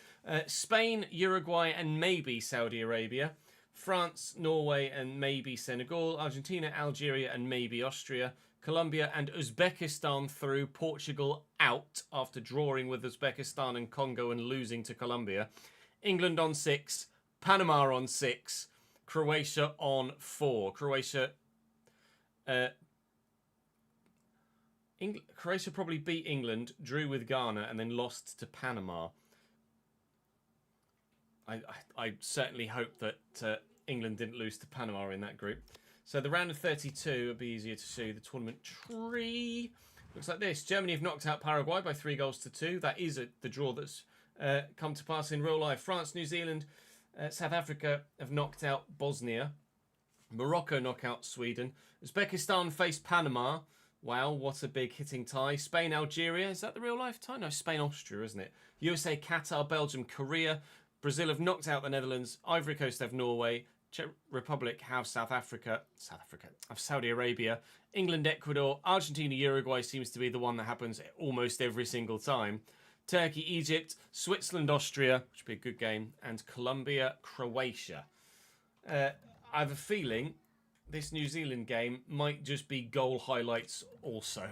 Spain, Uruguay and maybe Saudi Arabia. France, Norway and maybe Senegal. Argentina, Algeria and maybe Austria. Colombia and Uzbekistan through, Portugal out after drawing with Uzbekistan and Congo and losing to Colombia. England on 6, Panama on 6, Croatia on 4. Croatia probably beat England, drew with Ghana, and then lost to Panama. I certainly hope that England didn't lose to Panama in that group. So the round of 32 would be easier to see. The tournament tree looks like this. Germany have knocked out Paraguay by 3-2. That is the draw that's come to pass in real life. France, New Zealand, South Africa have knocked out Bosnia. Morocco knock out Sweden. Uzbekistan face Panama. Wow, what a big hitting tie. Spain, Algeria. Is that the real life tie? No, Spain, Austria, isn't it? USA, Qatar, Belgium, Korea. Brazil have knocked out the Netherlands. Ivory Coast have Norway. Czech Republic have have Saudi Arabia. England, Ecuador. Argentina, Uruguay seems to be the one that happens almost every single time. Turkey, Egypt. Switzerland, Austria, which would be a good game. And Colombia, Croatia. I have a feeling this New Zealand game might just be goal highlights also.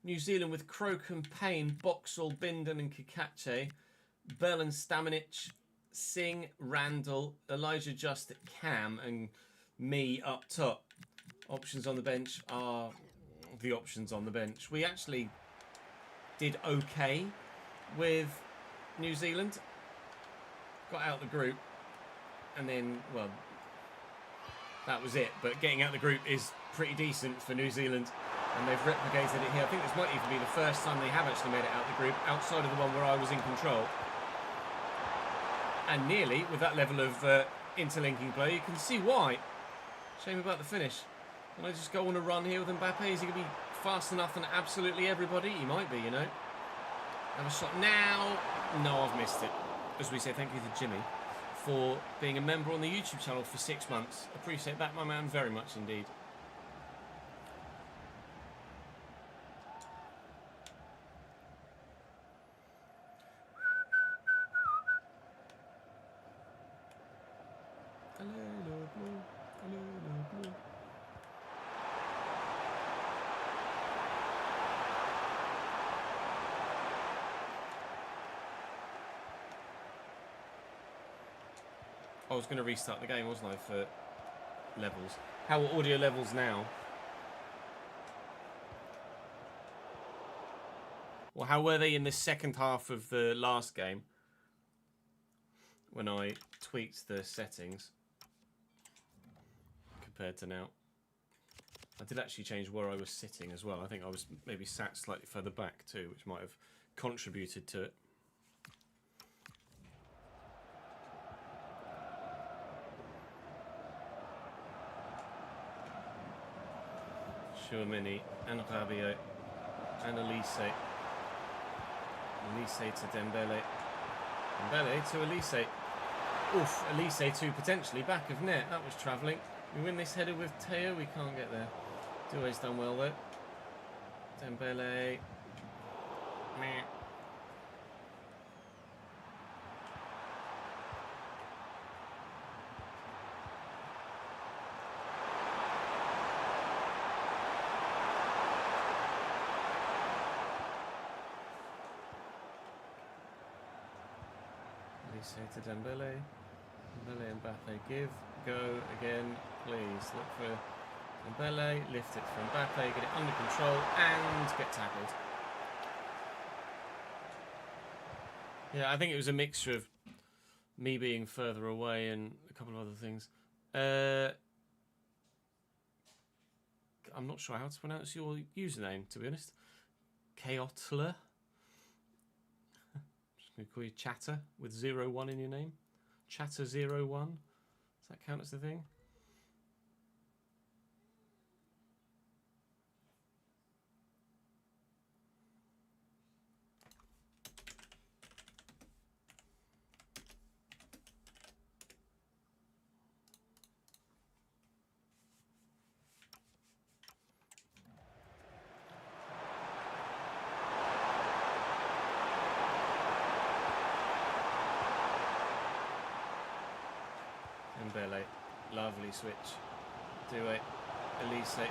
New Zealand with Crocombe, Payne, Boxall, Bindon and Kikache. Bell and Stamenic, Singh, Randall, Elijah Just at Cam and me up top. Options on the bench are the options on the bench. We actually did okay with New Zealand. Got out the group and then, well, that was it. But getting out the group is pretty decent for New Zealand. And they've replicated it here. I think this might even be the first time they have actually made it out the group, outside of the one where I was in control. And nearly, with that level of interlinking play, you can see why. Shame about the finish. Can I just go on a run here with Mbappe? Is he going to be fast enough than absolutely everybody? He might be, you know. Have a shot now. No, I've missed it. As we say, thank you to Jimmy for being a member on the YouTube channel for 6 months. Appreciate that, my man, very much indeed. I was going to restart the game, wasn't I, for levels. How are audio levels now? Well, how were they in the second half of the last game? When I tweaked the settings compared to now. I did actually change where I was sitting as well. I think I was maybe sat slightly further back too, which might have contributed to it. Chouamini and Rabiot and Elise. Elise to Dembele. Dembele to Elise. Oof, Elise to potentially back of net. That was travelling. We win this header with Teo. We can't get there. Doué's done well though. Dembele. Meh. Elise to Dembele. Dembele and Mbappe give. Go again, please. Look for Dembele. Lift it for Mbappe. Get it under control and get tackled. Yeah, I think it was a mixture of me being further away and a couple of other things. I'm not sure how to pronounce your username, to be honest. Chaotler. Just going to call you Chatter with 01 in your name. Chatter01. Does that count as the thing? Dembele, lovely switch. Doué, Elise.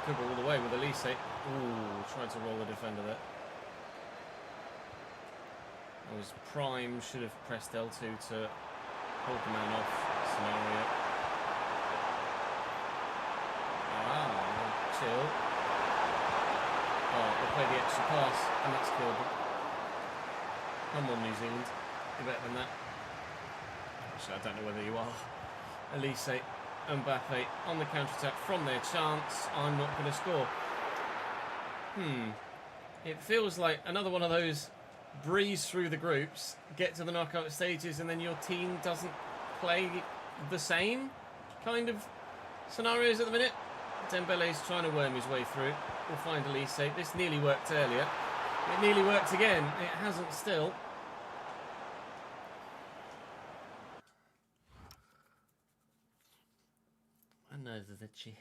Could go all the way with Elise. Ooh, tried to roll the defender there. That was prime, should have pressed L2 to hold the man off scenario. Ah, chill. Oh, they played the extra pass, and that's killed them. Come on, New Zealand. You're better than that. Actually, I don't know whether you are. Elise, Mbappe on the counter-attack from their chance. I'm not going to score. It feels like another one of those breeze through the groups, get to the knockout stages, and then your team doesn't play the same kind of scenarios at the minute. Dembele's trying to worm his way through. We'll find Elise. This nearly worked earlier. It nearly worked again. It hasn't still. Another Vici.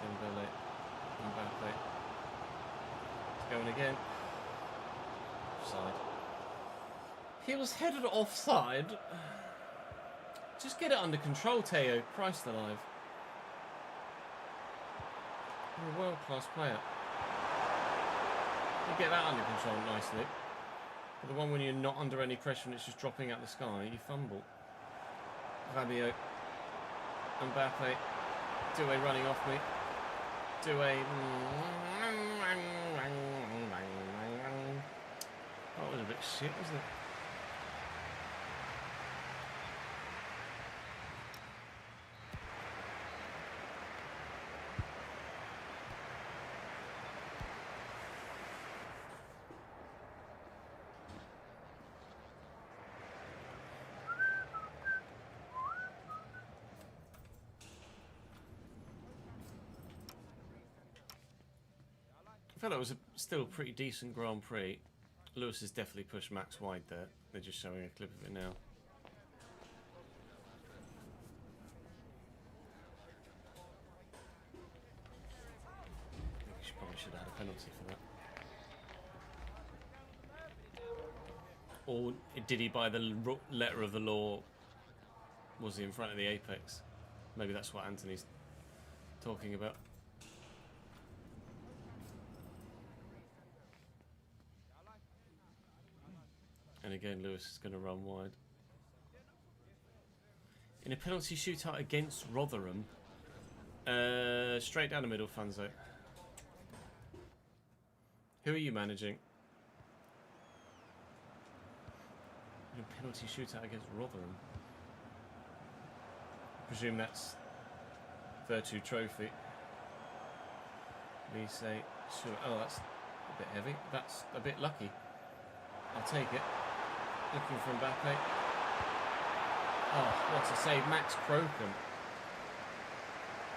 Dembele, Mbappe. It's going again. Offside. He was headed offside. Just get it under control, Teo. Christ alive. You're a world-class player. You get that under control nicely. But the one when you're not under any pressure and it's just dropping out the sky, you fumble. Rabiot. Mbappe. Doué running off me. Doué. That was a bit shit, wasn't it? I felt it was still a pretty decent Grand Prix. Lewis has definitely pushed Max wide there. They're just showing a clip of it now. I think she probably should have had a penalty for that. Or did he, by the letter of the law, was he in front of the apex? Maybe that's what Anthony's talking about. And again, Lewis is going to run wide. In a penalty shootout against Rotherham. Straight down the middle, Fanzo. Who are you managing? In a penalty shootout against Rotherham. presume that's Virtue Trophy. Lise, sure. Oh, that's a bit heavy. That's a bit lucky. I'll take it. Looking for Mbappe. Oh, what a save. Max Crocombe.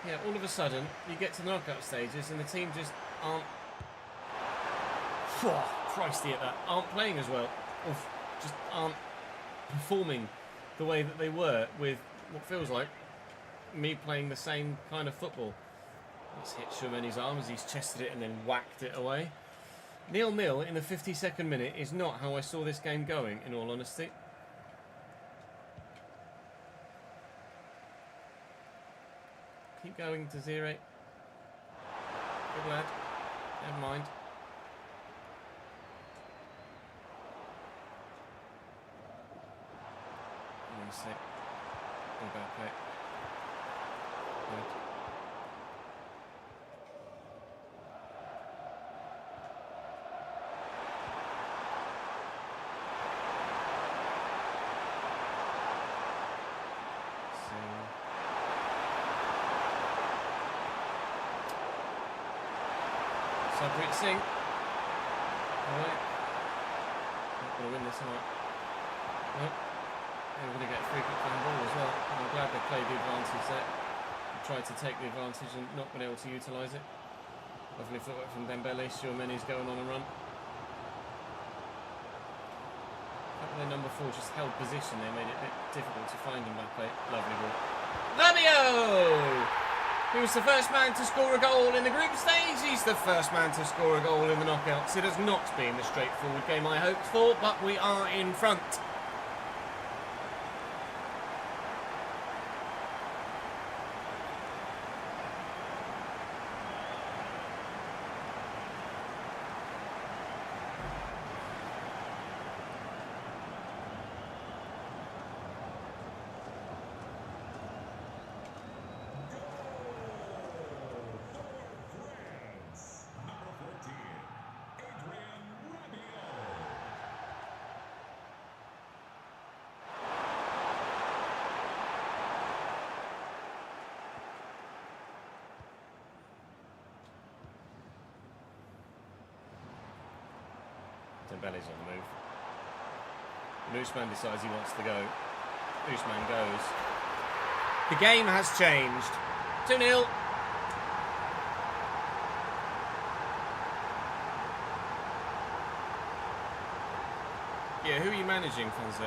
Yeah, all of a sudden, you get to the knockout stages and the team just aren't... Christy at that. Aren't playing as well. Or just aren't performing the way that they were with what feels like me playing the same kind of football. It's hit Tchouameni's arm as he's chested it and then whacked it away. 0-0 in the 52nd minute is not how I saw this game going, in all honesty. Keep going to Zire. Good lad. Never mind. Mbappe. Good. Sabrit Singh. Alright. Not going to win this, am I? Nope. They're going to get a free kick ball as well. And I'm glad they played the advantage there. They tried to take the advantage and not been able to utilise it. Lovely footwork from Dembele. Tchouameni's going on a run. Their number 4 just held position. They made it a bit difficult to find Mbappe. Lovely ball. Fabio! He was the first man to score a goal in the group stage. He's the first man to score a goal in the knockouts. It has not been the straightforward game I hoped for, but we are in front. Dembele's on the move. And Usman decides he wants to go. Usman goes. The game has changed. 2-0. Yeah, who are you managing, Fonzo?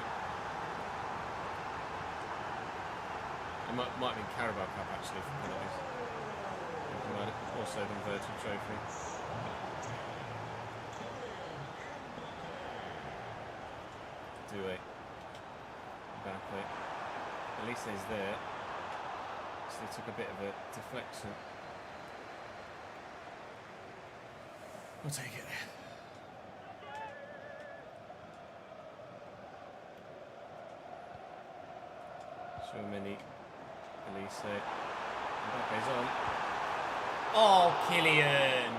It might be Carabao Cup actually for penalties. Also the Virtual Trophy. Do it. Mbappe. At least he's there. So they took a bit of a deflection. We'll take it there. Tchouameni, Elise. Mbappe's on. Oh, Kylian!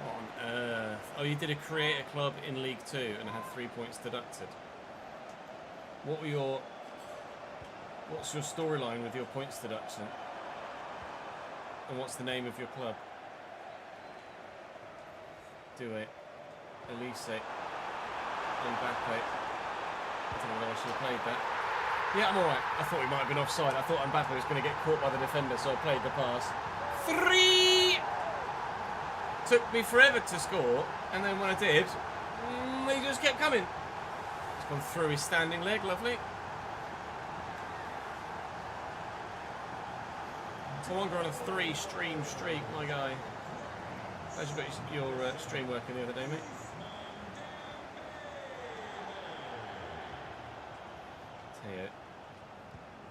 What on earth? Oh, you did a create a club in League 2 and had 3 points deducted. What's your storyline with your points deduction? And what's the name of your club? Do it. Elise. Mbappe. I don't know if I should have played that. Yeah, I'm alright. I thought he might have been offside. I thought Mbappe was going to get caught by the defender, so I played the pass. 3! Took me forever to score, and then when I did, he just kept coming. It's gone through his standing leg, lovely. Tawonga on a 3-stream streak, my guy. How'd you got your stream working the other day, mate? Teo.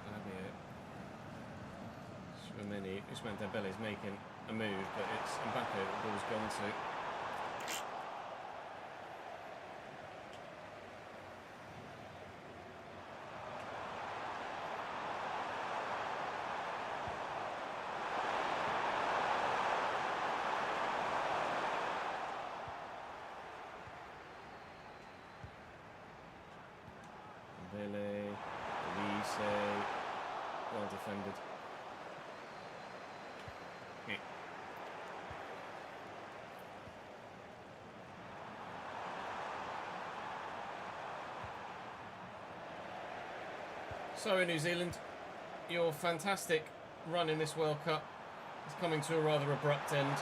Fabio. Tchouameni. Usman Dembele is making a move, but it's Mbappe that the ball's gone to. Dembele, say well defended. Yeah. So New Zealand, your fantastic run in this World Cup is coming to a rather abrupt end.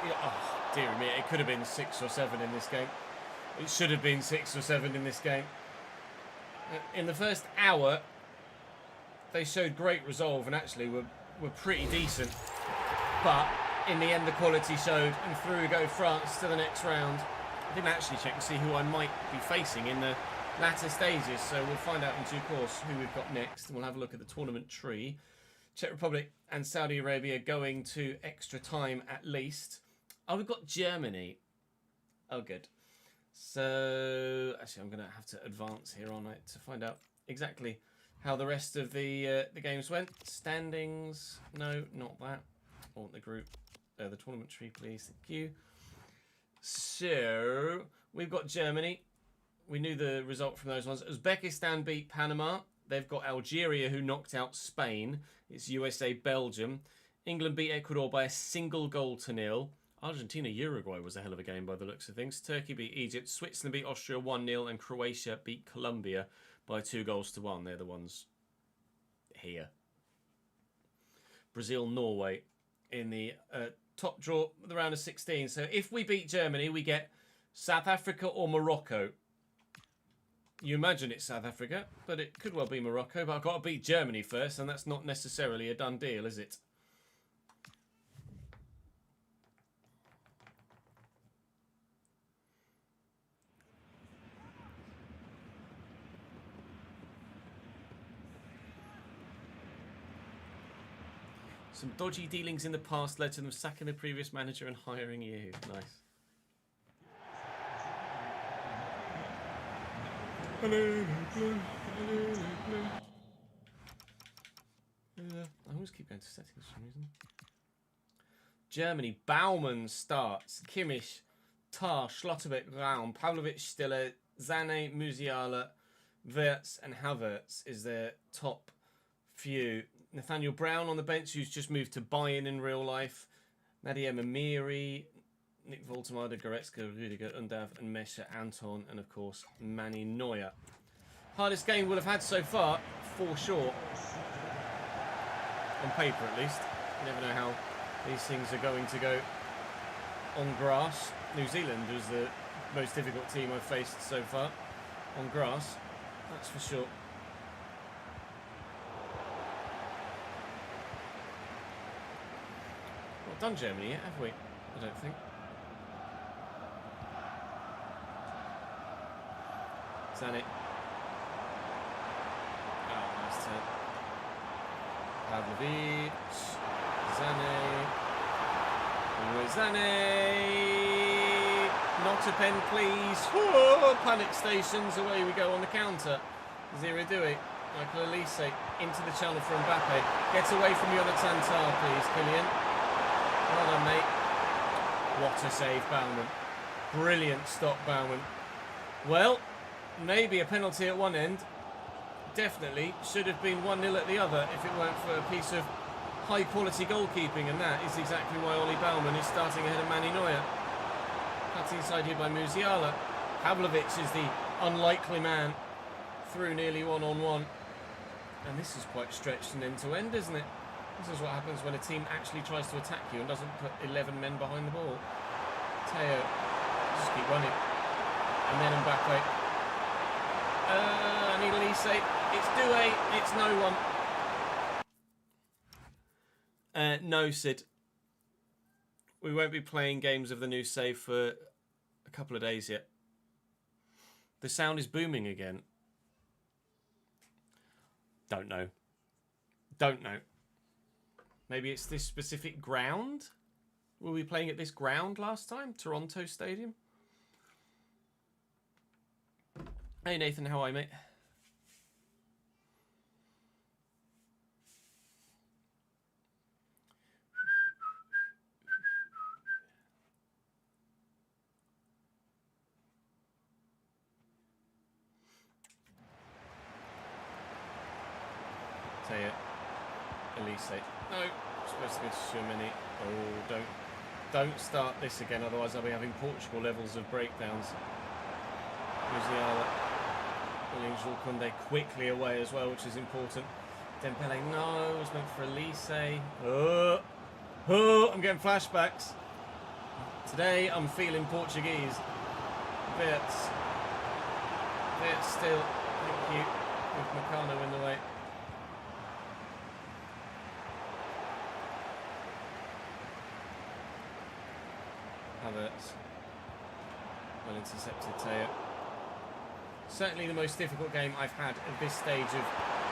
Yeah, oh, dear me, it could have been 6 or 7 in this game. It should have been 6 or 7 in this game. In the first hour, they showed great resolve and actually were pretty decent. But in the end, the quality showed, and through we go France to the next round. I didn't actually check to see who I might be facing in the latter stages, so we'll find out in due course who we've got next, and we'll have a look at the tournament tree. Czech Republic and Saudi Arabia going to extra time at least. Oh, we've got Germany. Oh, good. So, actually, I'm going to have to advance here on it to find out exactly how the rest of the games went. Standings. No, not that. I want the group, the tournament tree, please. Thank you. So, we've got Germany. We knew the result from those ones. Uzbekistan beat Panama. They've got Algeria, who knocked out Spain. It's USA, Belgium. England beat Ecuador by a single goal to 0. Argentina, Uruguay was a hell of a game by the looks of things. Turkey beat Egypt. Switzerland beat Austria 1-0. And Croatia beat Colombia by 2 goals to 1. They're the ones here. Brazil, Norway in the top draw of the round of 16. So if we beat Germany, we get South Africa or Morocco. You imagine it's South Africa, but it could well be Morocco. But I've got to beat Germany first, and that's not necessarily a done deal, is it? Some dodgy dealings in the past led to them sacking the previous manager and hiring you. Nice. I always keep going to settings for some reason. Germany, Baumann starts. Kimmich, Tah, Schlotterbeck, Raum, Pavlovic, Stiller, Zane, Musiala, Wirtz and Havertz is their top few. Nathaniel Brown on the bench, who's just moved to Bayern in real life. Nadia Mamiri, Nick Voltemade, Goretzka, Rudiger, Undav and Mesha Anton, and of course Manny Neuer. Hardest game we'll have had so far, for sure. On paper at least. You never know how these things are going to go on grass. New Zealand was the most difficult team I've faced so far on grass, that's for sure. Not done Germany yet, have we? I don't think. Zane. Oh, nice turn. Pavlovic. Zane. Not a pen, please. Oh, panic stations. Away we go on the counter. Zero-Dui. Michael Elise into the channel for Mbappe. Gets away from Jonathan Tah, please, Kylian. Well done, mate. What a save, Baumann. Brilliant stop, Baumann. Well, maybe a penalty at one end. Definitely should have been 1-0 at the other if it weren't for a piece of high-quality goalkeeping, and that is exactly why Ollie Baumann is starting ahead of Manny Neuer. Cut inside here by Musiala. Pavlovic is the unlikely man through nearly one-on-one. And this is quite stretched from end to end, isn't it? This is what happens when a team actually tries to attack you and doesn't put 11 men behind the ball. Teo, just keep running. And then Mbappe. I need Elise. It's Doué. It's no one. No, Sid. We won't be playing games of the new save for a couple of days yet. The sound is booming again. Don't know. Don't know. Maybe it's this specific ground? Were we playing at this ground last time? Toronto Stadium? Hey Nathan, how are you, mate? Elise. No, supposed to go to Schumann. Oh, don't start this again, otherwise I'll be having Portugal levels of breakdowns. Musiala. William Jokunde quickly away as well, which is important. Dembele, no, it was meant for Elise. Oh, I'm getting flashbacks. Today I'm feeling Portuguese. Wirtz still, thank you, with Meccano in the way. Havertz. Well intercepted, Teo. Certainly the most difficult game I've had at this stage of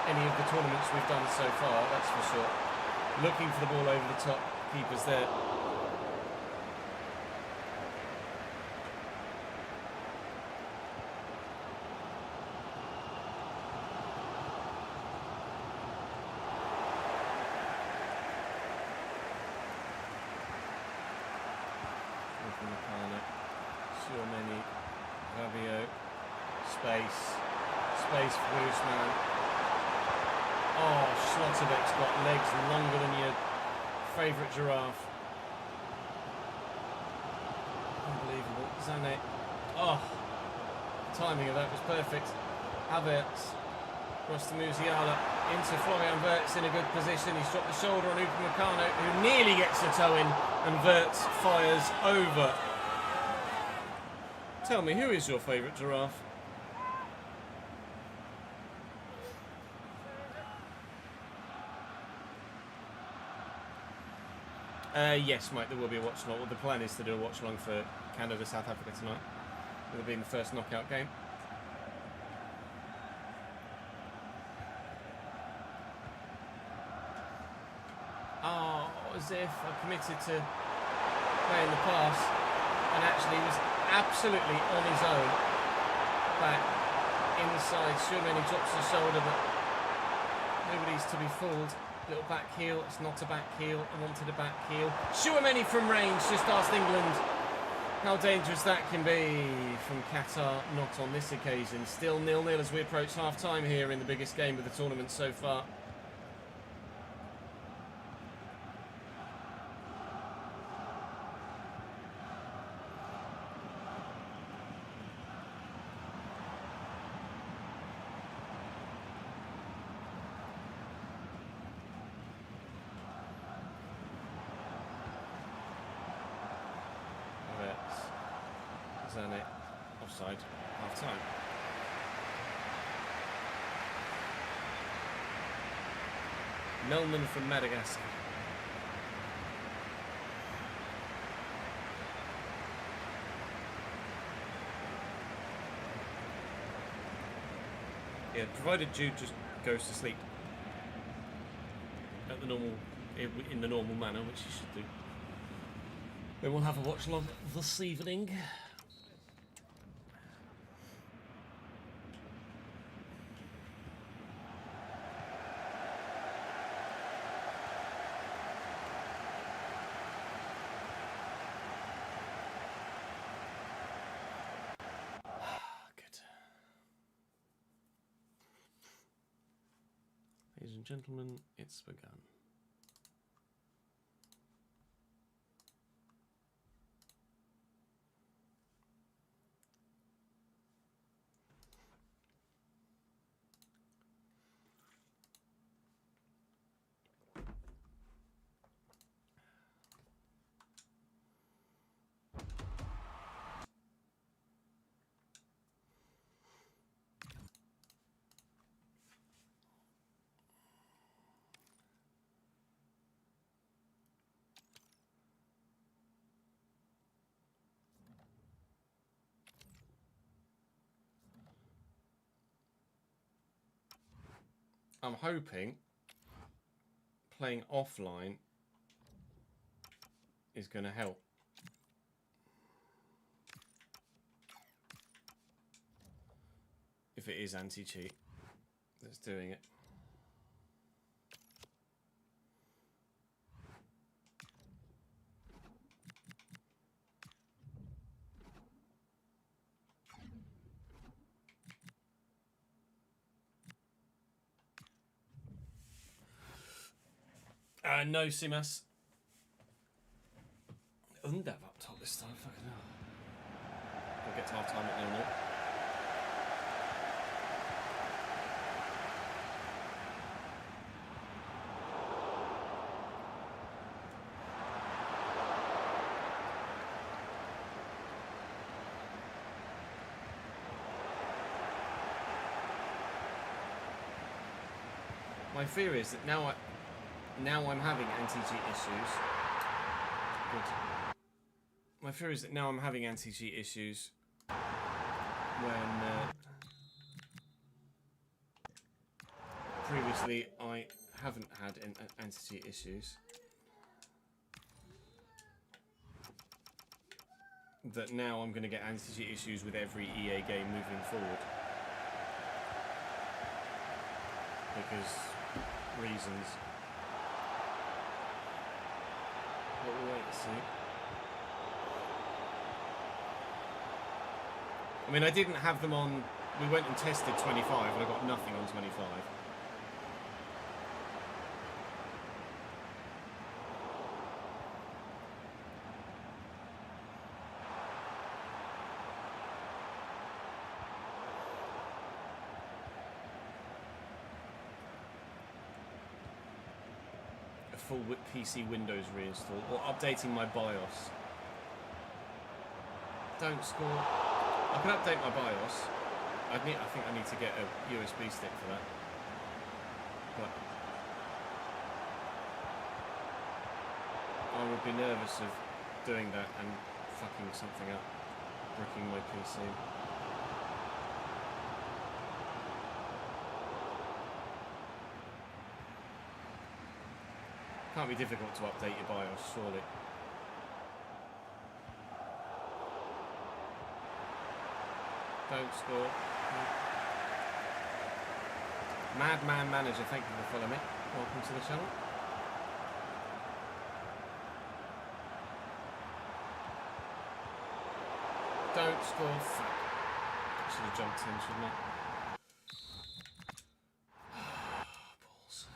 any of the tournaments we've done so far, that's for sure. Looking for the ball over the top, keeper's there. Schumann, Rabiot, space for Usman. Oh, Schlotterbeck's got legs longer than your favourite giraffe. Unbelievable. Zane. Oh, the timing of that was perfect. Havertz, across to Musiala, into Florian Wirtz in a good position. He's dropped the shoulder on Upamecano, who nearly gets a toe in, and Wirtz fires over. Tell me, who is your favourite giraffe? Yes, Mike, there will be a watch-along. Well, the plan is to do a watch-along for Canada-South Africa tonight. It'll be in the first knockout game. Oh, as if I committed to playing the pass and actually was absolutely on his own. Back inside, Schumann drops the shoulder, but nobody's to be fooled. Little back heel, it's not a back heel, I wanted a back heel. Schumann from range, just asked England how dangerous that can be from Qatar. Not on this occasion. Still 0-0 as we approach half-time here in the biggest game of the tournament so far. Zane, offside, half time. Melman from Madagascar. Yeah, provided Jude just goes to sleep at the normal, in the normal manner, which he should do. Then we'll have a watch along this evening. Ladies and gentlemen, it's begun. I'm hoping playing offline is going to help. If it is anti-cheat that's doing it. No, Simas. Undev up top this time, fucking hell. We'll get to half time at 0-0. My fear is that now I'm having anti-cheat issues. Good. My fear is that now I'm having anti-cheat issues when previously I haven't had anti-cheat issues. That now I'm going to get anti-cheat issues with every EA game moving forward. Because reasons. But we'll wait and see. I mean, I didn't have them on... We went and tested 25 and I got nothing on 25. A full PC Windows reinstall or updating my BIOS. Don't score. I can update my BIOS. I think I need to get a USB stick for that. But I would be nervous of doing that and fucking something up, bricking my PC. Can't be difficult to update your BIOS, surely. Don't score. Madman Manager, thank you for following me. Welcome to the channel. Don't score. Fuck. I should have jumped in, shouldn't I? Balls.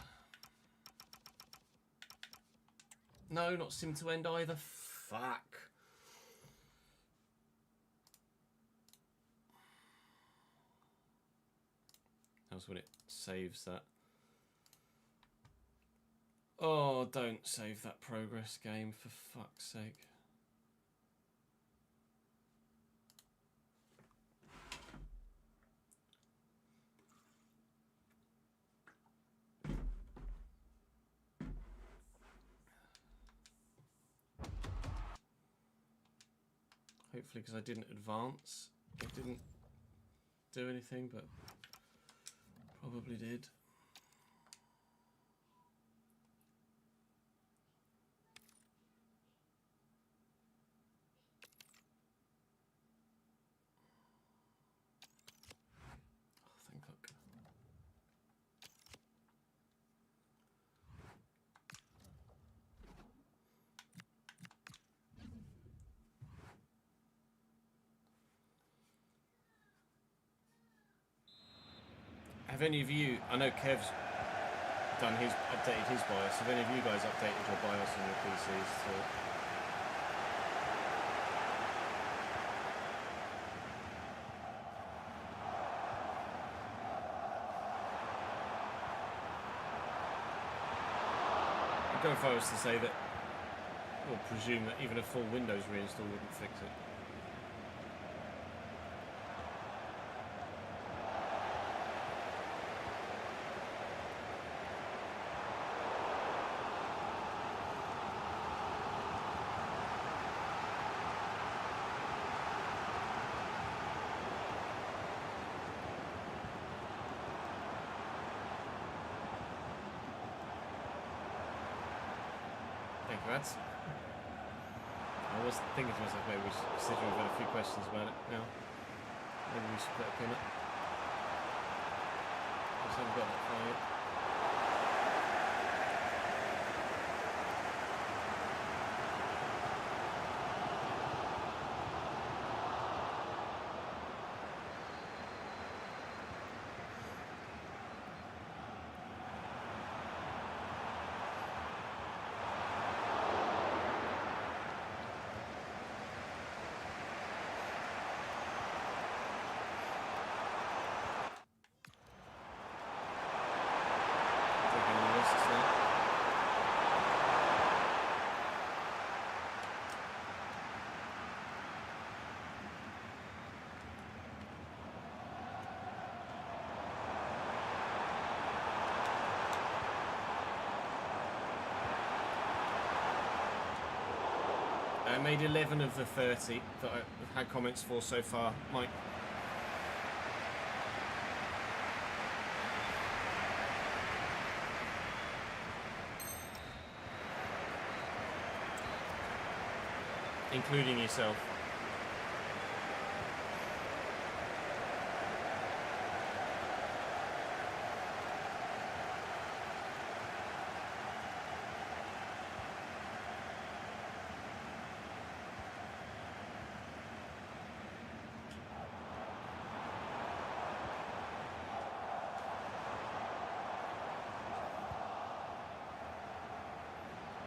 No, not sim to end either. Fuck. That's when it saves that. Oh, don't save that progress game, for fuck's sake. Hopefully, because I didn't advance, it didn't do anything, but probably did. Oh, thank fuck. Have any of you, I know Kev's done his, updated his BIOS, have any of you guys updated your BIOS on your PCs? I'd go if I was to say that, or presume that even a full Windows reinstall wouldn't fix it. Lads. I was thinking to myself, maybe we should, considering we've had a few questions about it now, maybe we should put a pin up. I just haven't got that far yet. I made 11 of the 30 that I've had comments for so far, Mike. Including yourself.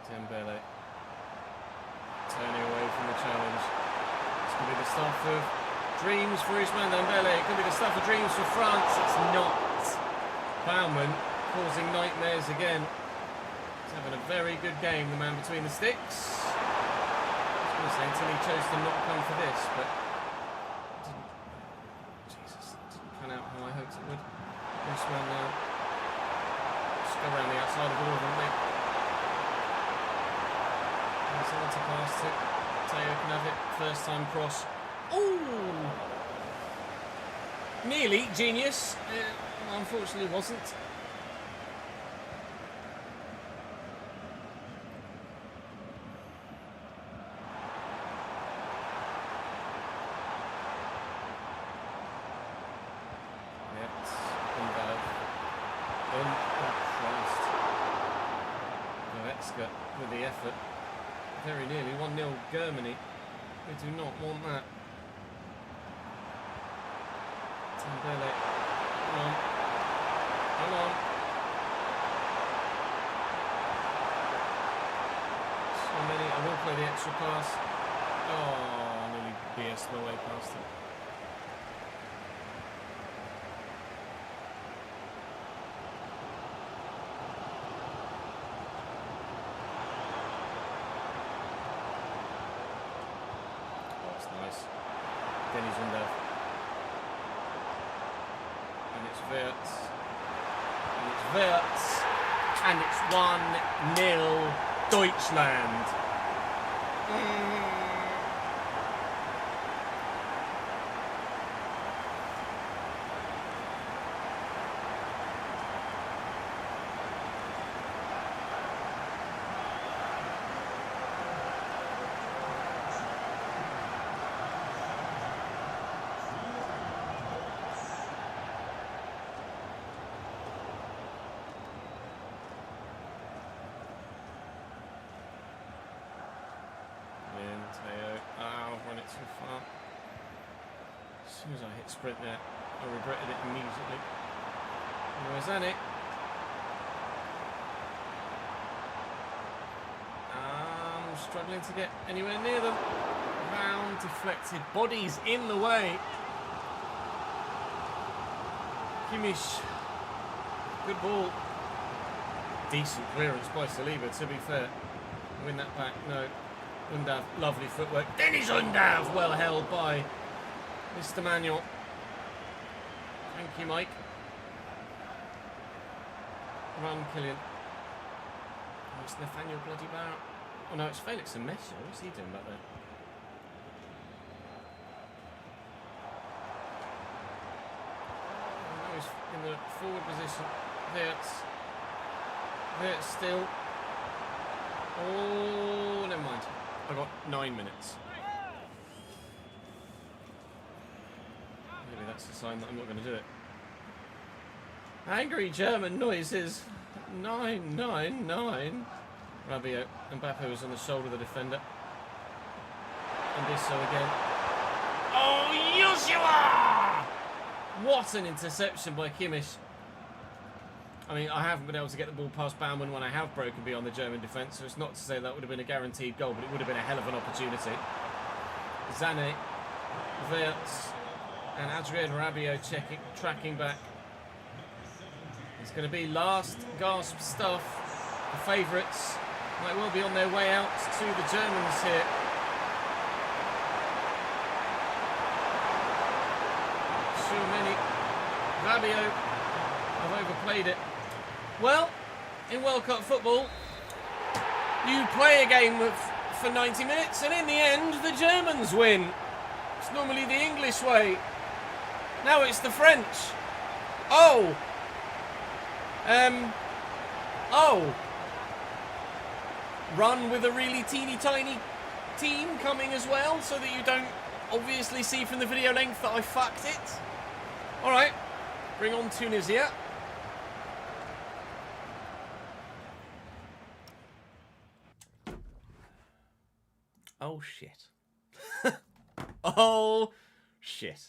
Dembele turning away from the challenge. This could be the stuff of dreams for Ousmane Dembele. It could be the stuff of dreams for France. It's not. Baumann causing nightmares again. He's having a very good game, the man between the sticks. I was going to say until he chose to not come for this, but didn't pan out how I hoped it would. Ousmane now. Just go around the outside of all of them, mate. Someone to pass to. Teo can have it. First time cross. Ooh! Nearly genius. Unfortunately wasn't. Yep. Oh Christ. Goretzka with the effort. Very nearly 1-0 Germany. We do not want that. Dembele. Come on. Come on. So many. I will play the extra pass. Oh, nearly BS my way past it. And it's 1-0 Deutschland. Too far. As soon as I hit sprint there, I regretted it immediately. Where's Zanik? I'm struggling to get anywhere near them. Round, deflected, bodies in the way. Kimmich, good ball. Decent clearance by Saliba, to be fair. Win that back, no. Undav, lovely footwork. Dennis Undav, well held by Mr. Manuel. Thank you, Mike. Run, Killian. Oh, it's Nathaniel bloody Barrett. Oh no, it's Felix and Messi. What's he doing back there? Oh, no, he's in the forward position. There still. Oh, never mind. I got 9 minutes. Maybe that's a sign that I'm not going to do it. Angry German noises. 999. Rabiot. Mbappe was on the shoulder of the defender. And this so again. Oh, Joshua! What an interception by Kimmich. I mean, I haven't been able to get the ball past Baumann when I have broken beyond the German defence, so it's not to say that would have been a guaranteed goal, but it would have been a hell of an opportunity. Zane, Wirtz, and Adrien Rabiot tracking back. It's going to be last gasp stuff. The favourites might well be on their way out to the Germans here. So many. Rabiot, I've overplayed it. Well, in World Cup football, you play a game of for 90 minutes, and in the end, the Germans win. It's normally the English way. Now it's the French. Oh. Oh. Run with a really teeny tiny team coming as well, so that you don't obviously see from the video length that I fucked it. Alright. Bring on Tunisia. Oh shit. Oh shit.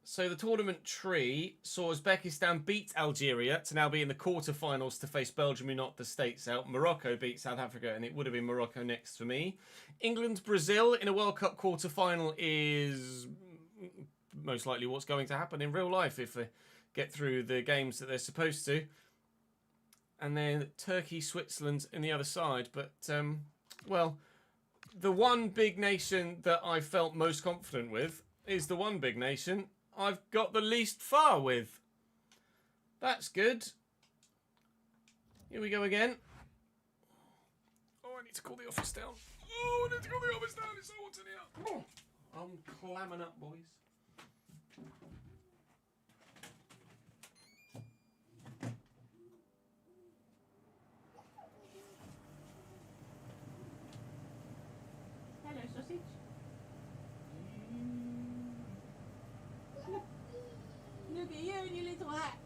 So the tournament tree saw Uzbekistan beat Algeria to now be in the quarterfinals to face Belgium, who knocked the States out. Morocco beat South Africa, and it would have been Morocco next for me. England, Brazil in a World Cup quarterfinal is most likely what's going to happen in real life if they get through the games that they're supposed to. And then Turkey, Switzerland in the other side. But, well, the one big nation that I felt most confident with is the one big nation I've got the least far with. That's good. Here we go again. Oh, I need to call the office down. Oh, I need to call the office down. It's so hot in here. Oh, I'm clamming up, boys. Hello, sausage. Look at you and your little hat.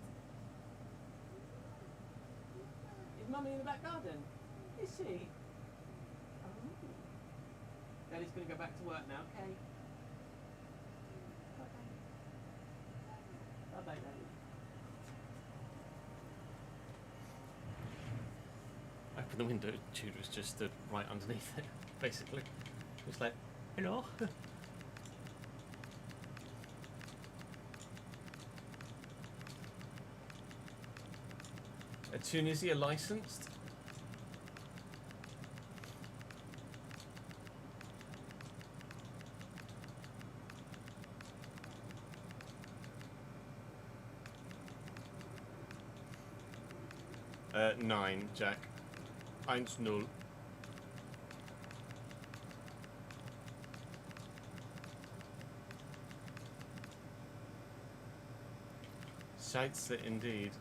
Is Mummy in the back garden? Is she? Oh. Daddy's going to go back to work now, okay? Bye-bye. Bye-bye, Daddy. Open the window, Jude was just stood right underneath it, basically. Just like, hello. Tunisia licensed? Nine, Jack. 1-0. Sights it indeed.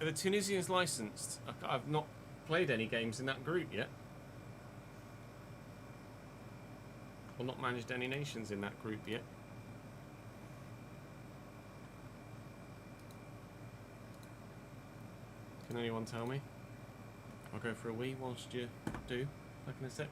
Are the Tunisians licensed? I've not played any games in that group yet. Or not managed any nations in that group yet. Can anyone tell me? I'll go for a wee whilst you do. Back in a sec.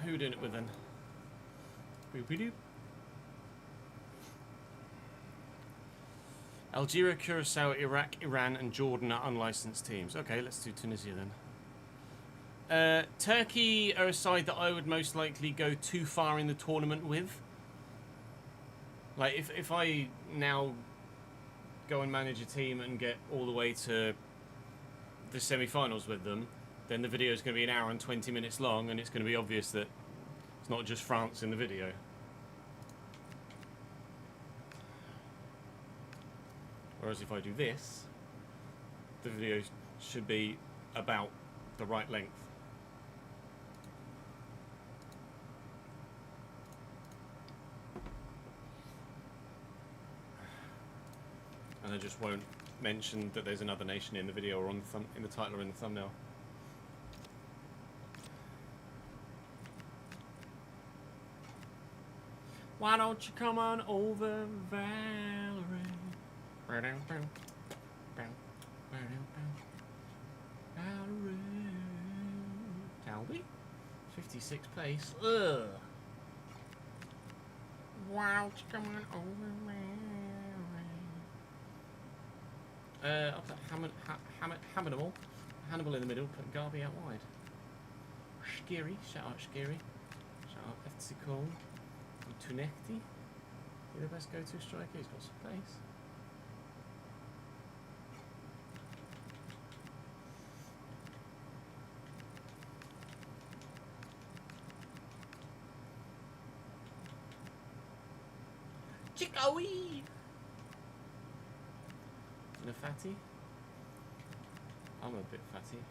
Who are we doing it with then? Boop-a-doop. Algeria, Curacao, Iraq, Iran, and Jordan are unlicensed teams. Okay, let's do Tunisia then. Turkey are a side that I would most likely go too far in the tournament with. Like, if I now go and manage a team and get all the way to the semi-finals with them, then the video is going to be 1 hour and 20 minutes long, and it's going to be obvious that it's not just France in the video. Whereas if I do this, the video should be about the right length. And I just won't mention that there's another nation in the video or on the in the title or in the thumbnail. Why don't you come on over, Valerie? Dalby? 56th place. Ugh. Why don't you come on over, Valerie? I'll put Hannibal. Hannibal in the middle, put Garvey out wide. Scary, shout out Scary. Shout out FC Cole. Tunekti. You're the best go-to striker, he's got some pace. Chicoee! And a fatty? I'm a bit fatty.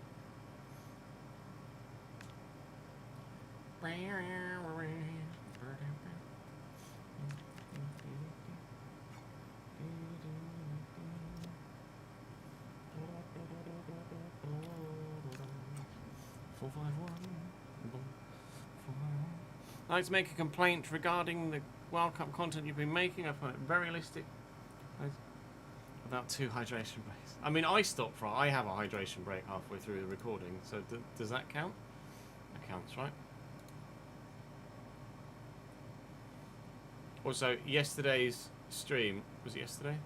I'd like to make a complaint regarding the World Cup content you've been making. I find it very realistic. About 2 hydration breaks. I mean, I have a hydration break halfway through the recording, so does that count? That counts, right? Also, yesterday's stream, was it yesterday?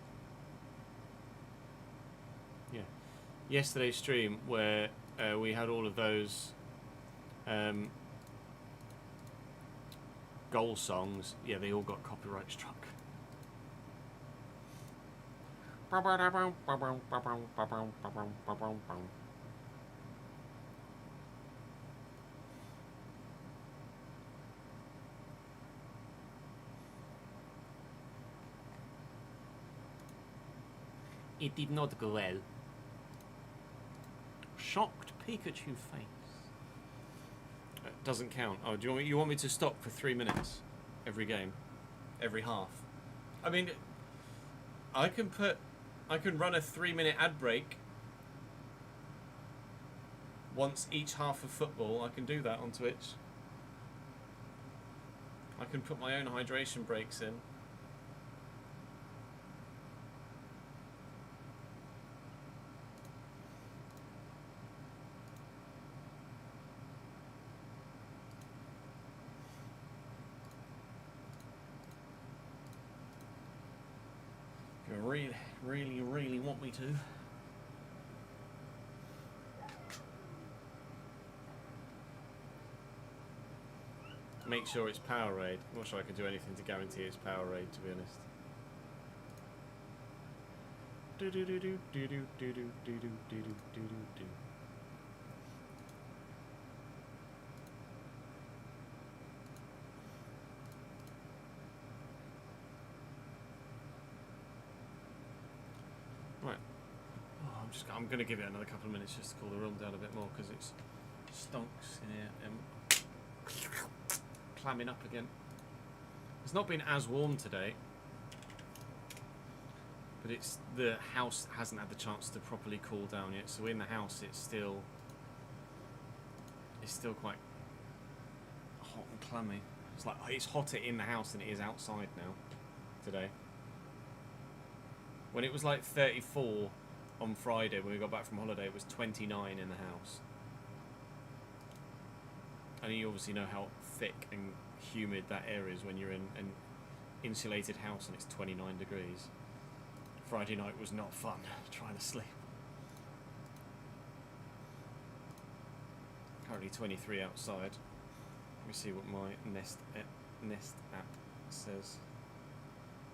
Yeah. Yesterday's stream where we had all of those goal songs, yeah, they all got copyright struck. It did not go well. Shocked Pikachu face. Doesn't count. Oh, do you want me to stop for 3 minutes every game, every half? I mean, I can run a 3-minute ad break once each half of football. I can do that on Twitch. I can put my own hydration breaks in. Really want me to. Make sure it's Powerade. I'm not sure I could do anything to guarantee it's Powerade, to be honest. Do do do do do do do do do do do do do. I'm going to give it another couple of minutes just to cool the room down a bit more because it's stonks in here and clamming up again. It's not been as warm today, but the house hasn't had the chance to properly cool down yet. So in the house, it's still quite hot and clammy. It's hotter in the house than it is outside now today. When it was like 34 on Friday when we got back from holiday, it was 29 in the house. And you obviously know how thick and humid that area is when you're in an insulated house and it's 29 degrees. Friday night was not fun trying to sleep. Currently 23 outside. Let me see what my Nest app says.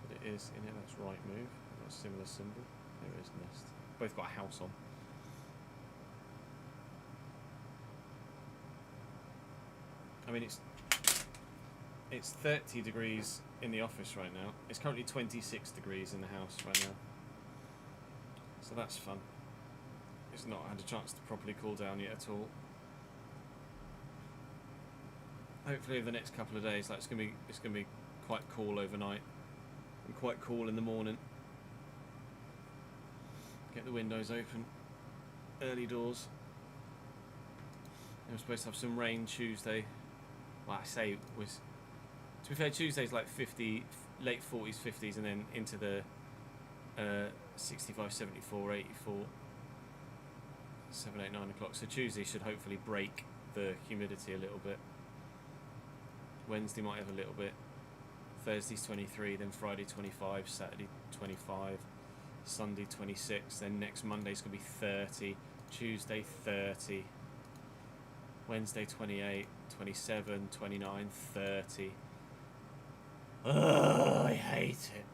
But it is in it. That's right move. Got a similar symbol. There is Nest. Both got a house on. I mean, it's 30 degrees in the office right now. It's currently 26 degrees in the house right now. So that's fun. It's not had a chance to properly cool down yet at all. Hopefully over the next couple of days, like it's gonna be quite cool overnight and quite cool in the morning. Get the windows open, early doors. And we're supposed to have some rain Tuesday. Well, I say it was. To be fair, Tuesday's like 50, late 40s, 50s, and then into the 65, 74, 84, 7, 8, 9 o'clock. So Tuesday should hopefully break the humidity a little bit. Wednesday might have a little bit. Thursday's 23, then Friday 25, Saturday 25, Sunday 26, then next Monday's going to be 30, Tuesday 30, Wednesday 28, 27, 29, 30. Ugh, I hate it.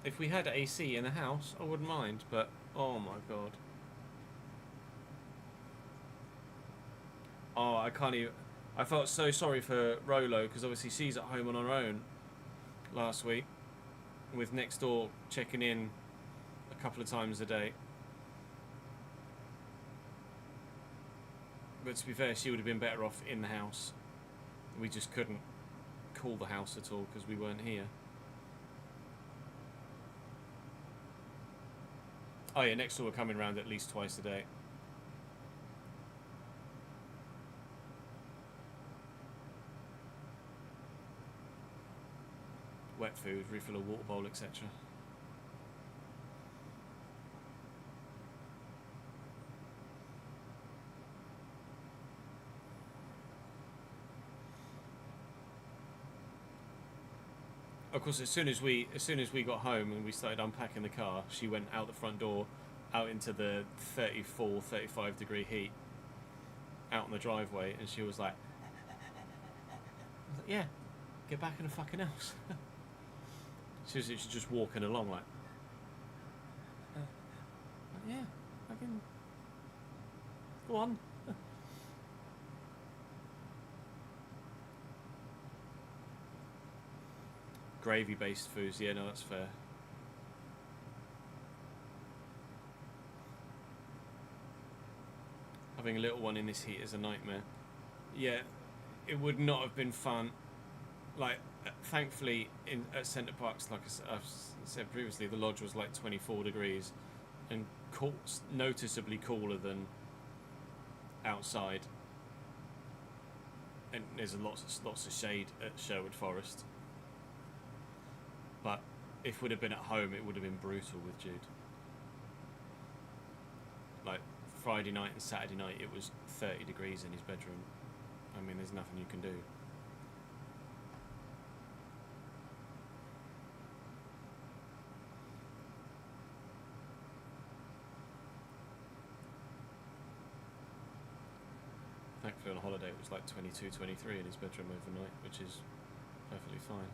If we had AC in the house, I wouldn't mind, but oh my god. Oh, I can't even. I felt so sorry for Rolo because obviously she's at home on her own last week with next door checking in a couple of times a day. But to be fair, she would have been better off in the house. We just couldn't cool the house at all because we weren't here. Oh yeah, next door we're coming around at least twice a day. Wet food, refill a water bowl, etc. Of course, as soon as we got home and we started unpacking the car, she went out the front door, out into the 34, 35 degree heat, out on the driveway, and she was like, "Yeah, get back in the fucking house." She was just walking along like, "Yeah, I can go on." Gravy-based foods, yeah, no, that's fair. Having a little one in this heat is a nightmare. Yeah, it would not have been fun. Like, thankfully, at Centre Parks, like I've said previously, the lodge was like 24 degrees and noticeably cooler than outside. And there's lots of shade at Sherwood Forest. But if we'd have been at home, it would have been brutal with Jude. Like Friday night and Saturday night, it was 30 degrees in his bedroom. I mean, there's nothing you can do. Thankfully on holiday it was like 22, 23 in his bedroom overnight, which is perfectly fine.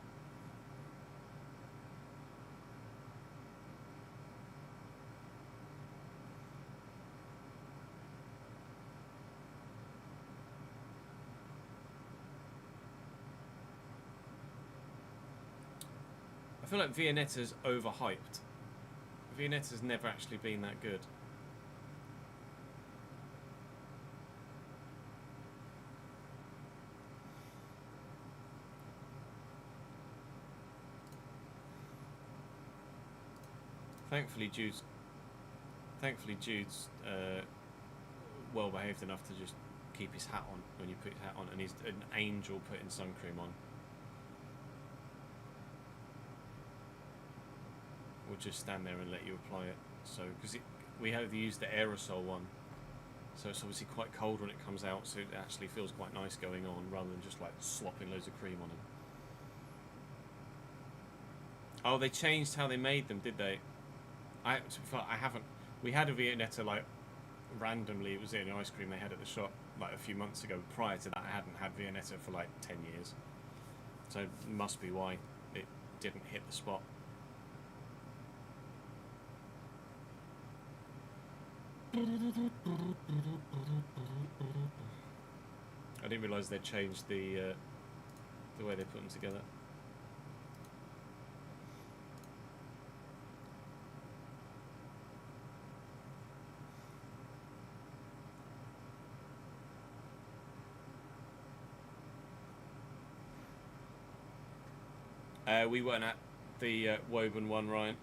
I feel like Vianetta's overhyped. Vianetta's never actually been that good. Thankfully Jude's well behaved enough to just keep his hat on when you put his hat on, and he's an angel putting sun cream on. We'll just stand there and let you apply it. So, because we have used the aerosol one, So it's obviously quite cold when it comes out, so it actually feels quite nice going on, rather than just like slopping loads of cream on them. Oh, they changed how they made them, did they? I haven't. We had a Viennetta like randomly. It was the only ice cream they had at the shop like a few months ago. Prior to that, I hadn't had Viennetta for like 10 years. So it must be why it didn't hit the spot. I didn't realise they'd changed the way they put them together. We weren't at the Woburn one, Ryan.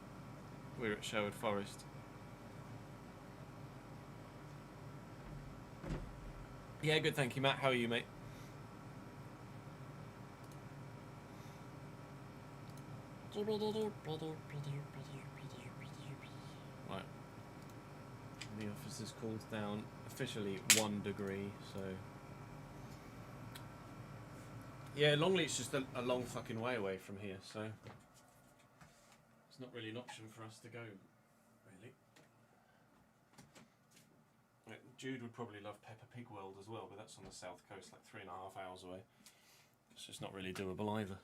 We were at Sherwood Forest. Yeah, good, thank you, Matt. How are you, mate? Right. The office has cooled down officially 1 degree, so... Yeah, Longleat's just a long fucking way away from here, so... It's not really an option for us to go, really. Jude would probably love Peppa Pig World as well, but that's on the south coast, like 3.5 hours away. It's just not really doable either.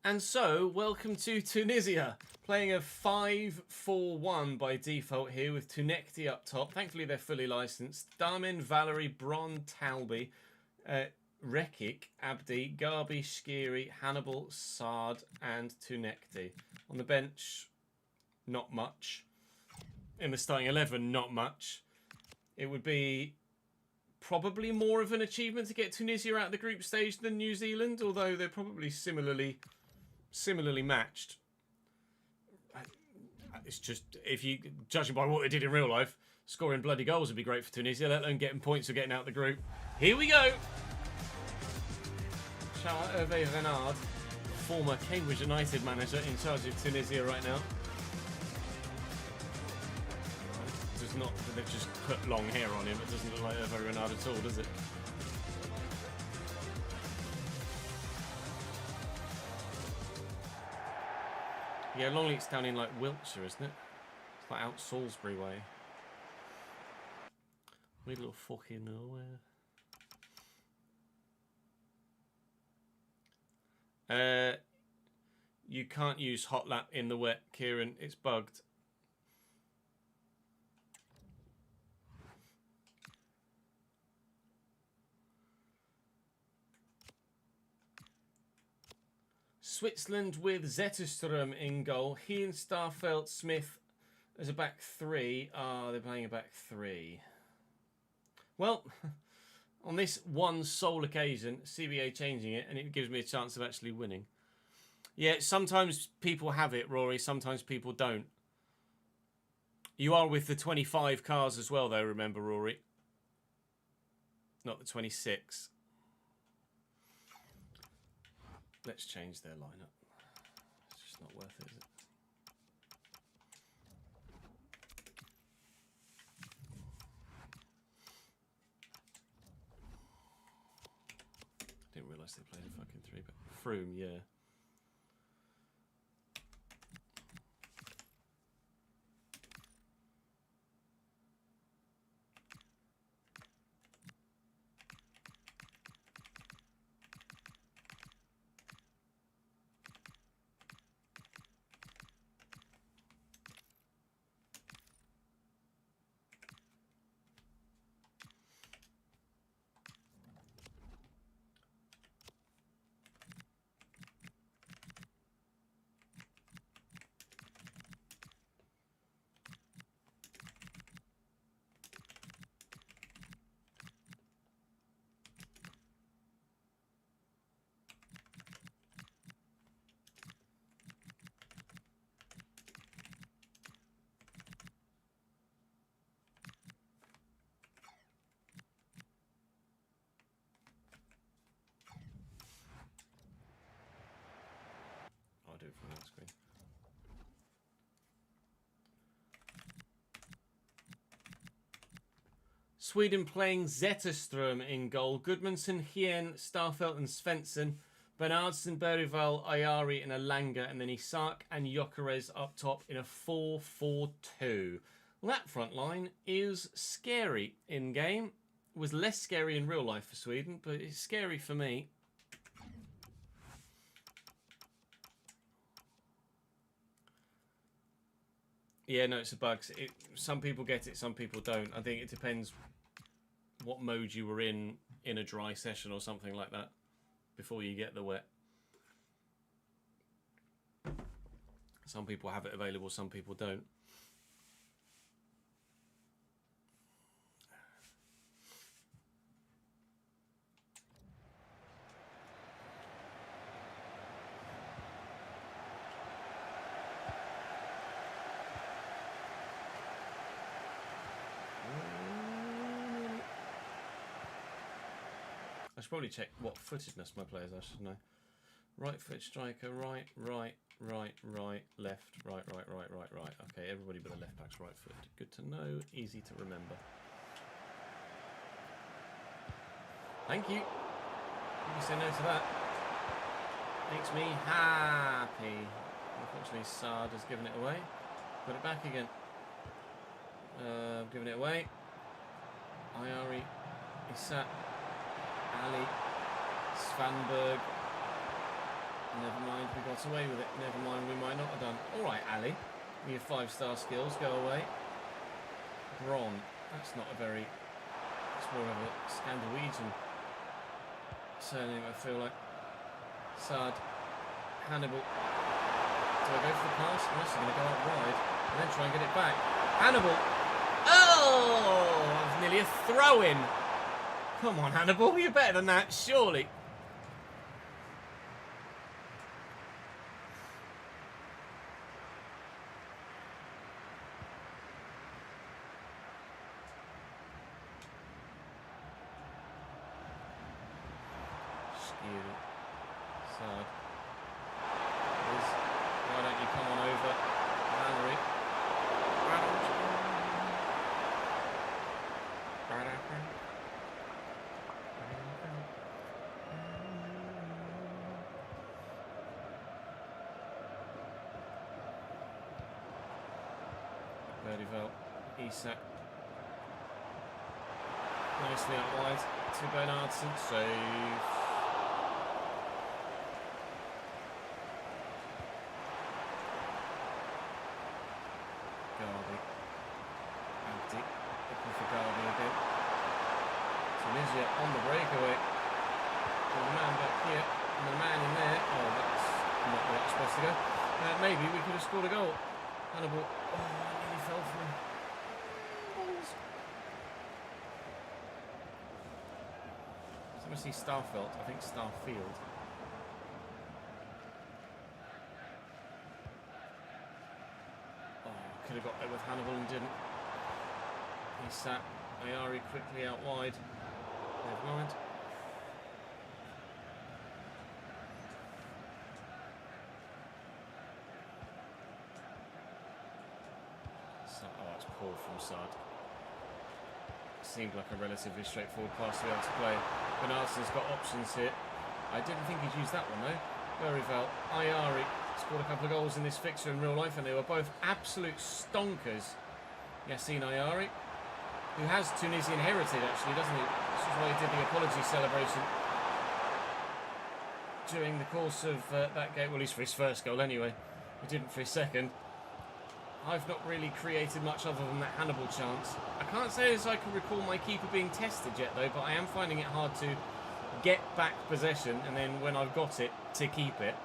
And so, welcome to Tunisia. Playing a 5-4-1 by default here with Tunekti up top. Thankfully, they're fully licensed. Damin, Valerie, Bron, Talbi, Rekik, Abdi, Garbi, Shkiri, Hannibal, Saad, and Tunekti. On the bench, not much. In the starting 11, not much. It would be probably more of an achievement to get Tunisia out of the group stage than New Zealand, although they're probably similarly matched. It's just, if you, judging by what they did in real life, scoring bloody goals would be great for Tunisia, let alone getting points or getting out of the group. Here we go! Charles Hervé Renard, former Cambridge United manager, in charge of Tunisia right now. Does not, they've just put long hair on him. It doesn't look like Hervé Renard at all, does it? Yeah, Longleat's down in like Wiltshire, isn't it? It's like out Salisbury way. Middle of fucking nowhere. You can't use hot lap in the wet, Kieran. It's bugged. Switzerland with Zetterström in goal. He and Starfelt Smith as a back three. Ah, they're playing a back three. Well, on this one sole occasion, CBA changing it, and it gives me a chance of actually winning. Yeah, sometimes people have it, Rory. Sometimes people don't. You are with the 25 cars as well, though, remember, Rory. Not the 26. Let's change their lineup. It's just not worth it, is it? I didn't realise they played a fucking 3-back. Froome, yeah. Sweden playing Zetterström in goal. Gudmundsson, Hien, Starfelt and Svensson. Bernardsson, Bergvall, Ayari and Alanga. And then Isak and Gyökeres up top in a 4-4-2. Well, that front line is scary in game. It was less scary in real life for Sweden, but it's scary for me. Yeah, no, it's a bug. Some people get it, some people don't. I think it depends what mode you were in a dry session or something like that before you get the wet. Some people have it available, some people don't. I should probably check what footedness my players are, shouldn't I? Right foot striker, right, left, right. Okay, everybody but the left back's right footed. Good to know, easy to remember. Thank you. You say no to that. Makes me happy. Unfortunately, Saad has given it away. Put it back again. Giving it away. Ayari, Isak, Ali, Svanberg. Never mind, we got away with it. Never mind, we might not have done. Alright, Ali. Your 5-star skills, go away. Bron. That's not a very... It's more of a Scandinavian surname, I feel like. Saad. Hannibal. Do I go for the pass? I'm actually going to go out wide and then try and get it back. Hannibal. Oh! That was nearly a throw-in. Come on, Hannibal. You're better than that, surely. Saad. Why don't you come on over, Valerie? Bergvall, Isak. Nicely out wide to Bernardsson. Save. Garby. Empty. Looking for Garby again. Tunisia on the breakaway. There's a man back here and a man in there. Oh, that's not where it's supposed to go. Maybe we could have scored a goal. Hannibal. Oh, that nearly fell for him. So I see Starfelt. I think Starfield. Could have got there with Hannibal and didn't. He sat Ayari quickly out wide. Never mind. Oh, that's poor from Saad. Seemed like a relatively straightforward pass to be able to play. Bernardsson's got options here. I didn't think he'd use that one though. Bergvall, Ayari. Scored a couple of goals in this fixture in real life, and they were both absolute stonkers. Yassine Ayari, who has Tunisian heritage, actually, doesn't he? This is why he did the apology celebration during the course of that game. Well, at least for his first goal, anyway. He didn't for his second. I've not really created much other than that Hannibal chance. I can't say as I can recall my keeper being tested yet, though, but I am finding it hard to get back possession, and then when I've got it, to keep it.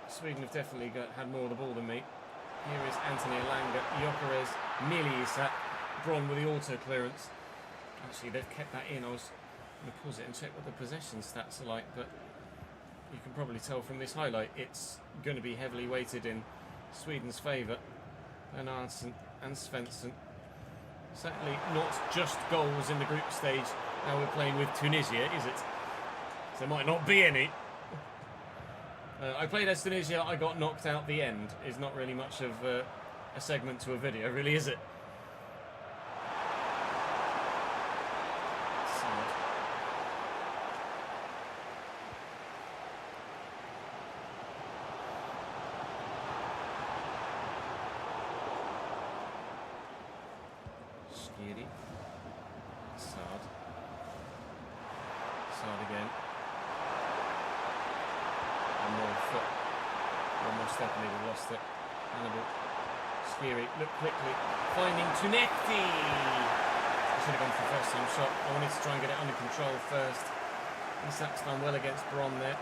Sweden have definitely had more of the ball than me. Here is Anthony Alanga, Gyökeres, nearly Isak, Bron with the auto clearance. Actually, they've kept that in. I was going to pause it and check what the possession stats are like, but you can probably tell from this highlight it's going to be heavily weighted in Sweden's favour. Bernardsson and Svensson. Certainly not just goals in the group stage. Now we're playing with Tunisia, is it? There might not be any. I played as Tunisia, I got knocked out the end. Is not really much of a segment to a video, really, is it? Shkiri. Sard. Sard again. One more foot. One more step and he'd have lost it. Hannibal. Shkiri. Look quickly. Finding Tunekti. I should have gone for the first time shot. I wanted to try and get it under control first. Isak's done well against Bron there.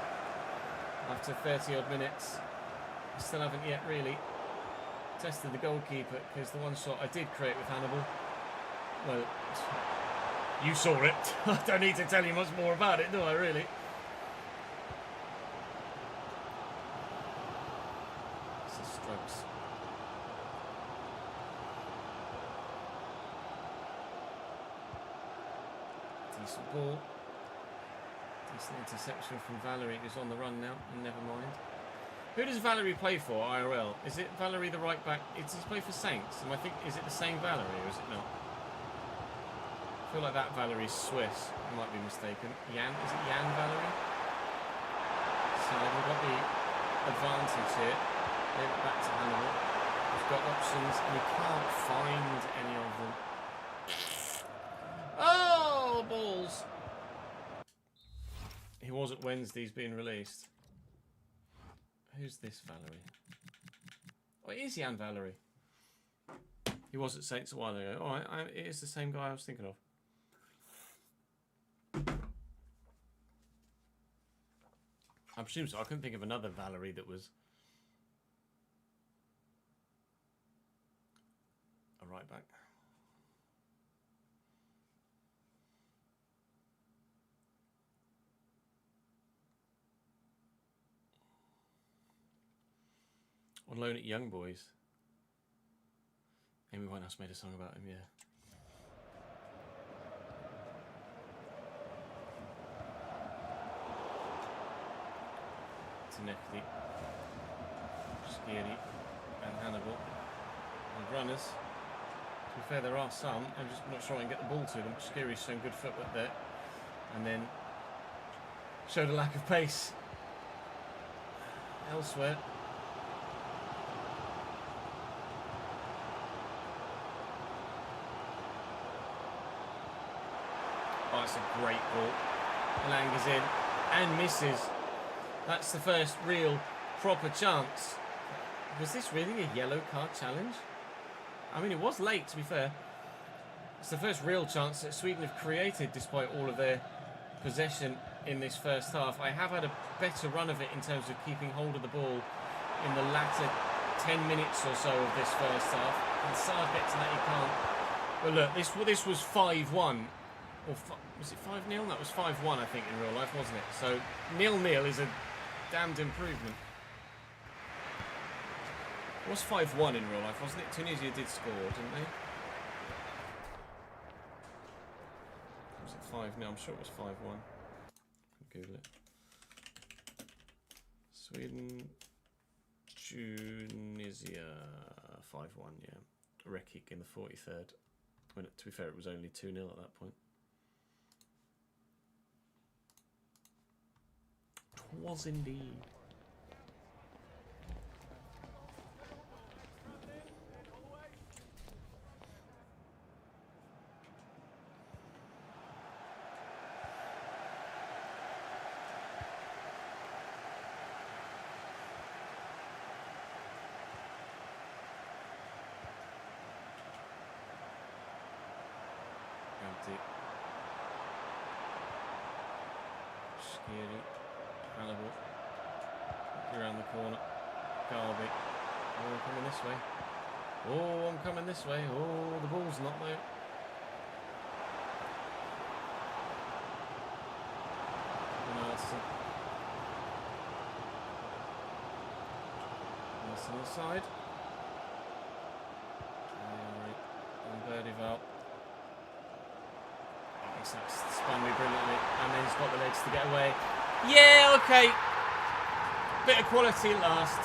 After 30 odd minutes. I still haven't yet really tested the goalkeeper, because the one shot I did create with Hannibal, well, you saw it. I don't need to tell you much more about it, do I really? This is Strokes. Decent ball. Decent interception from Valerie, who's on the run now, and never mind. Who does Valerie play for, IRL? Is it Valerie the right back? Does he play for Saints? And I think, is it the same Valerie, or is it not? I feel like that Valerie's Swiss. I might be mistaken. Jan? Is it Jan Valerie? So we've got the advantage here. Leave it back to Hannibal. We've got options, and we can't find any of them. Oh, balls! He was at Wednesday's being released. Who's this Valerie? Oh, it is Jan Valerie. He was at Saints a while ago. Oh, it is the same guy I was thinking of. I presume so. I couldn't think of another Valerie that was a right back. On loan at Young Boys. Amy Winehouse made a song about him, yeah. Tinekti, Shkiri, and Hannibal. And runners. To be fair, there are some. I'm just not sure I can get the ball to them. Shkiri's shown good footwork there. And then showed a lack of pace elsewhere. Oh, it's a great ball. Lang is in and misses. That's the first real proper chance. Was this really a yellow card challenge? I mean, it was late, to be fair. It's the first real chance that Sweden have created despite all of their possession in this first half. I have had a better run of it in terms of keeping hold of the ball in the latter 10 minutes or so of this first half. And Saad gets that, he can't. But look, this was 5-1. Or was it 5-0? That was 5-1, I think, in real life, wasn't it? So 0-0 is a damned improvement. It was 5-1 in real life, wasn't it? Tunisia did score, didn't they? Was it 5-0? I'm sure it was 5-1. Google it. Sweden, Tunisia, 5-1, yeah. Rekik in the 43rd. When to be fair, it was only 2-0 at that point. Was indeed. Empty. Scary. Hannibal. Around the corner. Garby. Oh, I'm coming this way. Oh, I'm coming this way. Oh, the ball's not there. That's on the side. And Berdival. He's spun me brilliantly. And then he's got the legs to get away. Yeah, okay. Bit of quality at last.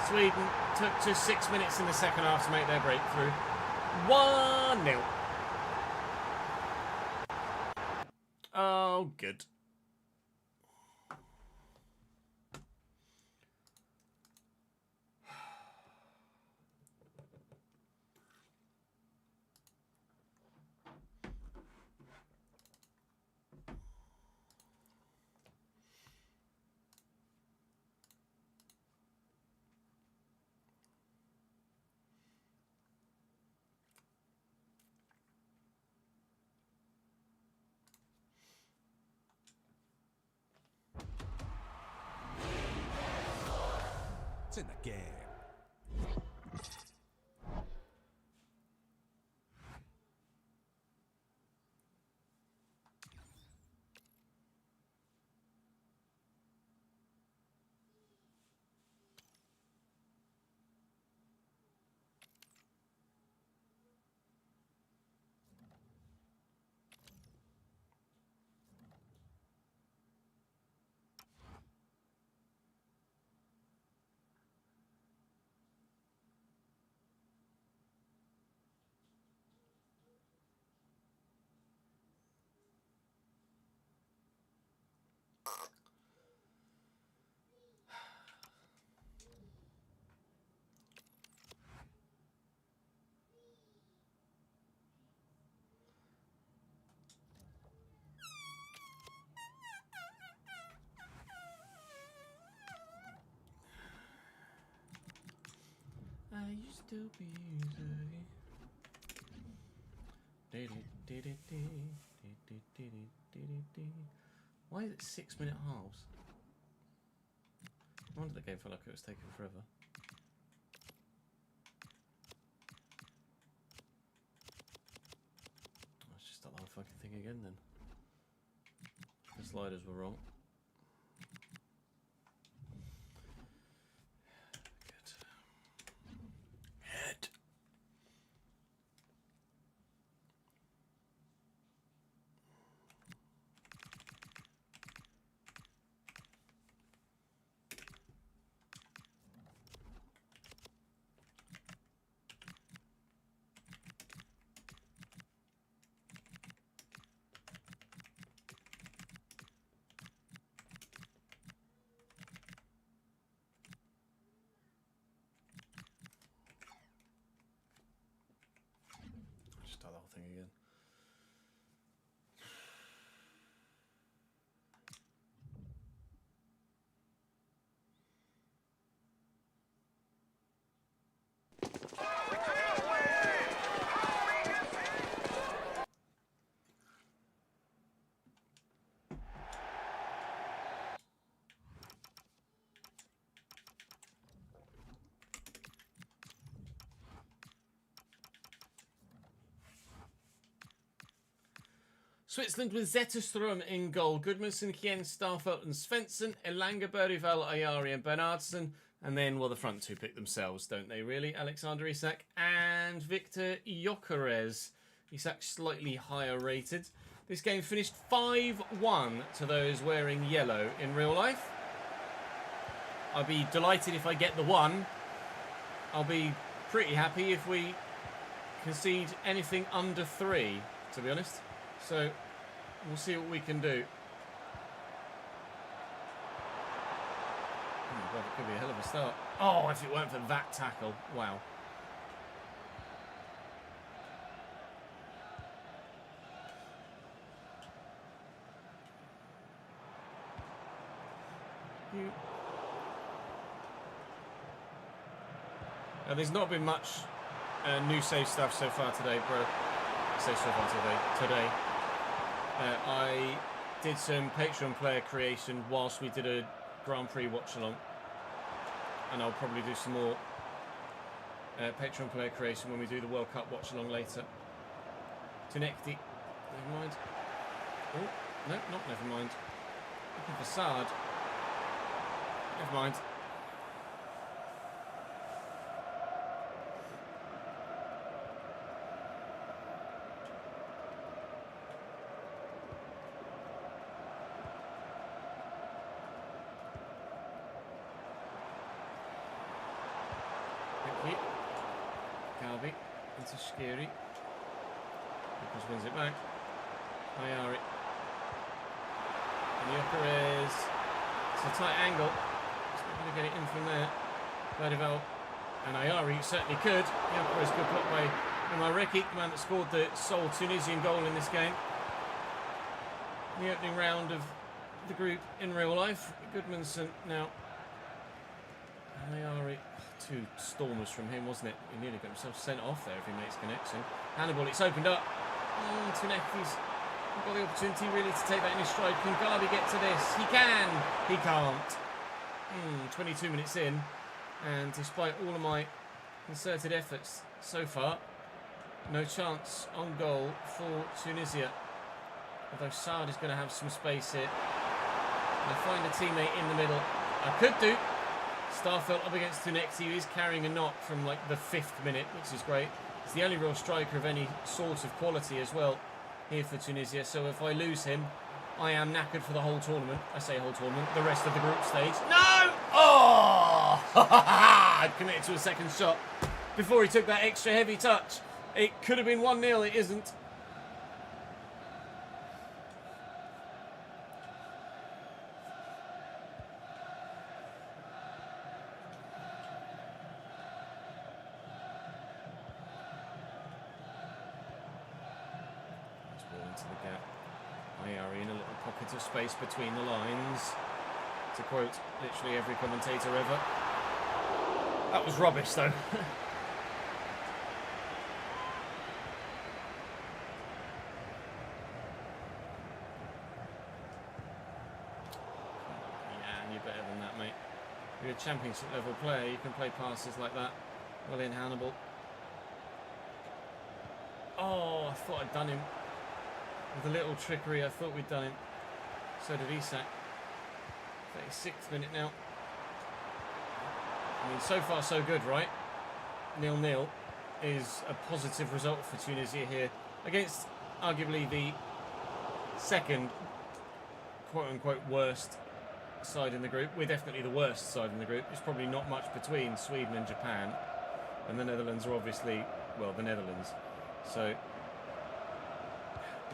Sweden took just 6 minutes in the second half to make their breakthrough. 1-0. Oh, good. It's in the game. I used to be Why is it 6 minute halves? No wonder the game felt like it was taking forever. Let's just start the whole fucking thing again then. The sliders were wrong. Start the whole thing again. Switzerland with Zetterström in goal. Gudmundsson, Kien, Starfelt and Svensson. Elanga, Berrival, Ayari and Bernardsson. And then, well, the front two pick themselves, don't they, really? Alexander Isak and Victor Gyökeres. Isak slightly higher rated. This game finished 5-1 to those wearing yellow in real life. I'd be delighted if I get the one. I'll be pretty happy if we concede anything under 3, to be honest. So, we'll see what we can do. Oh my God, it could be a hell of a start. Oh, if it weren't for that tackle. Wow. Now, there's not been much new save stuff so far today, bro. Say so far today. I did some Patreon player creation whilst we did a Grand Prix watch along, and I'll probably do some more Patreon player creation when we do the World Cup watch along later. Tunekti, never mind. Oh no, not never mind. Looking for Saad. Never mind. Into Shkiri. Lucas wins it back. Ayari. And Gyökeres. It's a tight angle. He's not going to get it in from there. Berrival and Ayari certainly could. Gyökeres good block by Umareki, the man that scored the sole Tunisian goal in this game. The opening round of the group in real life. Gudmundsson now. Ayari. 2 stormers from him, wasn't it? He nearly got himself sent off there if he makes connection. Hannibal, it's opened up. Tunekti's got the opportunity really to take that in his stride. Can Gabi get to this? He can. He can't. 22 minutes in. And despite all of my concerted efforts so far, no chance on goal for Tunisia. Although Saad is going to have some space here. I find a teammate in the middle. I could do. Starfelt up against Tunexi, who is carrying a knock from like the 5th minute, which is great. He's the only real striker of any sort of quality as well here for Tunisia. So if I lose him, I am knackered for the whole tournament. I say whole tournament, the rest of the group stage. No! Oh! I'd committed to a second shot before he took that extra heavy touch. It could have been 1-0, it isn't. Let's ball into the gap. Ayari in a little pocket of space between the lines. To quote literally every commentator ever. That was rubbish though. You're better than that, mate. You're a championship level player, you can play passes like that. Well in, Hannibal. Oh, I thought I'd done him. With a little trickery, I thought we'd done him. So did Isak. 36th minute now. I mean, so far so good, right? 0-0 is a positive result for Tunisia here. Against arguably the second quote-unquote worst side in the group. We're definitely the worst side in the group. There's probably not much between Sweden and Japan, and the Netherlands are obviously, well, the Netherlands. So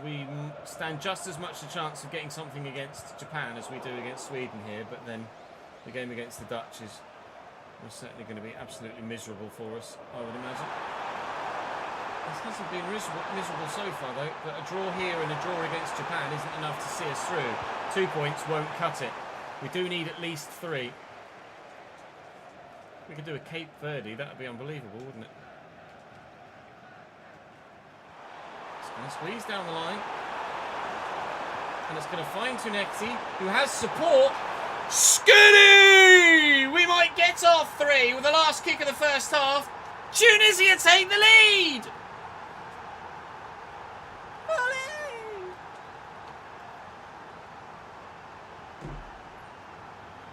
we stand just as much a chance of getting something against Japan as we do against Sweden here, but then the game against the Dutch is certainly going to be absolutely miserable for us, I would imagine. This hasn't been miserable so far though, but a draw here and a draw against Japan isn't enough to see us through. 2 points won't cut it. We do need at least 3. We could do a Cape Verde, that would be unbelievable, wouldn't it? It's going to squeeze down the line. And it's going to find Tunexi, who has support. Skinny! We might get off 3 with the last kick of the first half. Tunisia take the lead!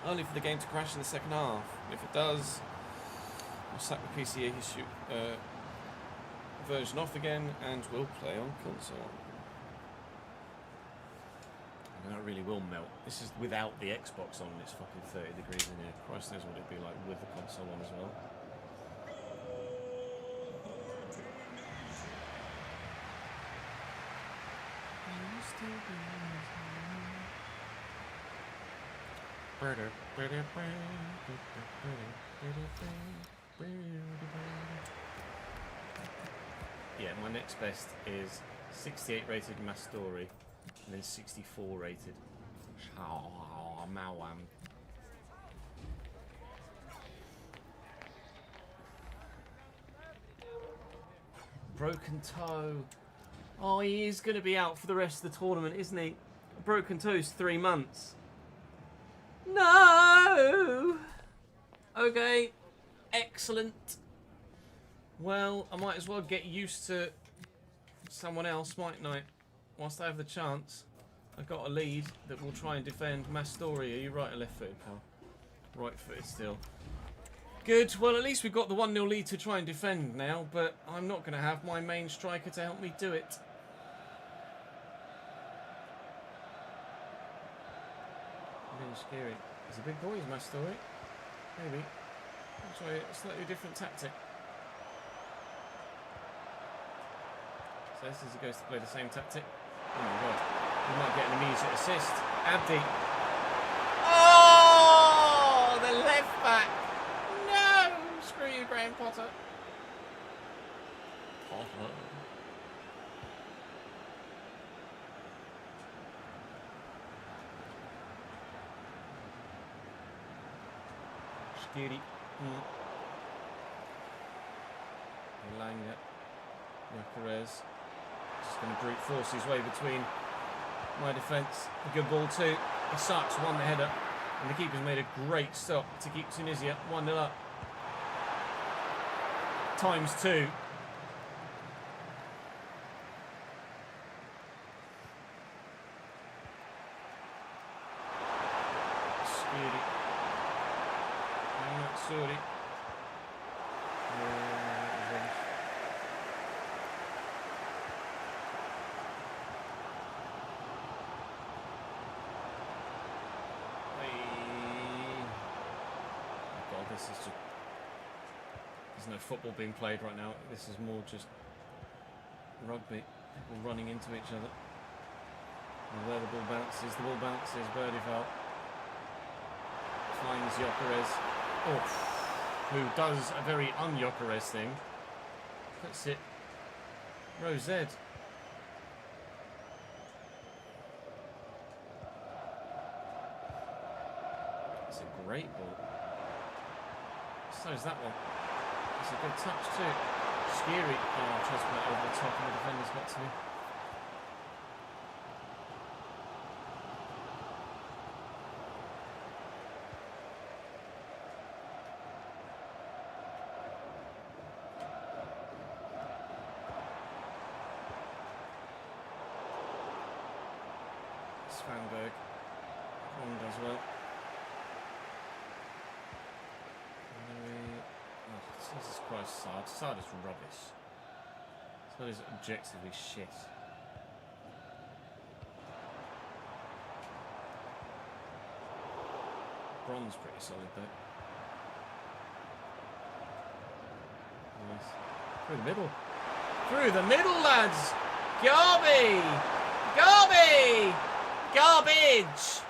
Only for the game to crash in the second half. If it does, we'll sack the PC version off again and we'll play on console. And that really will melt. This is without the Xbox on and it's fucking 30 degrees in here. Christ knows what it'd be like with the console on as well. Yeah, my next best is 68 rated Mastori and then 64 rated Mawam. Broken toe. Oh, he is going to be out for the rest of the tournament, isn't he? A broken toe's 3 months. No! Okay. Excellent. Well, I might as well get used to someone else, mightn't I? Whilst I have the chance. I've got a lead that will try and defend Mastori. Are you right or left footed, pal? Right footed still. Good. Well, at least we've got the 1-0 lead to try and defend now, but I'm not going to have my main striker to help me do it. Really scary. He's a big boy, is Mastori. Maybe. I'll try a slightly different tactic. So this is he goes to play the same tactic. Oh my god. He might get an immediate assist. Abdi. Oh! The left back. No! Screw you, Graham Potter. Potter. Scary. Langa. Perez. Just going to brute force his way between my defence. A good ball too. He sucks, won the header. And the keeper's made a great stop to keep Tunisia 1-0 up. times 2. Scary. Sorry. God, this is just... There's no football being played right now. This is more just rugby. People running into each other. And where the ball bounces, birdie foul. Finds Jokeres. Oh, who does a very un-Jokeres thing. Puts it Rosed. It's a great ball. So is that one. It's a good touch too. Scary. Oh, tries to put it over the top and the defender's got to me. Svanberg. One does well. Oh, Jesus Christ, Sard. Sard is rubbish. Sard is objectively shit. Bron's pretty solid though. Nice. Through the middle. Through the middle, lads! Garby! Garby! Garbage!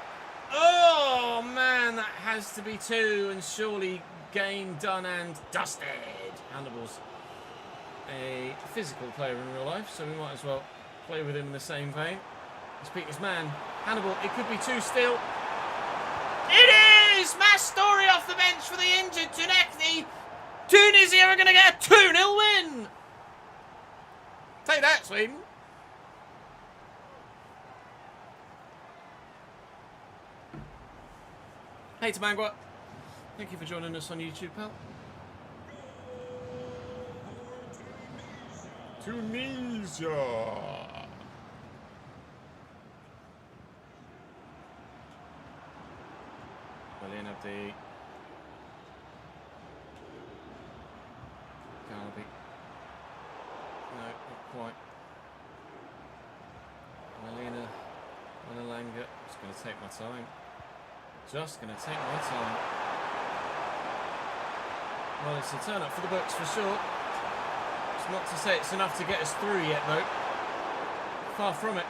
Oh man, that has to be 2 and surely game done and dusted. Hannibal's a physical player in real life, so we might as well play with him in the same vein. Let's beat this man. Hannibal, it could be 2 still. It is! Mass Story off the bench for the injured Tunekni. Tunisia are going to get a 2-0 win. Take that, Sweden. Hey Tamangwa, thank you for joining us on YouTube, pal. Tunisia! William Abdi. Garby. No, not quite. Melina Langa. Just going to take my time. Just going to take my time. Well, it's a turn up for the books for sure. It's not to say it's enough to get us through yet, though. Far from it.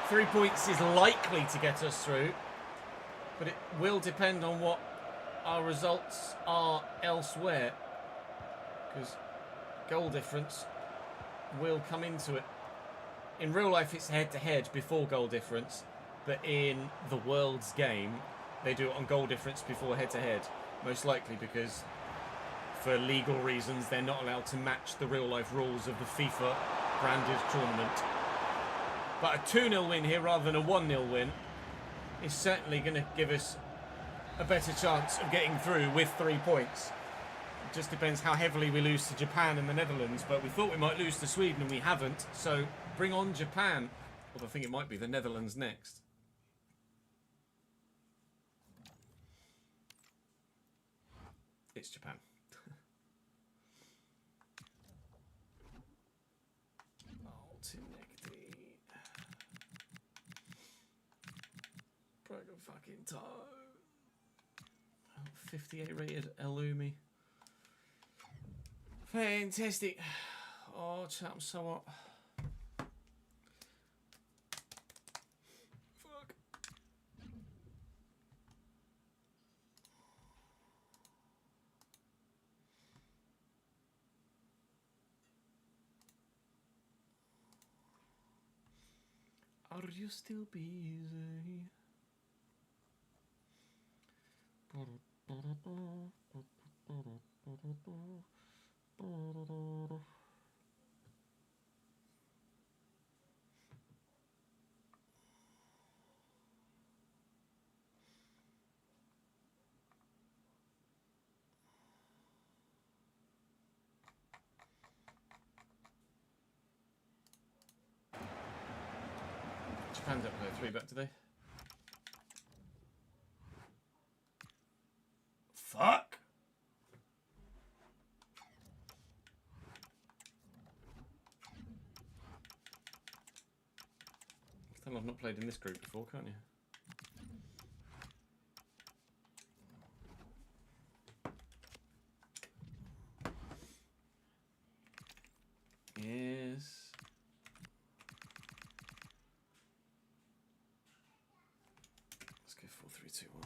3 points is likely to get us through, but it will depend on what our results are elsewhere, because goal difference will come into it. In real life, it's head-to-head before goal difference, but in the world's game, they do it on goal difference before head-to-head, most likely because for legal reasons they're not allowed to match the real-life rules of the FIFA branded tournament. But a 2-0 win here rather than a 1-0 win is certainly going to give us a better chance of getting through with 3 points. It just depends how heavily we lose to Japan and the Netherlands, but we thought we might lose to Sweden and we haven't, so bring on Japan. Although I think it might be the Netherlands next. It's Japan. Oh, Tinekti. Broken fucking toe. 58 rated Elumi. Fantastic. Oh, chat, I'm so hot. Fuck. Are you still busy? Japan don't play 3-bet, do they? Fuck! Tell I've not played in this group before, can't you? Yes. Let's go 4, 3, 2, 1.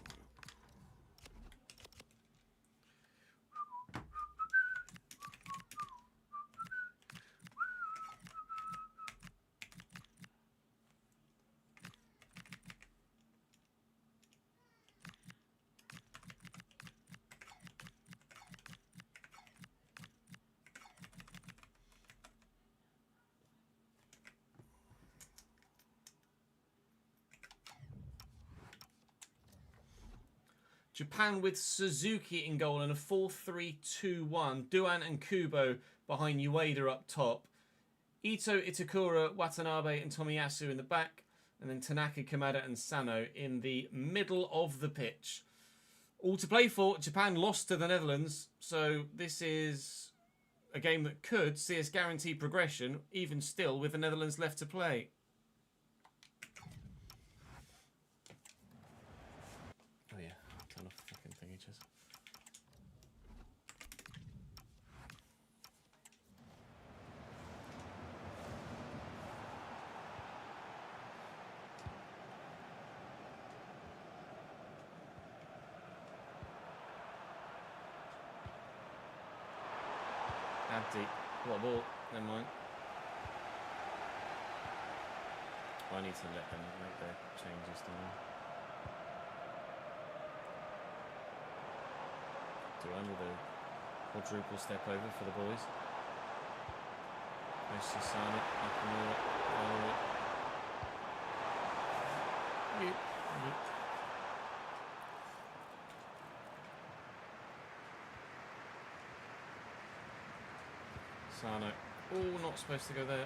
Japan with Suzuki in goal and a 4-3-2-1. Duan and Kubo behind Ueda up top. Ito, Itakura, Watanabe and Tomiyasu in the back. And then Tanaka, Kamada and Sano in the middle of the pitch. All to play for. Japan lost to the Netherlands. So this is a game that could see us guarantee progression, even still with the Netherlands left to play. Abdi. What a ball. Never mind. I need to let them make their changes, don't I? Duran with a quadruple step over for the boys. Messi, Sane, Nakamura, Valerie. Sano. Oh, not supposed to go there.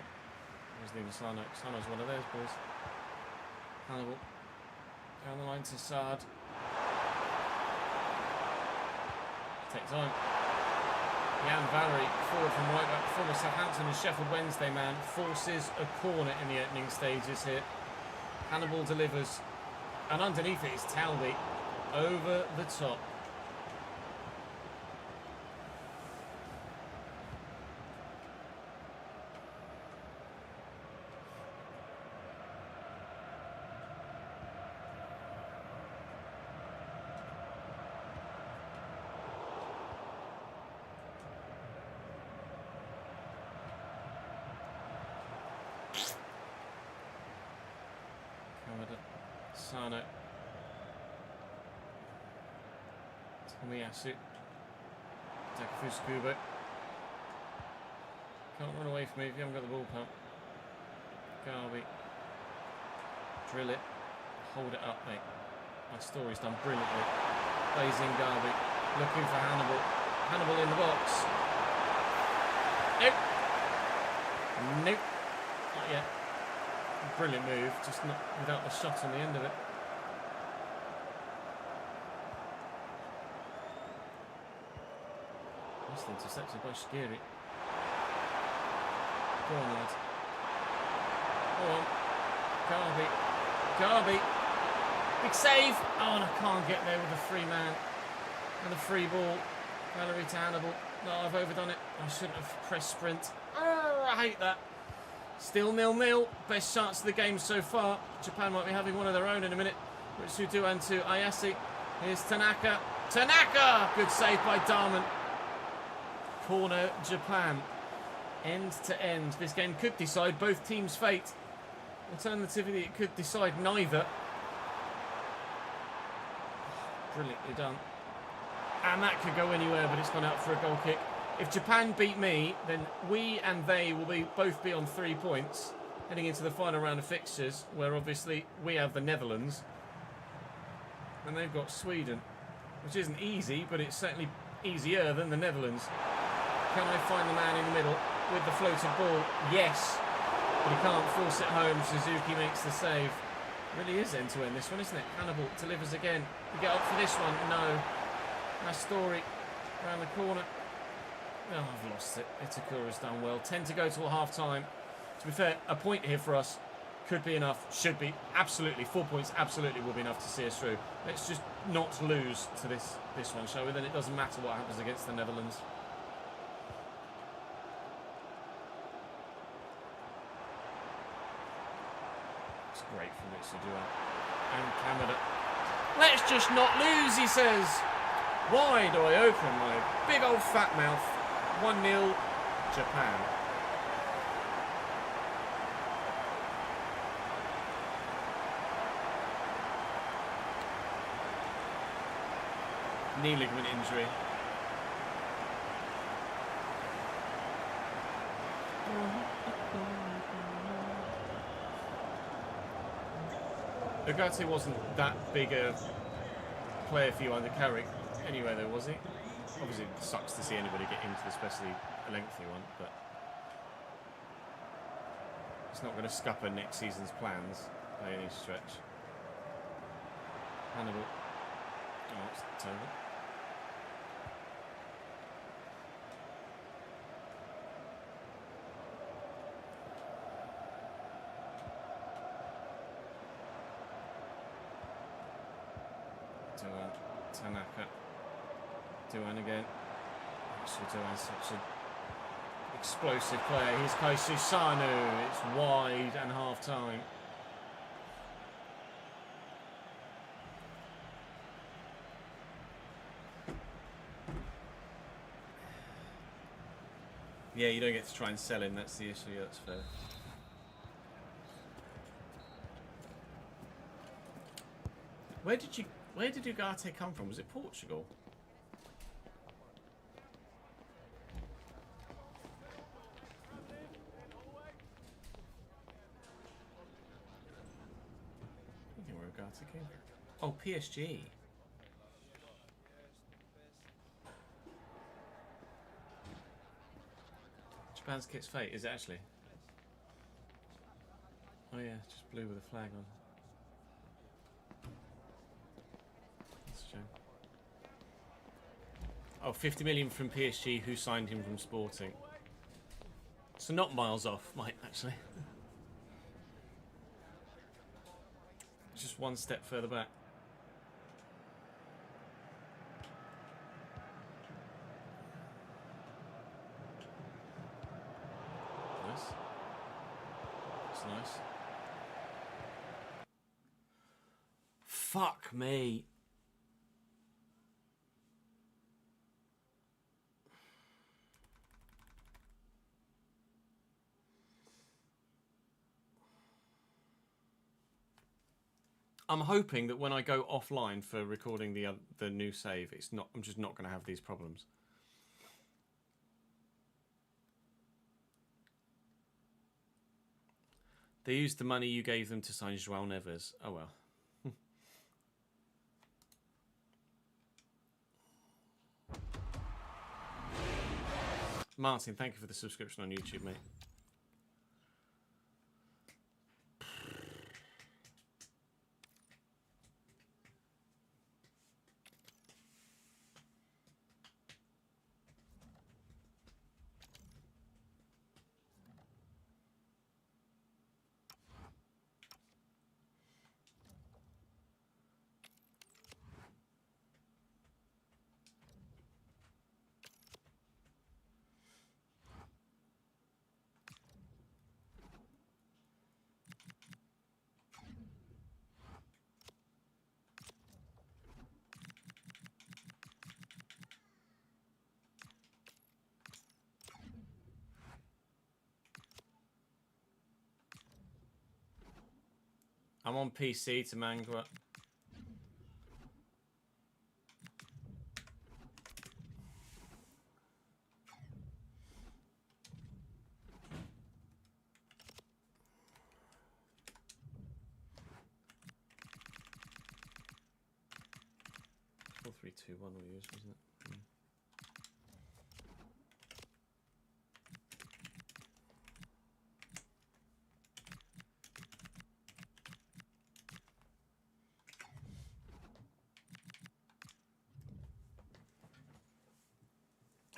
Wasn't even Sano. Sano's one of theirs, boys. Hannibal. Down the line to Saad. Take time. Jan Valerie, forward from right back, former Southampton and Sheffield Wednesday man, forces a corner in the opening stages here. Hannibal delivers. And underneath it is Talby. Over the top. Sano. Tomiyasu. Takafusa Kubo. Can't run away from me if you haven't got the ball, pal. Garvey. Drill it. Hold it up, mate. My story's done brilliantly. Plays in Garvey. Looking for Hannibal. Hannibal in the box. Nope. Nope. Not yet. Brilliant move, just not without the shot on the end of it. Nice intercepted by Shaqiri. Go on, lad. Go on. Garby. Big save. Oh, and I can't get there with a free man. And a free ball. Valerie to Hannibal. No, I've overdone it. I shouldn't have pressed sprint. Oh, I hate that. Still 0-0. Best chance of the game so far. Japan might be having one of their own in a minute. Ritsudu and to Ayase. Here's Tanaka. Tanaka! Good save by Darman. Corner Japan. End to end. This game could decide both teams' fate. Alternatively, it could decide neither. Brilliantly done. And that could go anywhere, but it's gone out for a goal kick. If Japan beat me, then we and they will both be on 3 points heading into the final round of fixtures, where obviously we have the Netherlands and they've got Sweden, which isn't easy, but it's certainly easier than the Netherlands. Can I find the man in the middle with the floated ball? Yes. But he can't force it home. Suzuki makes the save. Really is end to end this one, isn't it? Hannibal delivers again. You get up for this one? No. Story around the corner. Oh, I've lost it. Itakura's done well. 10 to go till half time. To be fair, a point here for us could be enough. Should be. Absolutely. 4 points absolutely will be enough to see us through. Let's just not lose to this one, shall we? Then it doesn't matter what happens against the Netherlands. It's great from Mitsudua and Kamada. Let's just not lose, he says. Why do I open my big old fat mouth? 1-0 Japan. Knee ligament injury. Ugarte wasn't that big a player for you under Carrick anyway, though, was he? Obviously, it sucks to see anybody get injured, especially a lengthy one, but it's not going to scupper next season's plans by any stretch. Hannibal. Oh, it's over. Tanaka. Duan again. Actually, Duan's such an explosive player. Here's Kaisu Sanu. It's wide and half time. Yeah, you don't get to try and sell him. That's the issue. That's fair. Where did Ugarte come from? Was it Portugal? I don't think where Ugarte came from. Oh, PSG. Japan's kit's fate, is it actually? Oh yeah, just blue with a flag on. Oh, 50 million from PSG, who signed him from Sporting. So not miles off, Mike, actually. Just one step further back. Nice. That's nice. Fuck me. I'm hoping that when I go offline for recording the new save, I'm just not going to have these problems. They used the money you gave them to sign João Neves. Oh well. Martin, thank you for the subscription on YouTube, mate. I'm on PC to Mangua. Four, 3, 2, 1 we used, wasn't it?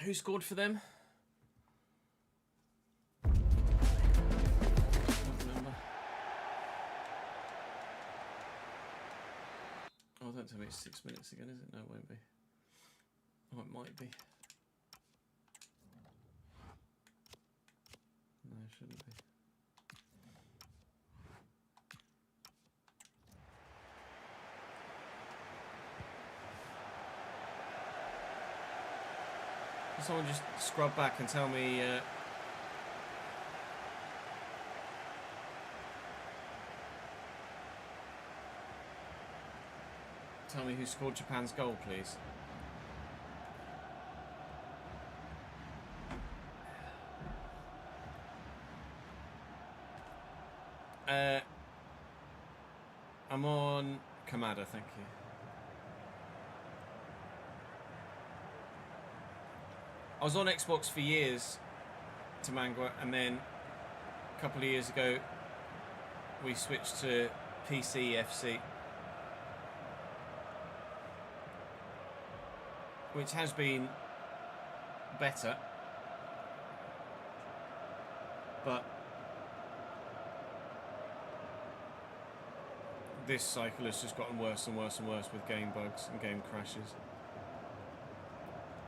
Who scored for them? Oh, don't tell me it's 6 minutes again, is it? No, it won't be. Oh, it might be. No, it shouldn't be. Can someone just scrub back and tell me... tell me who scored Japan's goal, please. I'm on Kamada, thank you. I was on Xbox for years to Mangwa, and then a couple of years ago we switched to PC FC, which has been better, but this cycle has just gotten worse and worse and worse with game bugs and game crashes.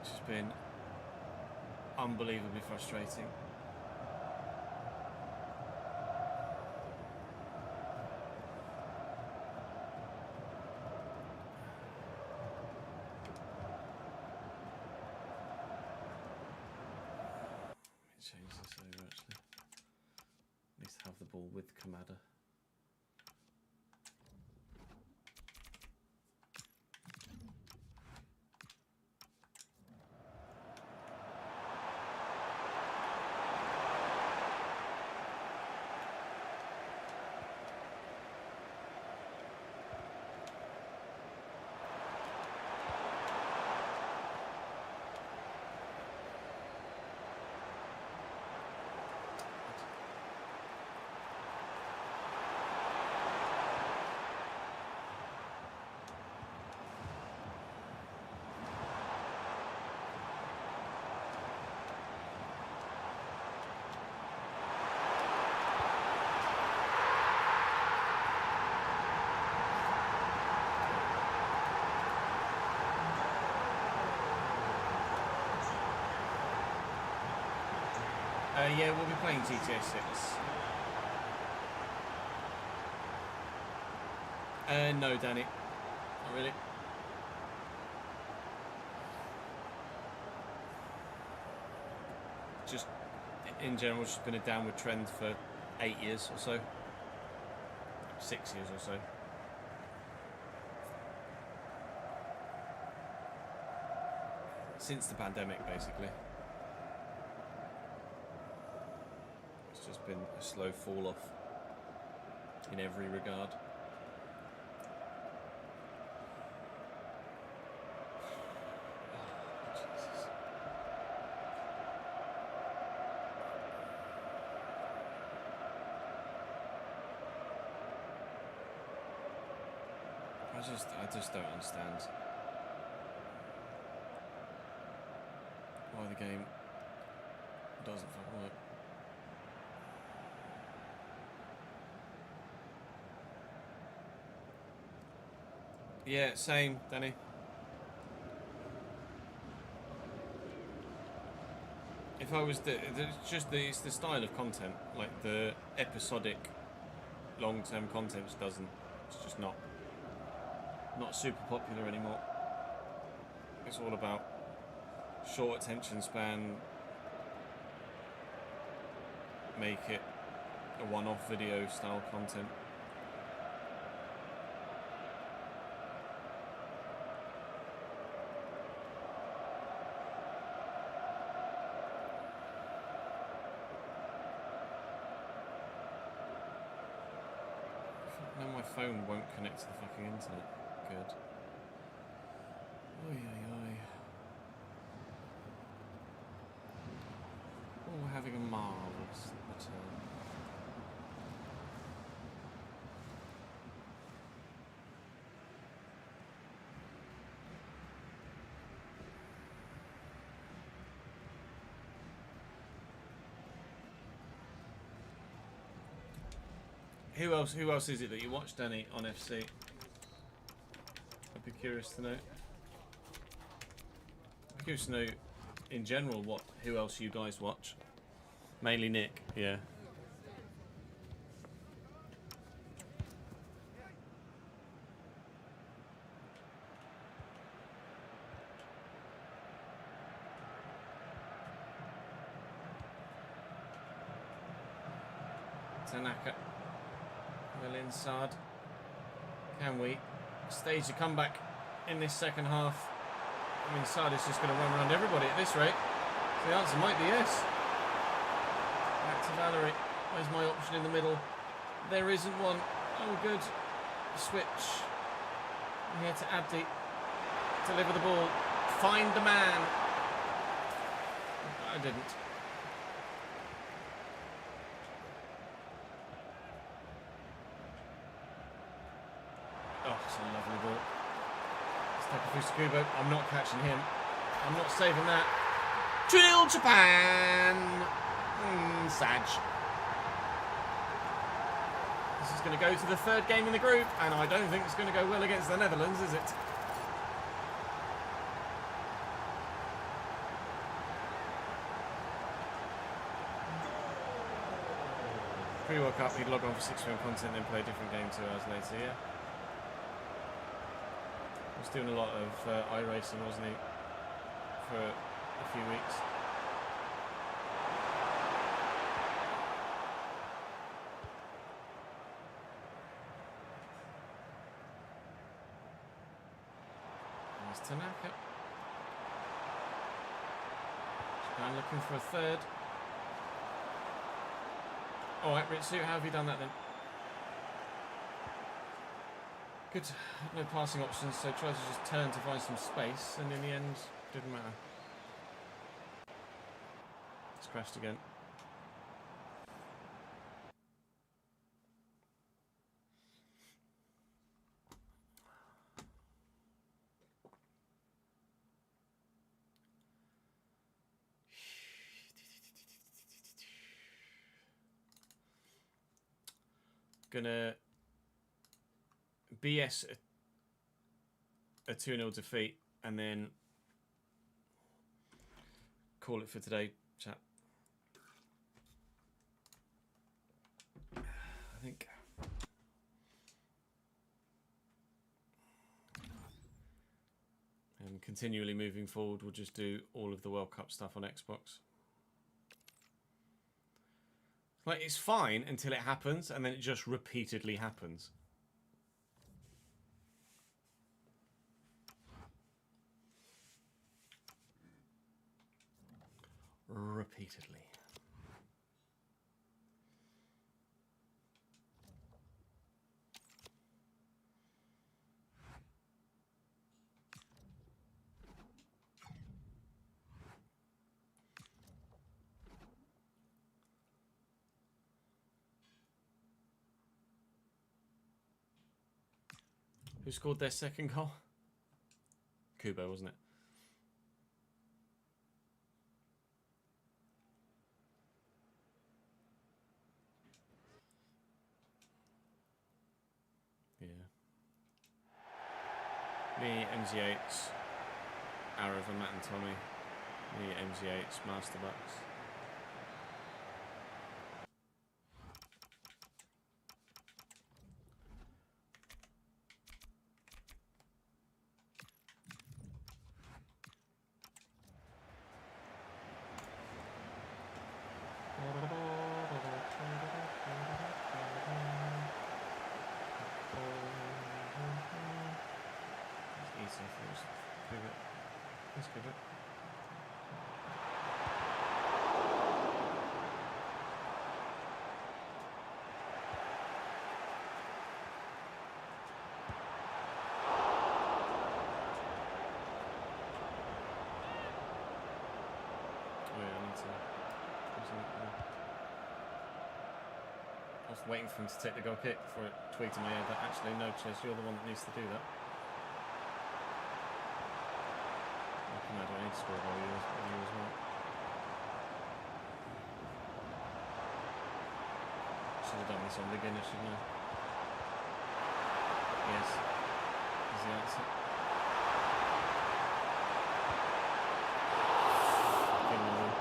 It's just been unbelievably frustrating. Let me change this over actually. At least have the ball with Kamada. Yeah, we'll be playing GTA 6. No, Danny. Not really. Just, in general, it's just been a downward trend for 8 years or so. 6 years or so. Since the pandemic, basically. Just been a slow fall off in every regard. Oh, Jesus. I just don't understand why the game doesn't fucking work. Yeah, same, Danny. If I was it's the style of content, like the episodic, long-term content just doesn't. It's just not super popular anymore. It's all about short attention span. Make it a one-off video style content. Now my phone won't connect to the fucking internet. Good. Oi, oi, oi. Oh, we're having a marvellous return. Who else is it that you watch, Danny, on FC? I'd be curious to know. I'm curious to know, in general, who else you guys watch. Mainly Nick, yeah. Tanaka. Well inside. Can we stage a comeback in this second half? I mean, Sada's just going to run around everybody at this rate. So the answer might be yes. Back to Valerie. Where's my option in the middle? There isn't one. Oh, good. Switch. Here to Abdi. Deliver the ball. Find the man. I didn't. Oh, it's a lovely ball. It's Takefusa. I'm not catching him. I'm not saving that. 2-0 Japan! Sag. This is going to go to the third game in the group, and I don't think it's going to go well against the Netherlands, is it? Pre-World Cup, he'd log on for 6 film content, then play a different game 2 hours later, yeah. He was doing a lot of iRacing, wasn't he, for a few weeks. There's Tanaka. Japan looking for a third. Alright, Ritsu, how have you done that then? Good, no passing options, so tried to just turn to find some space, and in the end, didn't matter. It's crashed again. Gonna BS a 2-0 defeat and then call it for today, chat. I think and continually moving forward, we'll just do all of the World Cup stuff on Xbox. Like, it's fine until it happens, and then it just repeatedly happens. Repeatedly. Who scored their second goal? Kubo, wasn't it? Yeah. Me, MZ8s, Arrow and Matt and Tommy. Me, MZ8s, Masterbucks. Let's give it. Oh yeah, I need to. I was waiting for him to take the goal kick before it tweaked in my head that actually no, Ches, you're the one that needs to do that. I don't need to score a goal, you as well. So should have done this on beginner, shouldn't I? Yes, is the answer. Fucking annoying.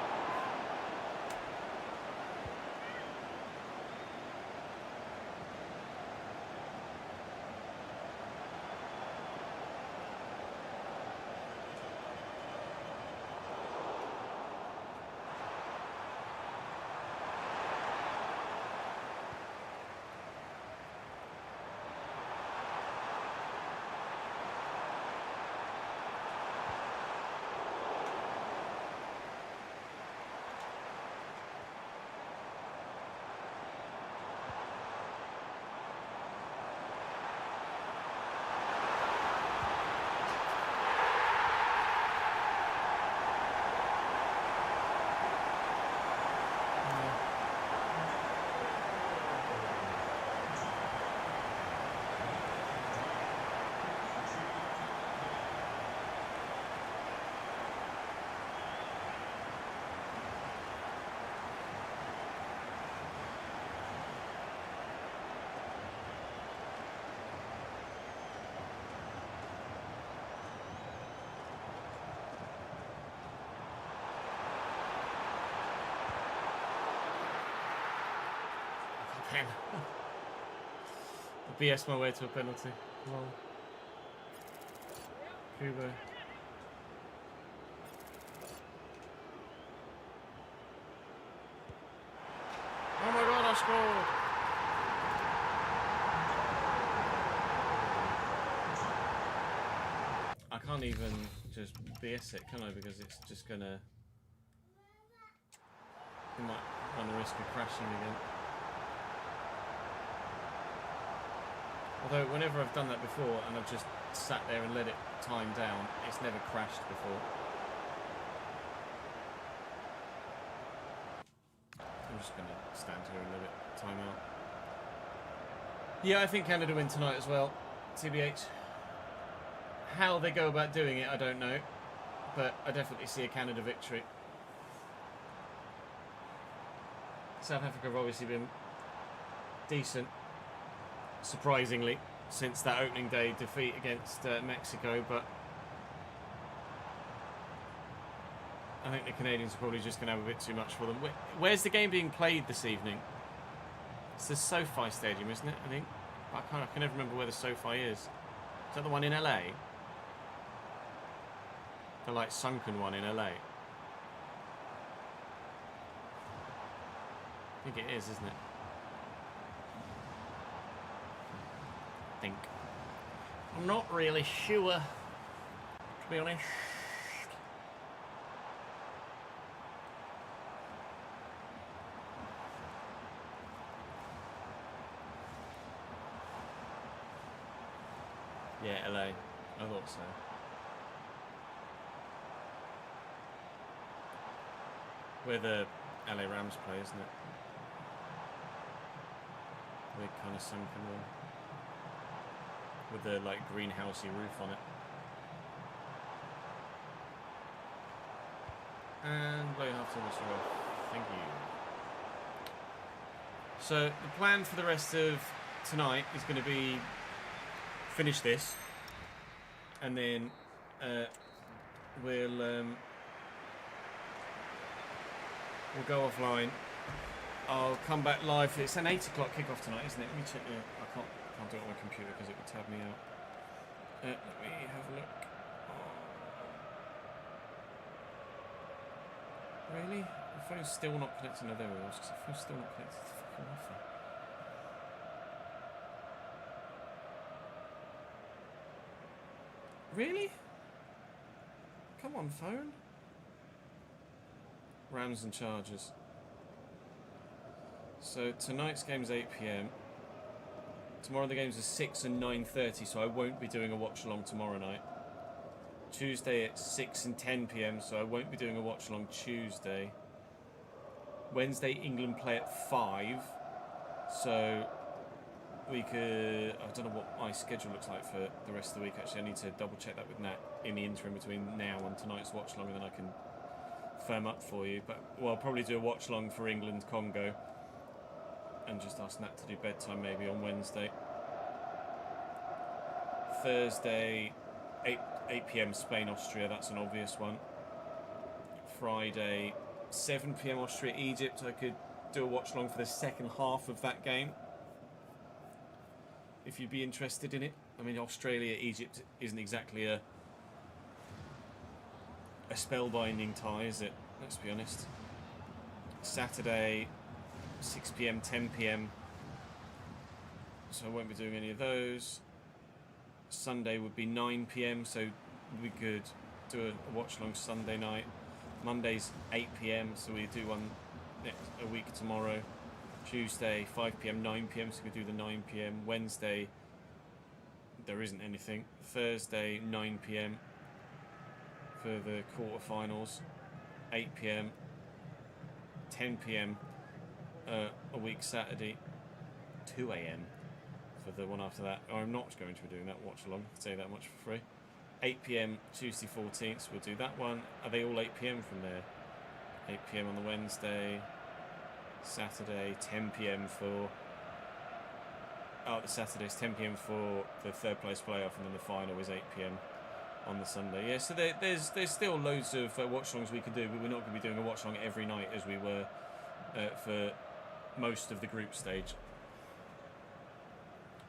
Pen. I BS my way to a penalty. Lol. Kubo. Oh my god, I scored! I can't even just BS it, can I? Because it's just gonna... You might run the risk of crashing again. Although, whenever I've done that before and I've just sat there and let it time down, it's never crashed before. I'm just going to stand here and let it time out. Yeah, I think Canada win tonight as well, TBH. How they go about doing it, I don't know. But I definitely see a Canada victory. South Africa have obviously been decent, surprisingly, since that opening day defeat against Mexico, but I think the Canadians are probably just going to have a bit too much for them. Where's the game being played this evening? It's the SoFi Stadium, isn't it, I think? I can never remember where the SoFi is. Is that the one in LA? The, like, sunken one in LA? I think it is, isn't it? I think. I'm not really sure, to be honest. Yeah, LA. I thought so. Where the LA Rams play, isn't it? Big kind of sunken one. With the, like, greenhousey roof on it. And blow half to Mr. Roth. Thank you. So, the plan for the rest of tonight is going to be finish this, and then we'll go offline. I'll come back live. It's an 8 o'clock kickoff tonight, isn't it? Let me check the... I can't do it on my computer because it would tab me out. Let me have a look. Really? The phone's still not connected. No, there we go. The phone's still not connected to the fucking Wi-Fi. Really? Come on, phone. Rams and Chargers. So tonight's game's 8 PM. Tomorrow the games are 6 and 9:30, so I won't be doing a watch along tomorrow night. Tuesday at 6 and 10 PM, so I won't be doing a watch along Tuesday. Wednesday England play at 5, so we could... I don't know what my schedule looks like for the rest of the week. Actually, I need to double check that with Nat in the interim between now and tonight's watch along, and then I can firm up for you. But well, I'll probably do a watch along for England Congo, and just ask Nat to do bedtime maybe on Wednesday. Thursday, 8 p.m. Spain, Austria, that's an obvious one. Friday, 7 p.m. Austria, Egypt. I could do a watch along for the second half of that game, if you'd be interested in it. I mean, Australia, Egypt isn't exactly a spellbinding tie, is it? Let's be honest. Saturday, 6 p.m, 10 p.m. So I won't be doing any of those. Sunday would be 9 p.m, so we could do a watch along Sunday night. Monday's 8 p.m, so we do one a week tomorrow. Tuesday, 5 p.m, 9 p.m, so we do the 9 p.m. Wednesday, there isn't anything. Thursday, 9 p.m. for the quarterfinals. 8 p.m, 10 p.m. A week Saturday, 2 a.m. for the one after that. I'm not going to be doing that watch along, I'll tell you that much for free. 8 p.m. Tuesday 14th, we'll do that one. Are they all 8 p.m. from there? 8 p.m. on the Wednesday. Saturday, 10 p.m. for... Oh, the Saturday's 10 p.m. for the third place playoff, and then the final is 8 p.m. on the Sunday. Yeah, so there's still loads of watch-alongs we can do, but we're not going to be doing a watch-along every night as we were for most of the group stage.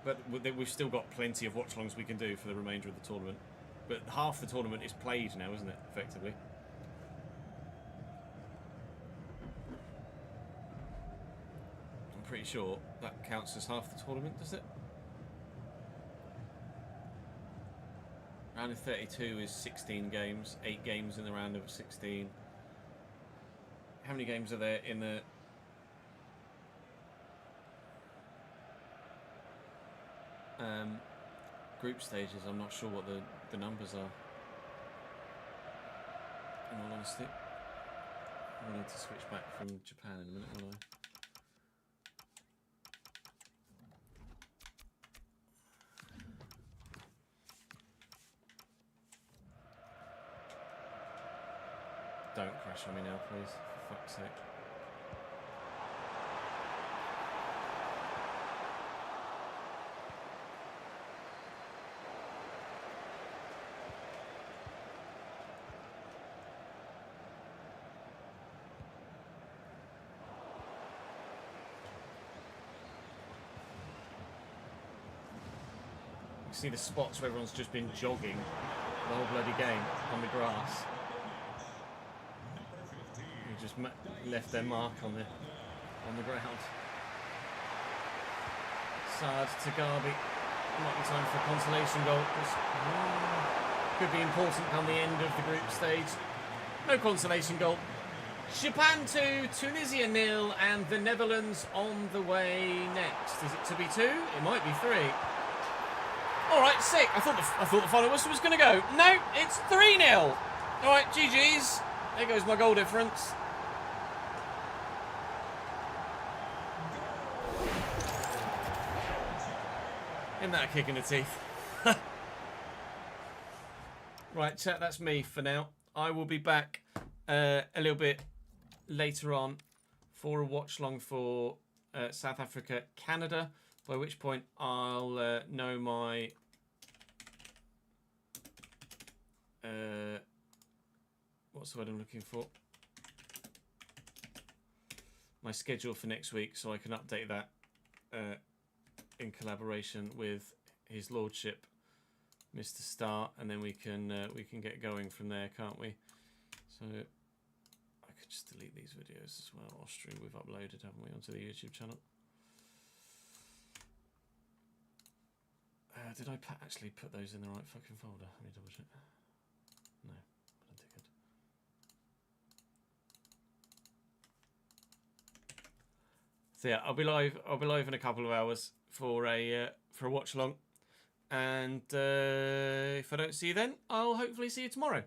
But we've still got plenty of watch-alongs we can do for the remainder of the tournament. But half the tournament is played now, isn't it, effectively? I'm pretty sure that counts as half the tournament, does it? Round of 32 is 16 games, 8 games in the round of 16. How many games are there in the... group stages? I'm not sure what the numbers are, in all honesty. I need to switch back from Japan in a minute, won't I? Don't crash on me now, please, for fuck's sake. See the spots where everyone's just been jogging the whole bloody game on the grass. They just left their mark on the ground. Saad to Gabi. Might be time for a consolation goal. Could be important come the end of the group stage. No consolation goal. Japan 2, Tunisia 0, and the Netherlands on the way next. Is it to be 2? It might be 3. All right, sick. I thought the final whistle was going to go. No, it's 3-0. All right, GG's. There goes my goal difference. Isn't that a kick in the teeth? Right, chat, that's me for now. I will be back a little bit later on for a watch-along for South Africa, Canada. By which point I'll know my what's the word I'm looking for? My schedule for next week, so I can update that in collaboration with His Lordship, Mr. Star, and then we can get going from there, can't we? So I could just delete these videos as well. Austria, we've uploaded, haven't we, onto the YouTube channel? Did I actually put those in the right fucking folder? Let me double check. No, I don't think I did. So yeah, I'll be live in a couple of hours for a watch along, and if I don't see you then, I'll hopefully see you tomorrow.